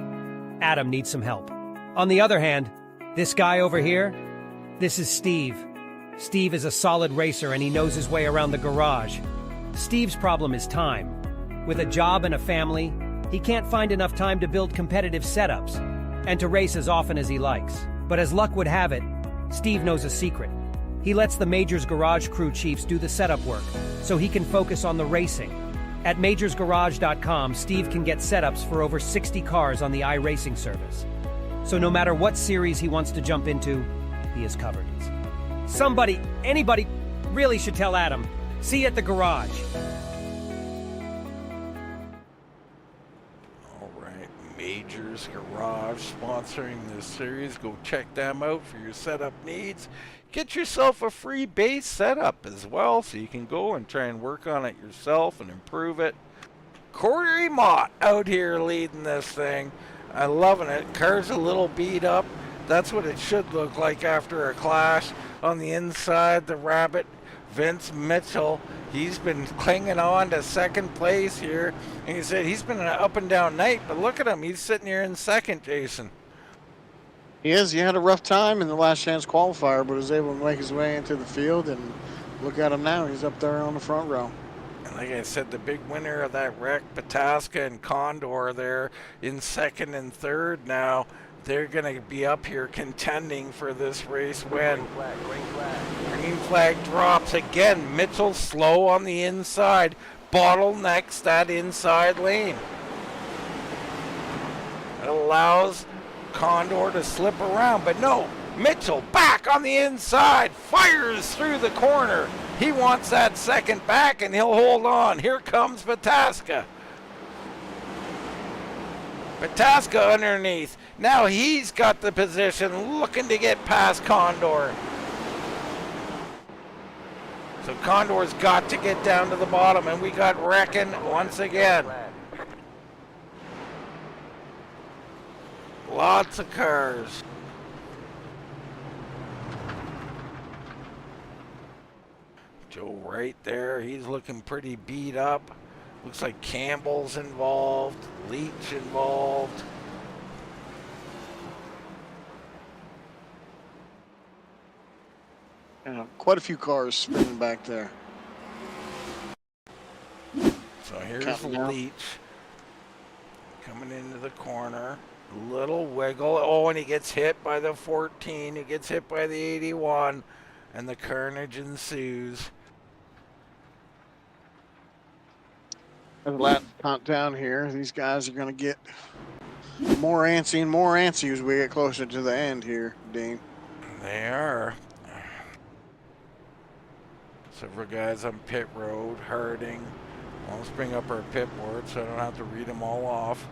Adam needs some help. On the other hand, this guy over here, this is Steve. Steve is a solid racer and he knows his way around the garage. Steve's problem is time. With a job and a family, he can't find enough time to build competitive setups and to race as often as he likes. But as luck would have it, Steve knows a secret. He lets the Major's Garage crew chiefs do the setup work so he can focus on the racing. At majorsgarage.com, Steve can get setups for over 60 cars on the iRacing service. So no matter what series he wants to jump into, he is covered. Somebody, anybody, really should tell Adam. See you at the garage. Major's Garage sponsoring this series. Go check them out for your setup needs. Get yourself a free base setup as well so you can go and try and work on it yourself and improve it. Corey Mott out here leading this thing. I'm loving it. Car's a little beat up. That's what it should look like after a clash. On the inside, the Rabbit, Vince Mitchell. He's been clinging on to second place here. And he said he's been an up and down night, but look at him. He's sitting here in second, Jason. He is. He had a rough time in the last chance qualifier, but was able to make his way into the field. And look at him now. He's up there on the front row. And like I said, the big winner of that wreck, Pataska and Condor, there in second and third now. They're going to be up here contending for this race win. Green flag, green flag. Green flag drops again. Mitchell slow on the inside. Bottlenecks that inside lane. It allows Condor to slip around, but no. Mitchell back on the inside. Fires through the corner. He wants that second back and he'll hold on. Here comes Pataska. Pataska underneath. Now he's got the position, looking to get past Condor. So Condor's got to get down to the bottom, and we got wrecking once again. Lots of cars. Joe right there, he's looking pretty beat up. Looks like Campbell's involved, Leach involved. Quite a few cars spinning back there. So here's Leach coming into the corner. Little wiggle. Oh, and he gets hit by the 14. He gets hit by the 81. And the carnage ensues. There's a lap countdown here. These guys are going to get more antsy and more antsy as we get closer to the end here, Dean. They are. Several guys on pit road, Harding. Well, let's bring up our pit board so I don't have to read them all off.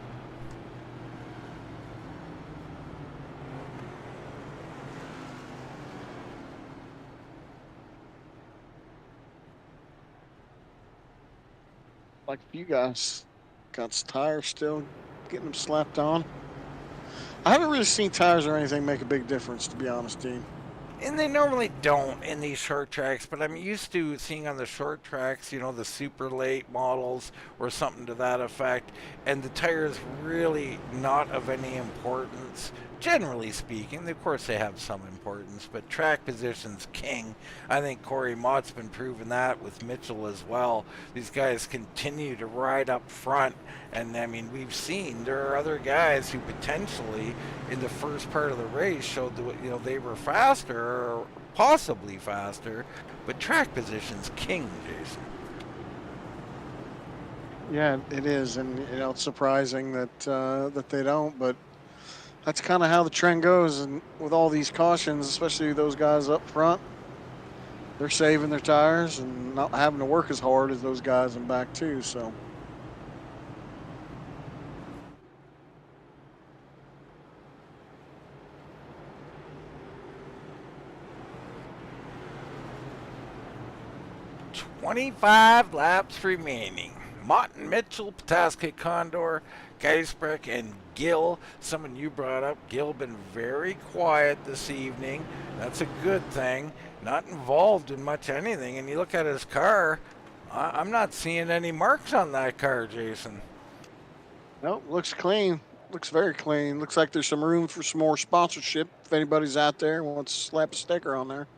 Like a few guys got tires still getting them slapped on. I haven't really seen tires or anything make a big difference, to be honest, Dean. And they normally don't in these short tracks, but I'm used to seeing on the short tracks, you know, the super late models or something to that effect, and the tires really not of any importance. Generally speaking, of course they have some importance, but track position's king. I think Corey Mott's been proving that with Mitchell as well. These guys continue to ride up front, and I mean, we've seen there are other guys who potentially in the first part of the race showed that, you know, they were faster or possibly faster, but track position's king, Jason. Yeah, it is, and you know it's surprising that that they don't, but that's kind of how the trend goes. And with all these cautions, especially those guys up front, they're saving their tires and not having to work as hard as those guys in back too. So. "25 laps remaining. Martin, Mitchell, Pataska, Condor, Geisbrecht, and Gill." Someone you brought up, Gill, been very quiet this evening. That's a good thing. Not involved in much anything. And you look at his car, I'm not seeing any marks on that car, Jason. Nope, looks clean. Looks very clean. Looks like there's some room for some more sponsorship if anybody's out there and wants to slap a sticker on there.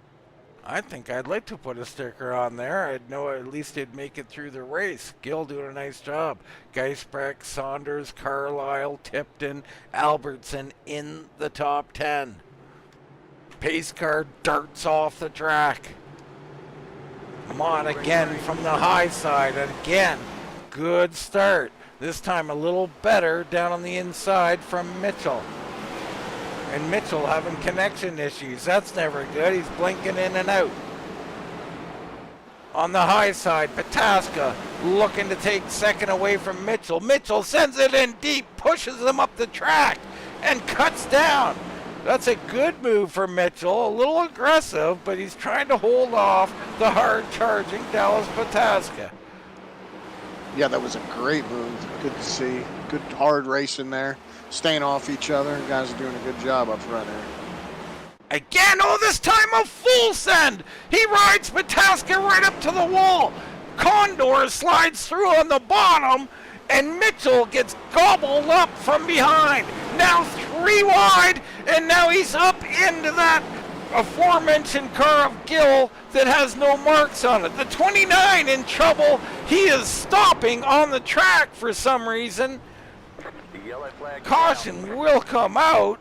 I think I'd like to put a sticker on there. I'd know at least it'd make it through the race. Gill doing a nice job. Geisbrecht, Saunders, Carlile, Tipton, Albertson in the top 10. Pace car darts off the track. Mott again from the high side. And again, good start. This time a little better down on the inside from Mitchell. And Mitchell having connection issues. That's never good. He's blinking in and out. On the high side, Pataska looking to take second away from Mitchell. Mitchell sends it in deep, pushes him up the track, and cuts down. That's a good move for Mitchell. A little aggressive, but he's trying to hold off the hard-charging Dallas Pataska. Yeah, that was a great move. Good to see. Good hard racing there. Staying off each other. Guys are doing a good job up front there. Again, oh, this time a full send. He rides Pataska right up to the wall. Condor slides through on the bottom, and Mitchell gets gobbled up from behind. Now 3 wide, and now he's up into that aforementioned car of Gill that has no marks on it. The 29 in trouble. He is stopping on the track for some reason. Caution will come out.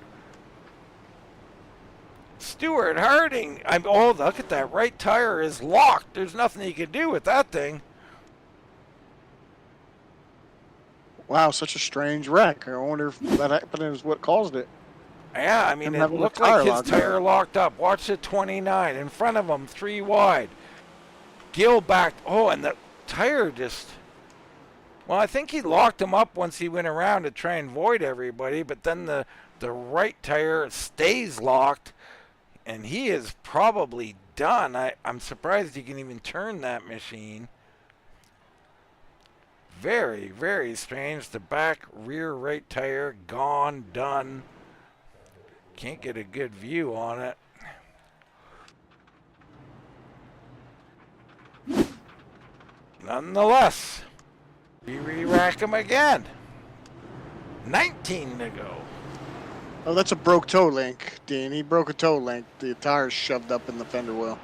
Stuart Harding. Oh, look at that. Right tire is locked. There's nothing you can do with that thing. Wow, such a strange wreck. I wonder if that happened is what caused it. Yeah, I mean, it looked like his tire locked up. Watch the 29 in front of him, 3 wide. Gill backed. Oh, and the tire just... Well, I think he locked him up once he went around to try and avoid everybody, but then the right tire stays locked, and he is probably done. I'm surprised he can even turn that machine. Very, very strange. The back rear right tire gone, done. Can't get a good view on it. Nonetheless, we re-rack him again. 19 to go. Oh, that's a broke toe link, Dean. He broke a toe link. The tire's shoved up in the fender well.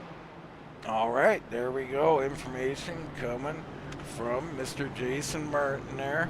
All right, there we go. Information coming from Mr. Jason Martin there.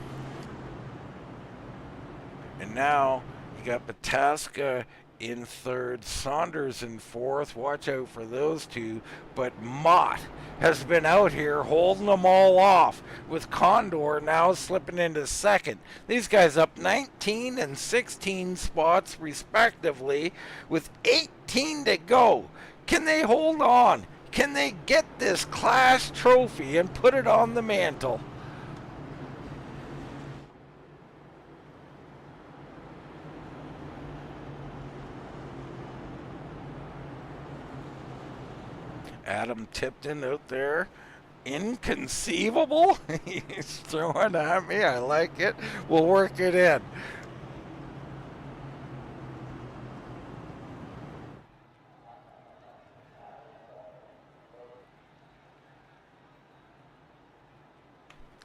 And now you got Pataska in third, Saunders in fourth. Watch out for those two. But Mott has been out here holding them all off, with Condor now slipping into second. These guys up 19 and 16 spots respectively with 18 to go. Can they hold on? Can they get this class trophy and put it on the mantle? Adam Tipton out there. Inconceivable. He's throwing at me. I like it. We'll work it in.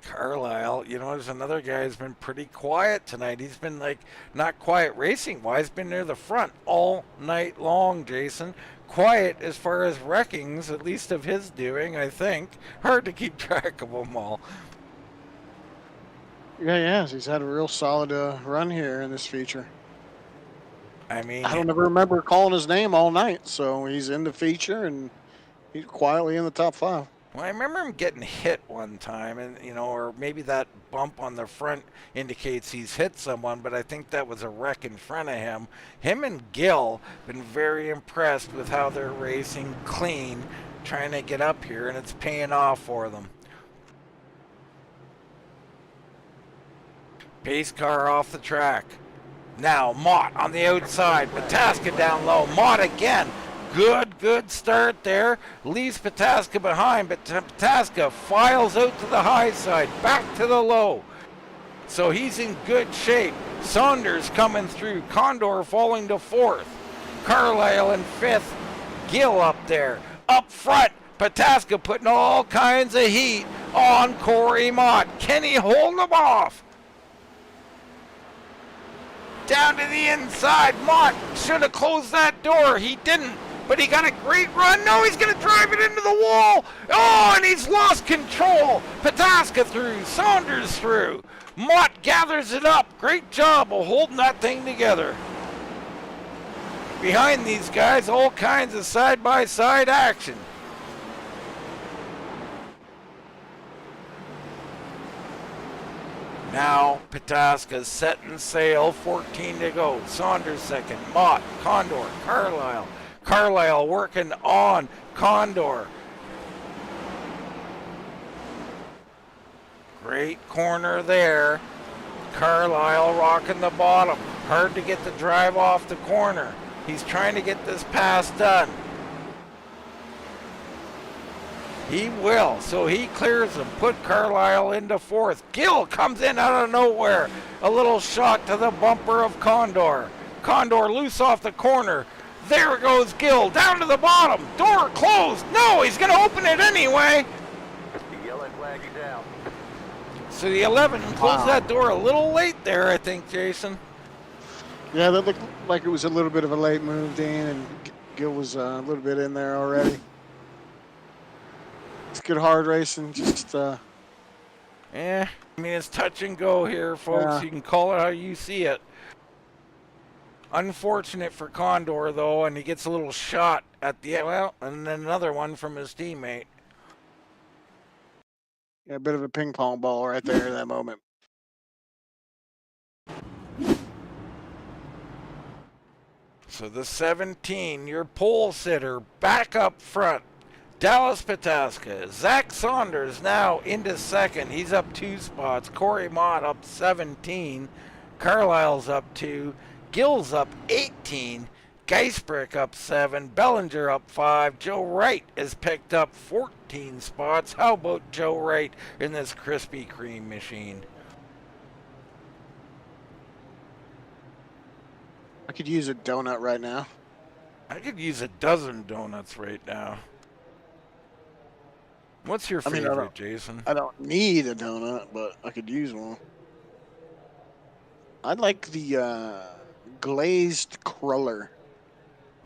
Carlile, you know, there's another guy who's been pretty quiet tonight. He's been like not quiet racing wise, been near the front all night long, Jason. Quiet as far as wreckings, at least of his doing, I think. Hard to keep track of them all. Yeah, he has. He's had a real solid run here in this feature. I mean, I don't ever remember calling his name all night, so he's in the feature and he's quietly in the top 5. well, I remember him getting hit one time, and you know, or maybe that bump on the front indicates he's hit someone, but I think that was a wreck in front of him. Him and Gill been very impressed with how they're racing clean, trying to get up here, and it's paying off for them. Pace car off the track. Now Mott on the outside. Pataska down low. Mott again. Good start there. Leaves Pataska behind, but Pataska files out to the high side. Back to the low. So he's in good shape. Saunders coming through. Condor falling to 4th. Carlile in 5th. Gill up there. Up front, Pataska putting all kinds of heat on Corey Mott. Can he hold him off? Down to the inside. Mott should have closed that door. He didn't, but he got a great run. No, he's going to drive it into the wall. Oh, and he's lost control. Pataska through. Saunders through. Mott gathers it up. Great job of holding that thing together. Behind these guys, all kinds of side-by-side action. Now Pataska's setting sail, 14 to go. Saunders second, Mott, Condor, Carlile. Carlile working on Condor. Great corner there. Carlile rocking the bottom. Hard to get the drive off the corner. He's trying to get this pass done. He will, so he clears him. Put Carlile into 4th. Gill comes in out of nowhere. A little shot to the bumper of Condor. Condor loose off the corner. There goes Gill, down to the bottom. Door closed. No, he's going to open it anyway. The yellow flag is out. So the 11 closed that door a little late there, I think, Jason. Yeah, that looked like it was a little bit of a late move, Dean, and Gill was a little bit in there already. It's good hard racing, just Yeah, I mean, it's touch and go here, folks. Yeah. You can call it how you see it. Unfortunate for Condor, though, and he gets a little shot at the, well, and then another one from his teammate. yeah, a bit of a ping pong ball right there in that moment. So the 17, your pole sitter, back up front. Dallas Pataska. Zack Saunders now into 2nd. He's up 2 spots. Corey Mott up 17. Carlile's up 2. Gill's up 18. Geisbrick up 7. Belanger up 5. Joe Wright has picked up 14 spots. How about Joe Wright in this Krispy Kreme machine? I could use a donut right now. I could use a dozen donuts right now. What's your I mean, favorite, Jason? I don't need a donut, but I could use one. I like the glazed cruller.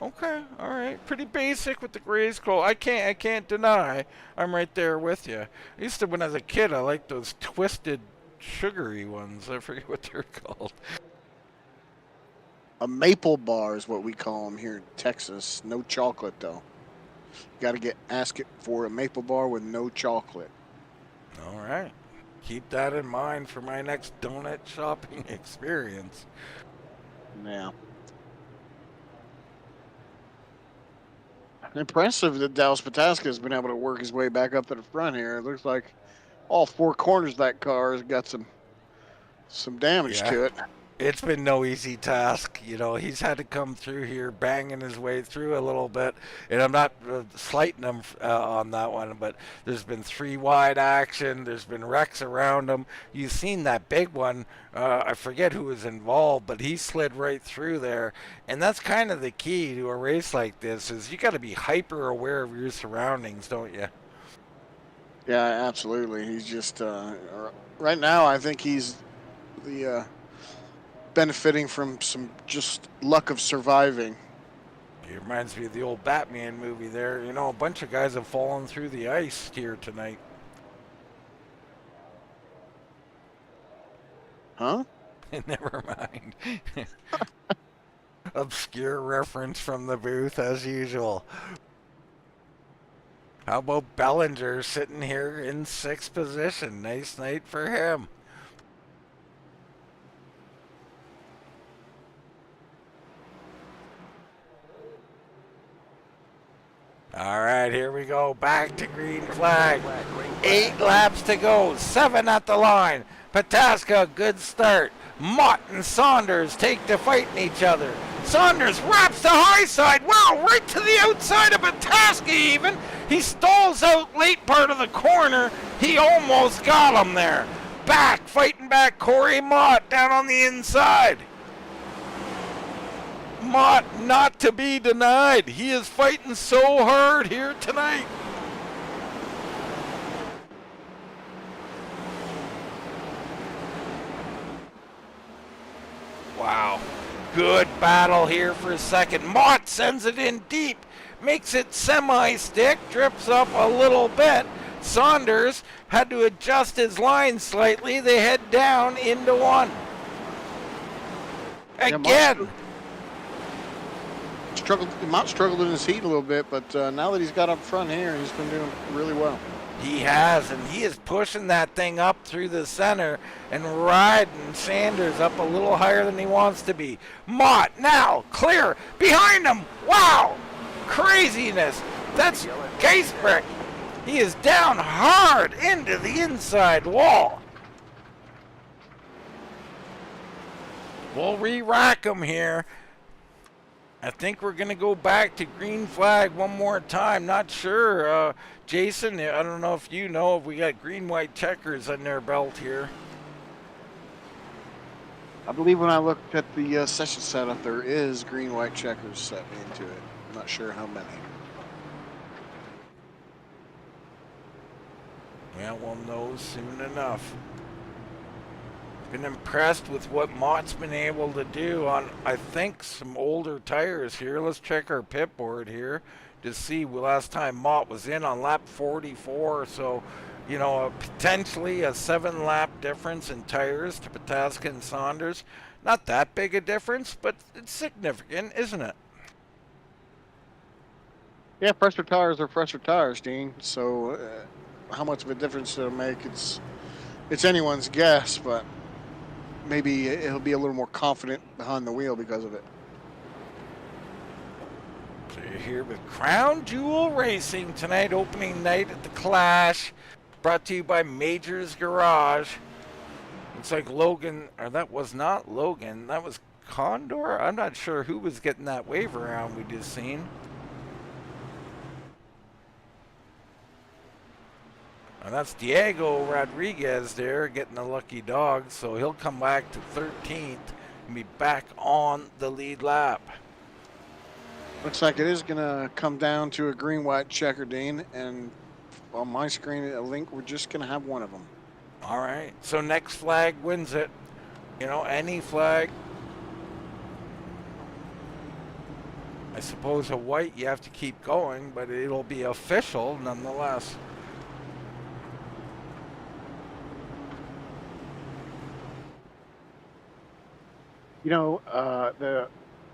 Okay, all right. Pretty basic with the glazed scroll. I can't deny. I'm right there with you. I used to, when I was a kid, I liked those twisted, sugary ones. I forget what they're called. A maple bar is what we call them here in Texas. No chocolate, though. Got to ask it for a maple bar with no chocolate. All right. Keep that in mind for my next donut shopping experience. Yeah. Impressive that Dallas Pataska has been able to work his way back up to the front here. It looks like all 4 corners of that car has got some damage to it. It's been no easy task. You know, he's had to come through here banging his way through a little bit. And I'm not slighting him on that one, but there's been 3 wide action. There's been wrecks around him. You've seen that big one. I forget who was involved, but he slid right through there. And that's kind of the key to a race like this is you got to be hyper aware of your surroundings, don't you? Yeah, absolutely. He's just right now. I think he's the benefiting from some just luck of surviving. It reminds me of the old Batman movie there. You know, a bunch of guys have fallen through the ice here tonight. Huh? Never mind. Obscure reference from the booth as usual. How about Belanger sitting here in 6th position? Nice night for him. All right, here we go. Back to green flag. 8 laps to go. 7 at the line. Pataska, good start. Mott and Saunders take to fighting each other. Saunders wraps the high side. Wow, right to the outside of Pataska even. He stalls out late part of the corner. He almost got him there. Back, fighting back, Corey Mott down on the inside. Mott not to be denied. He is fighting so hard here tonight. Wow. Good battle here for a second. Mott sends it in deep. Makes it semi-stick. Drips up a little bit. Saunders had to adjust his line slightly. They head down into one. Again. Mott struggled in his heat a little bit, but now that he's got up front here, he's been doing really well. He has, and he is pushing that thing up through the center and riding Sanders up a little higher than he wants to be. Mott now clear behind him. Wow, craziness. That's Gaisbrick. He is down hard into the inside wall. We'll re-rack him here. I think we're going to go back to green flag one more time. Not sure. Jason, I don't know if you know if we got green-white checkers on their belt here. I believe when I looked at the session setup, there is green-white checkers set into it. I'm not sure how many. Well, we'll know soon enough. Been impressed with what Mott's been able to do on, I think, some older tires here. Let's check our pit board here to see last time Mott was in on lap 44. So, you know, potentially a 7-lap difference in tires to Pataska and Saunders. Not that big a difference, but it's significant, isn't it? Yeah, fresher tires are fresher tires, Dean. So how much of a difference it'll make, it's anyone's guess, but maybe he'll be a little more confident behind the wheel because of it. So you're here with Crown Jewel Racing tonight, opening night at the Clash, brought to you by Major's Garage. Looks like Logan, or that was not Logan, that was Condor. I'm not sure who was getting that wave around we just seen. And that's Diego Rodriguez there getting a lucky dog, so he'll come back to 13th and be back on the lead lap. Looks like it is going to come down to a green-white checker, Dean, and on my screen, I think we're just going to have one of them. All right, so next flag wins it. You know, any flag. I suppose a white you have to keep going, but it'll be official nonetheless. You know, the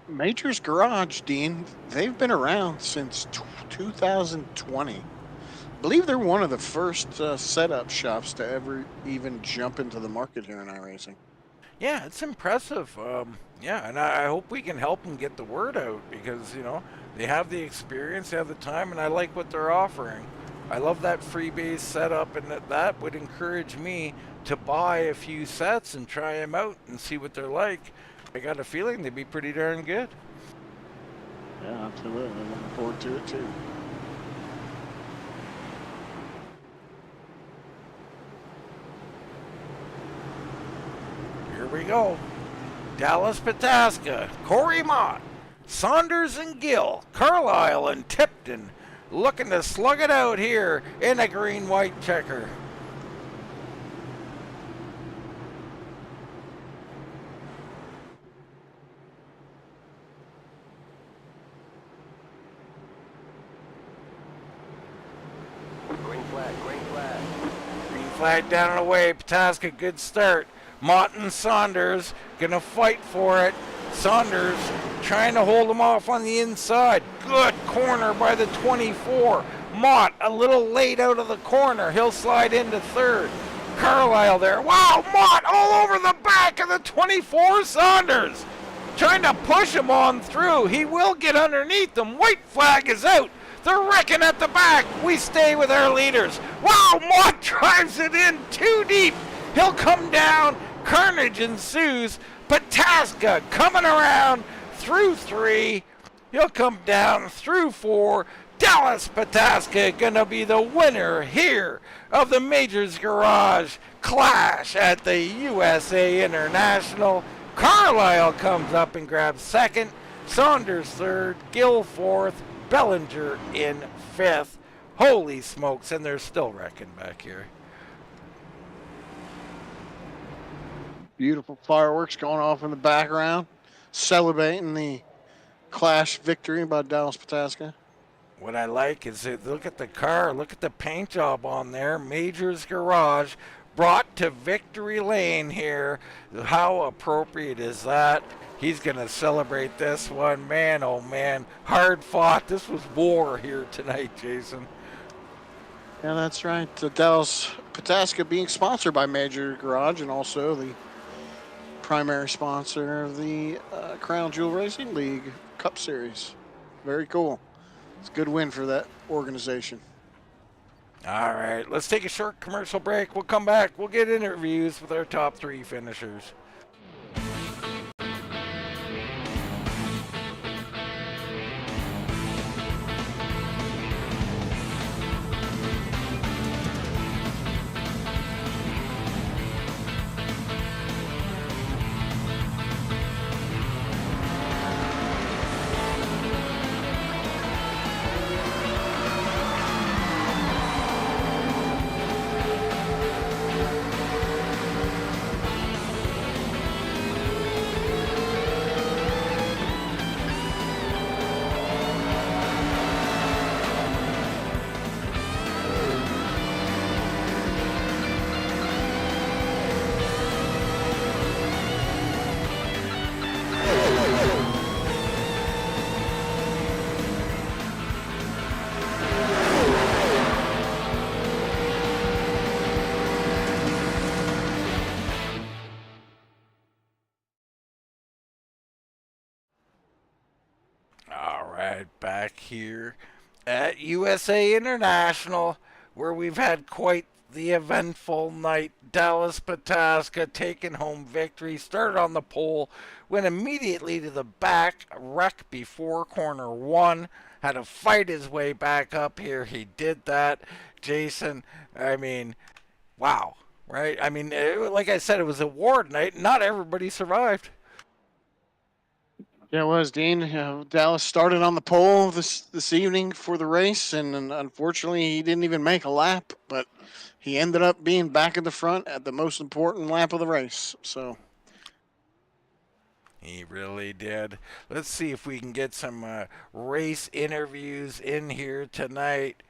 Major's Garage, Dean, they've been around since 2020. I believe they're one of the first setup shops to ever even jump into the market here in iRacing. Yeah, it's impressive. Yeah, and I hope we can help them get the word out because, you know, they have the experience, they have the time, and I like what they're offering. I love that freebase setup, and that would encourage me to buy a few sets and try them out and see what they're like. I got a feeling they'd be pretty darn good. Yeah, absolutely. I'm looking forward to it, too. Here we go. Dallas Pataska, Corey Mott, Saunders and Gill, Carlile and Tipton, looking to slug it out here in a green-white checker. Green flag, green flag. Green flag down and away. Pataska, good start. Mott and Saunders gonna fight for it. Saunders trying to hold him off on the inside. Good corner by the 24. Mott a little late out of the corner. He'll slide into third. Carlile there. Wow, Mott all over the back of the 24. Saunders trying to push him on through. He will get underneath them. White flag is out. They're wrecking at the back. We stay with our leaders. Wow, Mott drives it in too deep. He'll come down. Carnage ensues. Pataska coming around through 3. He'll come down through 4. Dallas Pataska gonna be the winner here of the Majors Garage Clash at the USA International. Carlile comes up and grabs second. Saunders third. Gill fourth. Belanger in fifth. Holy smokes, and they're still wrecking back here. Beautiful fireworks going off in the background, celebrating the Clash victory by Dallas Pataska. What I like is that look at the car, look at the paint job on there. Majors Garage brought to Victory Lane here. How appropriate is that? He's going to celebrate this one. Man, oh man, hard fought. This was war here tonight, Jason. Yeah, that's right. Dallas Pataska being sponsored by Major Garage and also the primary sponsor of the Crown Jewel Racing League Cup Series. Very cool. It's a good win for that organization. All right, let's take a short commercial break. We'll come back. We'll get interviews with our top 3 finishers. Back here at USA International, where we've had quite the eventful night. Dallas Pataska taking home victory. Started on the pole, went immediately to the back, wreck before corner 1. Had to fight his way back up here. He did that. Jason, I mean, wow, right? I mean, like I said, it was a war night. Not everybody survived. Yeah, it was, Dean. Dallas started on the pole this evening for the race, and unfortunately, he didn't even make a lap, but he ended up being back at the front at the most important lap of the race. So he really did. Let's see if we can get some race interviews in here tonight.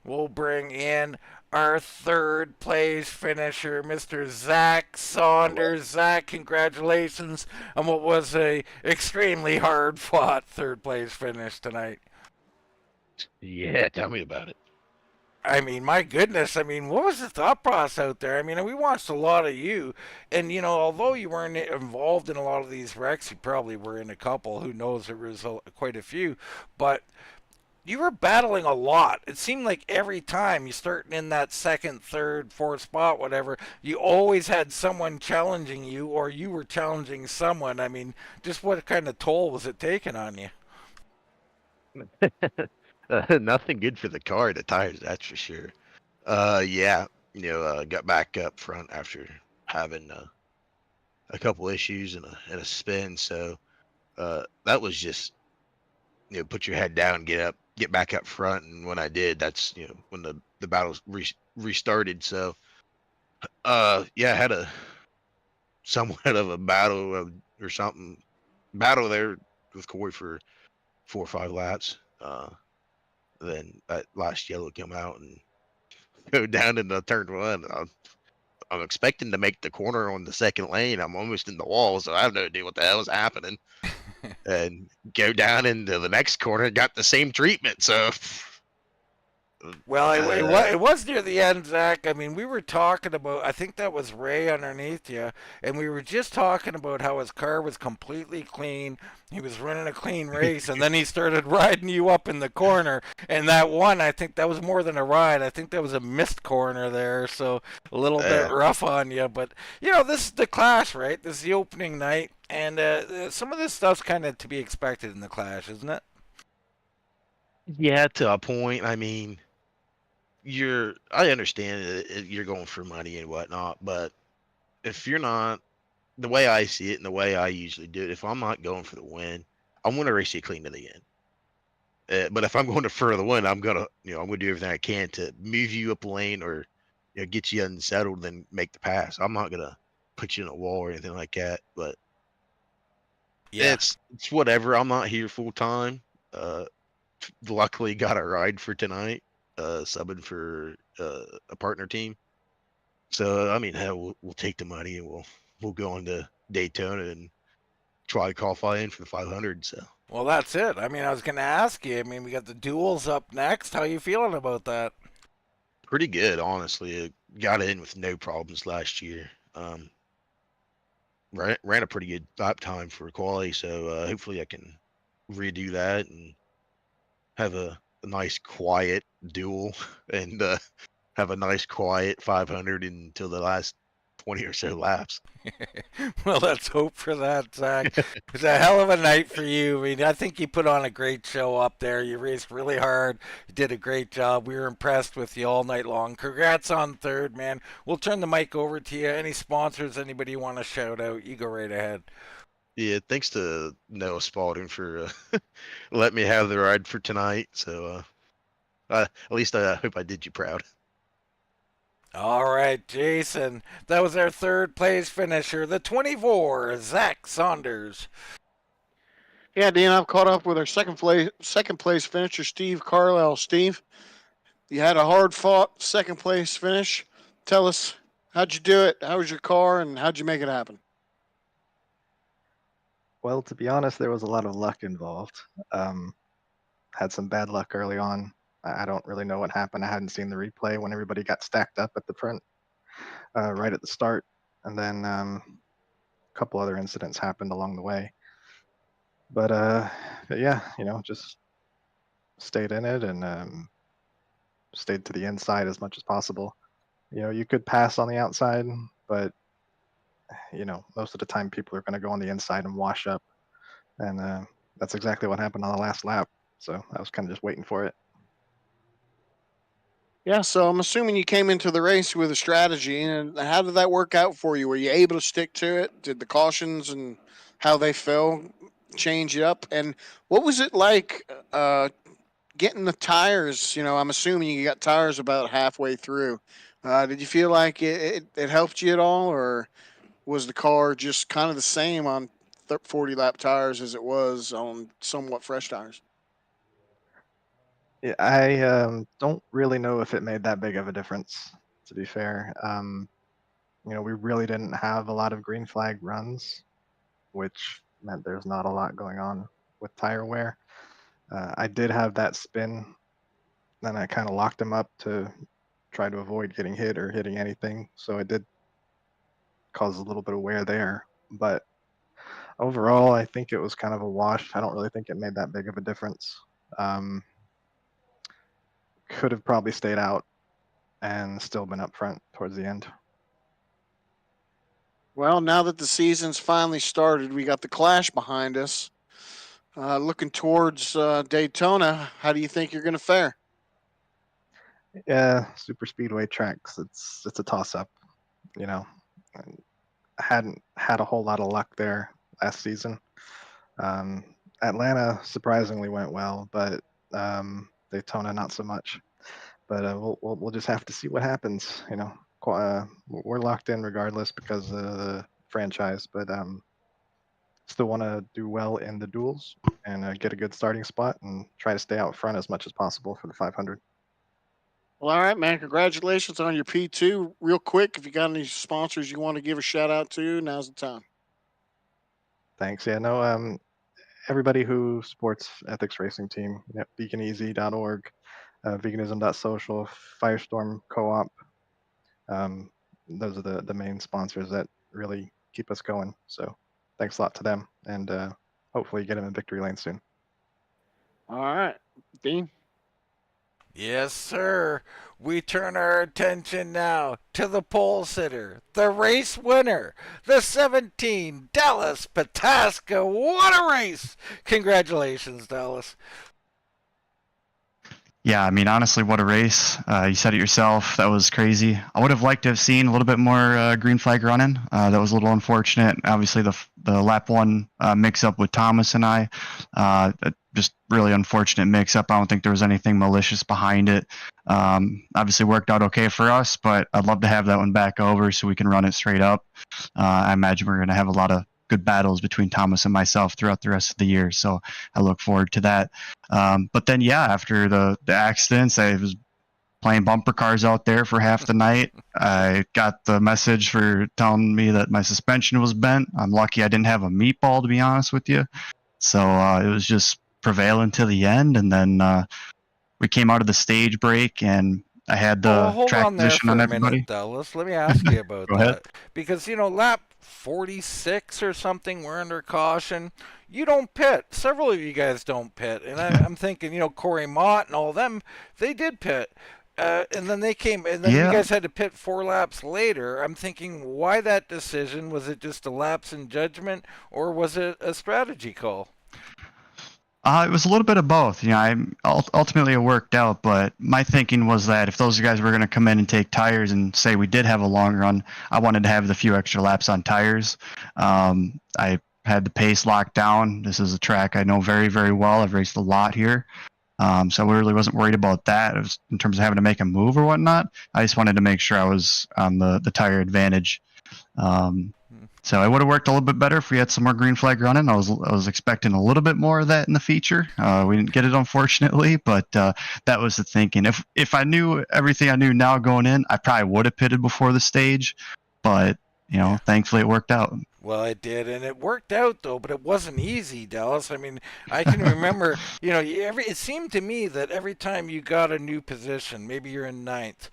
We'll bring in our third place finisher, Mr. Zack Saunders. Zack, congratulations on what was a extremely hard fought third place finish tonight. Yeah, tell me about it. I mean, my goodness. I mean, what was the thought process out there? I mean, we watched a lot of you, and, you know, although you weren't involved in a lot of these wrecks, you probably were in a couple. Who knows? There was quite a few. But you were battling a lot. It seemed like every time you starting in that second, third, fourth spot, whatever, you always had someone challenging you, or you were challenging someone. I mean, just what kind of toll was it taking on you? Nothing good for the car, the tires, that's for sure. Yeah, got back up front after having a couple issues and a spin. So that was just, put your head down, get up, get back up front, and when I did, that's when the battle restarted. So yeah, I had a somewhat of a battle or something battle there with Corey for 4 or 5 laps. Then that last yellow came out and go down into turn one. I'm expecting to make the corner on the second lane. I'm almost in the wall, so I have no idea what the hell is happening. And go down into the next corner, got the same treatment. So, Well, it was near the end, Zach. I mean, we were talking about, I think that was Ray underneath you, and we were just talking about how his car was completely clean. He was running a clean race, and then he started riding you up in the corner. And that one, I think that was more than a ride. I think that was a missed corner there, so a little bit rough on you. But, this is the Clash, right? This is the opening night, and some of this stuff's kind of to be expected in the Clash, isn't it? yeah, to a point. I mean, I understand you're going for money and whatnot, but if you're not, the way I see it and the way I usually do it, if I'm not going for the win, I want to race you clean to the end. But if I'm going for the win, I'm gonna do everything I can to move you up the lane or get you unsettled, then make the pass. I'm not gonna put you in a wall or anything like that. But Yeah. it's whatever. I'm not here full time. Luckily got a ride for tonight, subbing for a partner team. So I mean, hell, we'll take the money and we'll go on to Daytona and try to qualify in for the 500. So Well, that's it. I mean, I was going to ask you. I mean, we got the duels up next. How you feeling about that? pretty good, honestly. It got in with no problems last year. Ran a pretty good lap time for quality, so hopefully I can redo that and have a nice quiet duel and have a nice quiet 500 until the last 20 or so laps. Well, let's hope for that, Zach. It was a hell of a night for you. I mean, I think you put on a great show up there. You raced really hard. You did a great job. We were impressed with you all night long. Congrats on third, man. We'll turn the mic over to you. Any sponsors, anybody you want to shout out, you go right ahead. Yeah, thanks to Noah Spalding for letting me have the ride for tonight. So at least I hope I did you proud. All right, Jason. That was our third place finisher, the 24, Zack Saunders. Yeah, Dean, I've caught up with our second place finisher, Steve Carlile. Steve, you had a hard fought second place finish. Tell us, how'd you do it? How was your car, and how'd you make it happen? Well, to be honest, there was a lot of luck involved. Had some bad luck early on. I don't really know what happened. I hadn't seen the replay when everybody got stacked up at the front right at the start. And then a couple other incidents happened along the way. But yeah, just stayed in it and stayed to the inside as much as possible. You could pass on the outside, but most of the time people are going to go on the inside and wash up. And that's exactly what happened on the last lap. So I was kind of just waiting for it. Yeah, so I'm assuming you came into the race with a strategy, and how did that work out for you? Were you able to stick to it? Did the cautions and how they fell change you up? And what was it like getting the tires? I'm assuming you got tires about halfway through. Did you feel like it helped you at all, or was the car just kind of the same on 40 lap tires as it was on somewhat fresh tires? Yeah, I don't really know if it made that big of a difference, to be fair. We really didn't have a lot of green flag runs, which meant there's not a lot going on with tire wear. I did have that spin, then I kind of locked him up to try to avoid getting hit or hitting anything. So it did cause a little bit of wear there. But overall, I think it was kind of a wash. I don't really think it made that big of a difference. Could have probably stayed out and still been up front towards the end. Well, now that the season's finally started, we got the Clash behind us. Looking towards Daytona, how do you think you're going to fare? Yeah, super speedway tracks. It's a toss up. You know, I hadn't had a whole lot of luck there last season. Atlanta surprisingly went well, but Daytona not so much. But we'll just have to see what happens. We're locked in regardless because of the franchise, but still want to do well in the duels and get a good starting spot and try to stay out front as much as possible for the 500. Well, all right, man. Congratulations on your P2. Real quick, if you got any sponsors you want to give a shout out to, now's the time. Thanks. Yeah, no, everybody who supports Ethics Racing Team, beaconeasy.org, veganism.social, Firestorm Co-op. Those are the main sponsors that really keep us going. So thanks a lot to them, and hopefully get them in victory lane soon. All right, Dean. Yes, sir. We turn our attention now to the pole sitter, the race winner, the 17 Dallas Pataska. What a race! Congratulations, Dallas. Yeah, I mean, honestly, what a race. You said it yourself. That was crazy. I would have liked to have seen a little bit more green flag running. That was a little unfortunate. Obviously, the lap one mix-up with Thomas and I, just really unfortunate mix-up. I don't think there was anything malicious behind it. Obviously, worked out okay for us, but I'd love to have that one back over so we can run it straight up. I imagine we're going to have a lot of good battles between Thomas and myself throughout the rest of the year. So I look forward to that. But then, yeah, after the accidents, I was playing bumper cars out there for half the night. I got the message for telling me that my suspension was bent. I'm lucky I didn't have a meatball, to be honest with you. So it was just prevailing to the end. And then we came out of the stage break and I had the track position on everybody. Minute, Dallas. Let me ask you about Go that. ahead. Because, lap 46 or something, we're under caution. You don't pit. Several of you guys don't pit. And I'm thinking, Corey Mott and all them, they did pit. And then they came, and then you guys had to pit 4 laps later. I'm thinking, why that decision? Was it just a lapse in judgment, or was it a strategy call? It was a little bit of both. Ultimately it worked out, but my thinking was that if those guys were going to come in and take tires and say we did have a long run, I wanted to have the few extra laps on tires. I had the pace locked down. This is a track I know very, very well. I've raced a lot here. So I really wasn't worried about that. It was in terms of having to make a move or whatnot. I just wanted to make sure I was on the tire advantage. So it would have worked a little bit better if we had some more green flag running. I was expecting a little bit more of that in the feature. We didn't get it, unfortunately, but that was the thinking. If I knew everything I knew now going in, I probably would have pitted before the stage, but thankfully it worked out. Well, it did, and it worked out, though, but it wasn't easy, Dallas. I mean, I can remember, it seemed to me that every time you got a new position, maybe you're in 9th,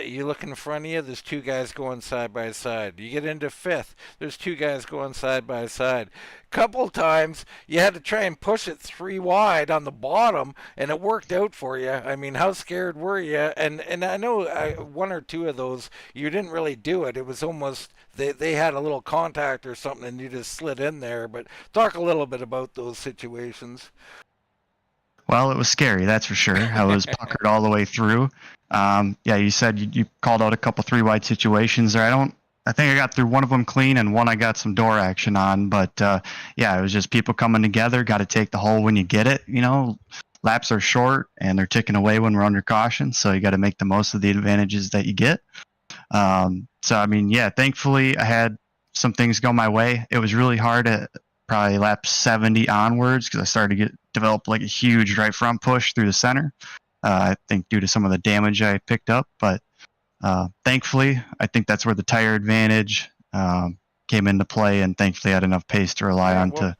you look in front of you, there's 2 guys going side by side. You get into 5th, there's 2 guys going side by side. Couple times, you had to try and push it 3 wide on the bottom, and it worked out for you. I mean, how scared were you? And I know 1 or 2 of those, you didn't really do it. It was almost, they had a little contact or something, and you just slid in there. But talk a little bit about those situations. Well, it was scary, that's for sure. I was puckered all the way through. You said you called out a couple 3 wide situations there. I think I got through one of them clean and one I got some door action on. But it was just people coming together. Got to take the hole when you get it. Laps are short and they're ticking away when we're under caution. So you got to make the most of the advantages that you get. Thankfully I had some things go my way. It was really hard at probably lap 70 onwards because I started to develop like a huge right front push through the center. I think due to some of the damage I picked up, but thankfully I think that's where the tire advantage came into play, and thankfully I had enough pace to rely on to.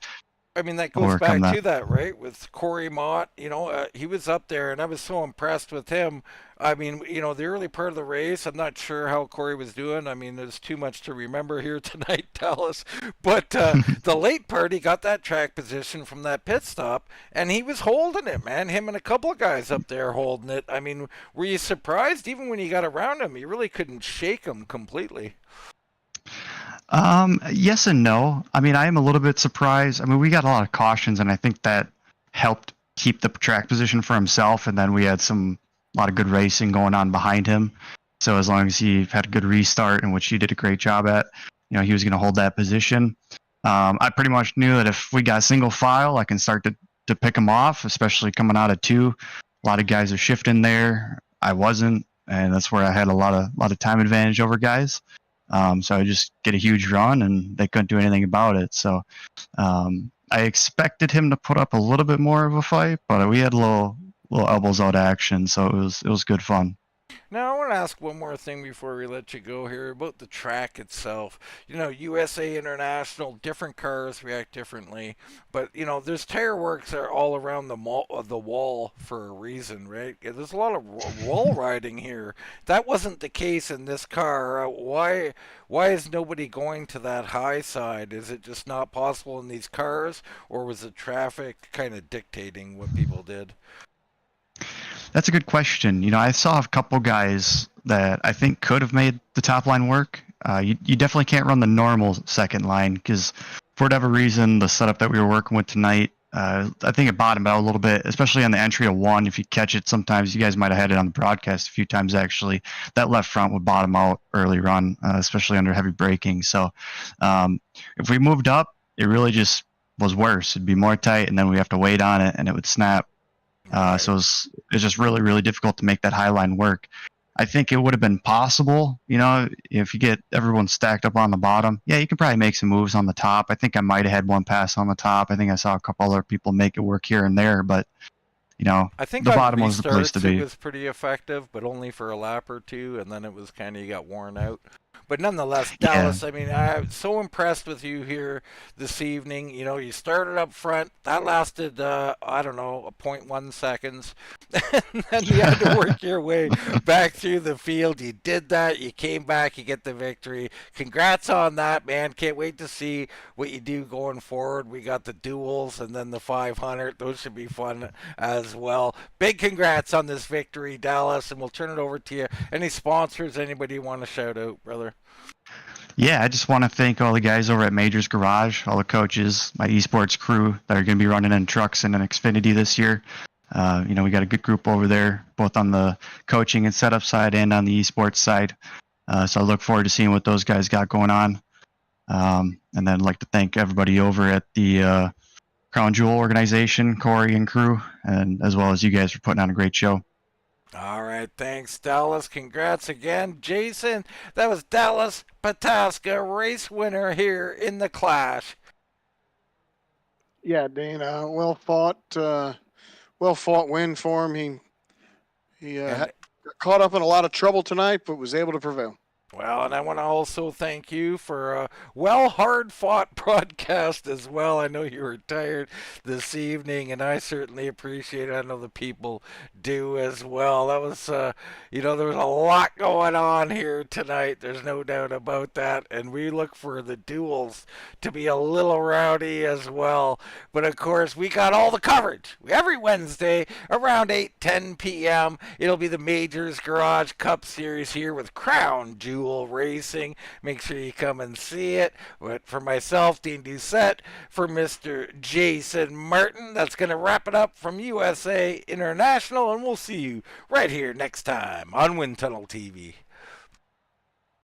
I mean, that goes back to that, right? With Corey Mott, he was up there, and I was so impressed with him. I mean, the early part of the race, I'm not sure how Corey was doing. I mean, there's too much to remember here tonight, Dallas. But the late part, he got that track position from that pit stop, and he was holding it, man. Him and a couple of guys up there holding it. I mean, were you surprised? Even when you got around him, you really couldn't shake him completely. Yes and no. I mean, I am a little bit surprised. I mean, we got a lot of cautions, and I think that helped keep the track position for himself. And then we had a lot of good racing going on behind him. So as long as he had a good restart, in which he did a great job at, he was going to hold that position. I pretty much knew that if we got single file, I can start to to pick him off, especially coming out of 2. A lot of guys are shifting there. I wasn't, and that's where I had a lot of time advantage over guys. So I just get a huge run, and they couldn't do anything about it. So I expected him to put up a little bit more of a fight, but we had a little elbows out action, so it was good fun. Now, I want to ask one more thing before we let you go here about the track itself. You know, USA International, different cars react differently, but, you know, there's tire works that are all around the wall for a reason, right? There's a lot of wall riding here. That wasn't the case in this car. Why is nobody going to that high side? Is it just not possible in these cars, or was the traffic kind of dictating what people did? That's a good question. You know, I saw a couple guys that I think could have made the top line work. You definitely can't run the normal second line because for whatever reason, the setup that we were working with tonight, I think it bottomed out a little bit, especially on the entry of 1. If you catch it, sometimes you guys might have had it on the broadcast a few times actually. That left front would bottom out early run, especially under heavy braking. So if we moved up, it really just was worse. It'd be more tight, and then we have to wait on it, and it would snap. So it was just really, really difficult to make that high line work. I think it would have been possible, you know, if you get everyone stacked up on the bottom. Yeah, you can probably make some moves on the top. I think I might have had one pass on the top. I think I saw a couple other people make it work here and there, but you know, I think the bottom was the place to be. It was pretty effective, but only for a lap or 2, and then it was kind of, you got worn out. But nonetheless, Dallas, I mean, I'm so impressed with you here this evening. You know, you started up front. That lasted, I don't know, 0.1 seconds. And then you had to work your way back through the field. You did that. You came back. You get the victory. Congrats on that, man. Can't wait to see what you do going forward. We got the duels and then the 500. Those should be fun as well. Big congrats on this victory, Dallas, and we'll turn it over to you. Any sponsors, anybody you want to shout out, brother? Yeah, I just want to thank all the guys over at Majors Garage, all the coaches, my esports crew that are going to be running in trucks and an Xfinity this year. You know, we got a good group over there, both on the coaching and setup side and on the esports side. So I look forward to seeing what those guys got going on. And then I'd like to thank everybody over at the Crown Jewel organization, Corey and crew, and as well as you guys for putting on a great show. All right, thanks, Dallas. Congrats again, Jason. That was Dallas Pataska, race winner here in the Clash. Yeah, Dana, well fought win for him. He got caught up in a lot of trouble tonight, but was able to prevail. Well, and I want to also thank you for a hard-fought broadcast as well. I know you were tired this evening, and I certainly appreciate it. I know the people do as well. That was, you know, there was a lot going on here tonight. There's no doubt about that, and we look for the duels to be a little rowdy as well. But, of course, we got all the coverage every Wednesday around 8:10 p.m. It'll be the Majors Garage Cup Series here with Crown Jewel Racing. Make sure you come and see it. But for myself, Dean Doucette, for Mr. Jason Martin, that's going to wrap it up from USA International, and we'll see you right here next time on Wind Tunnel TV.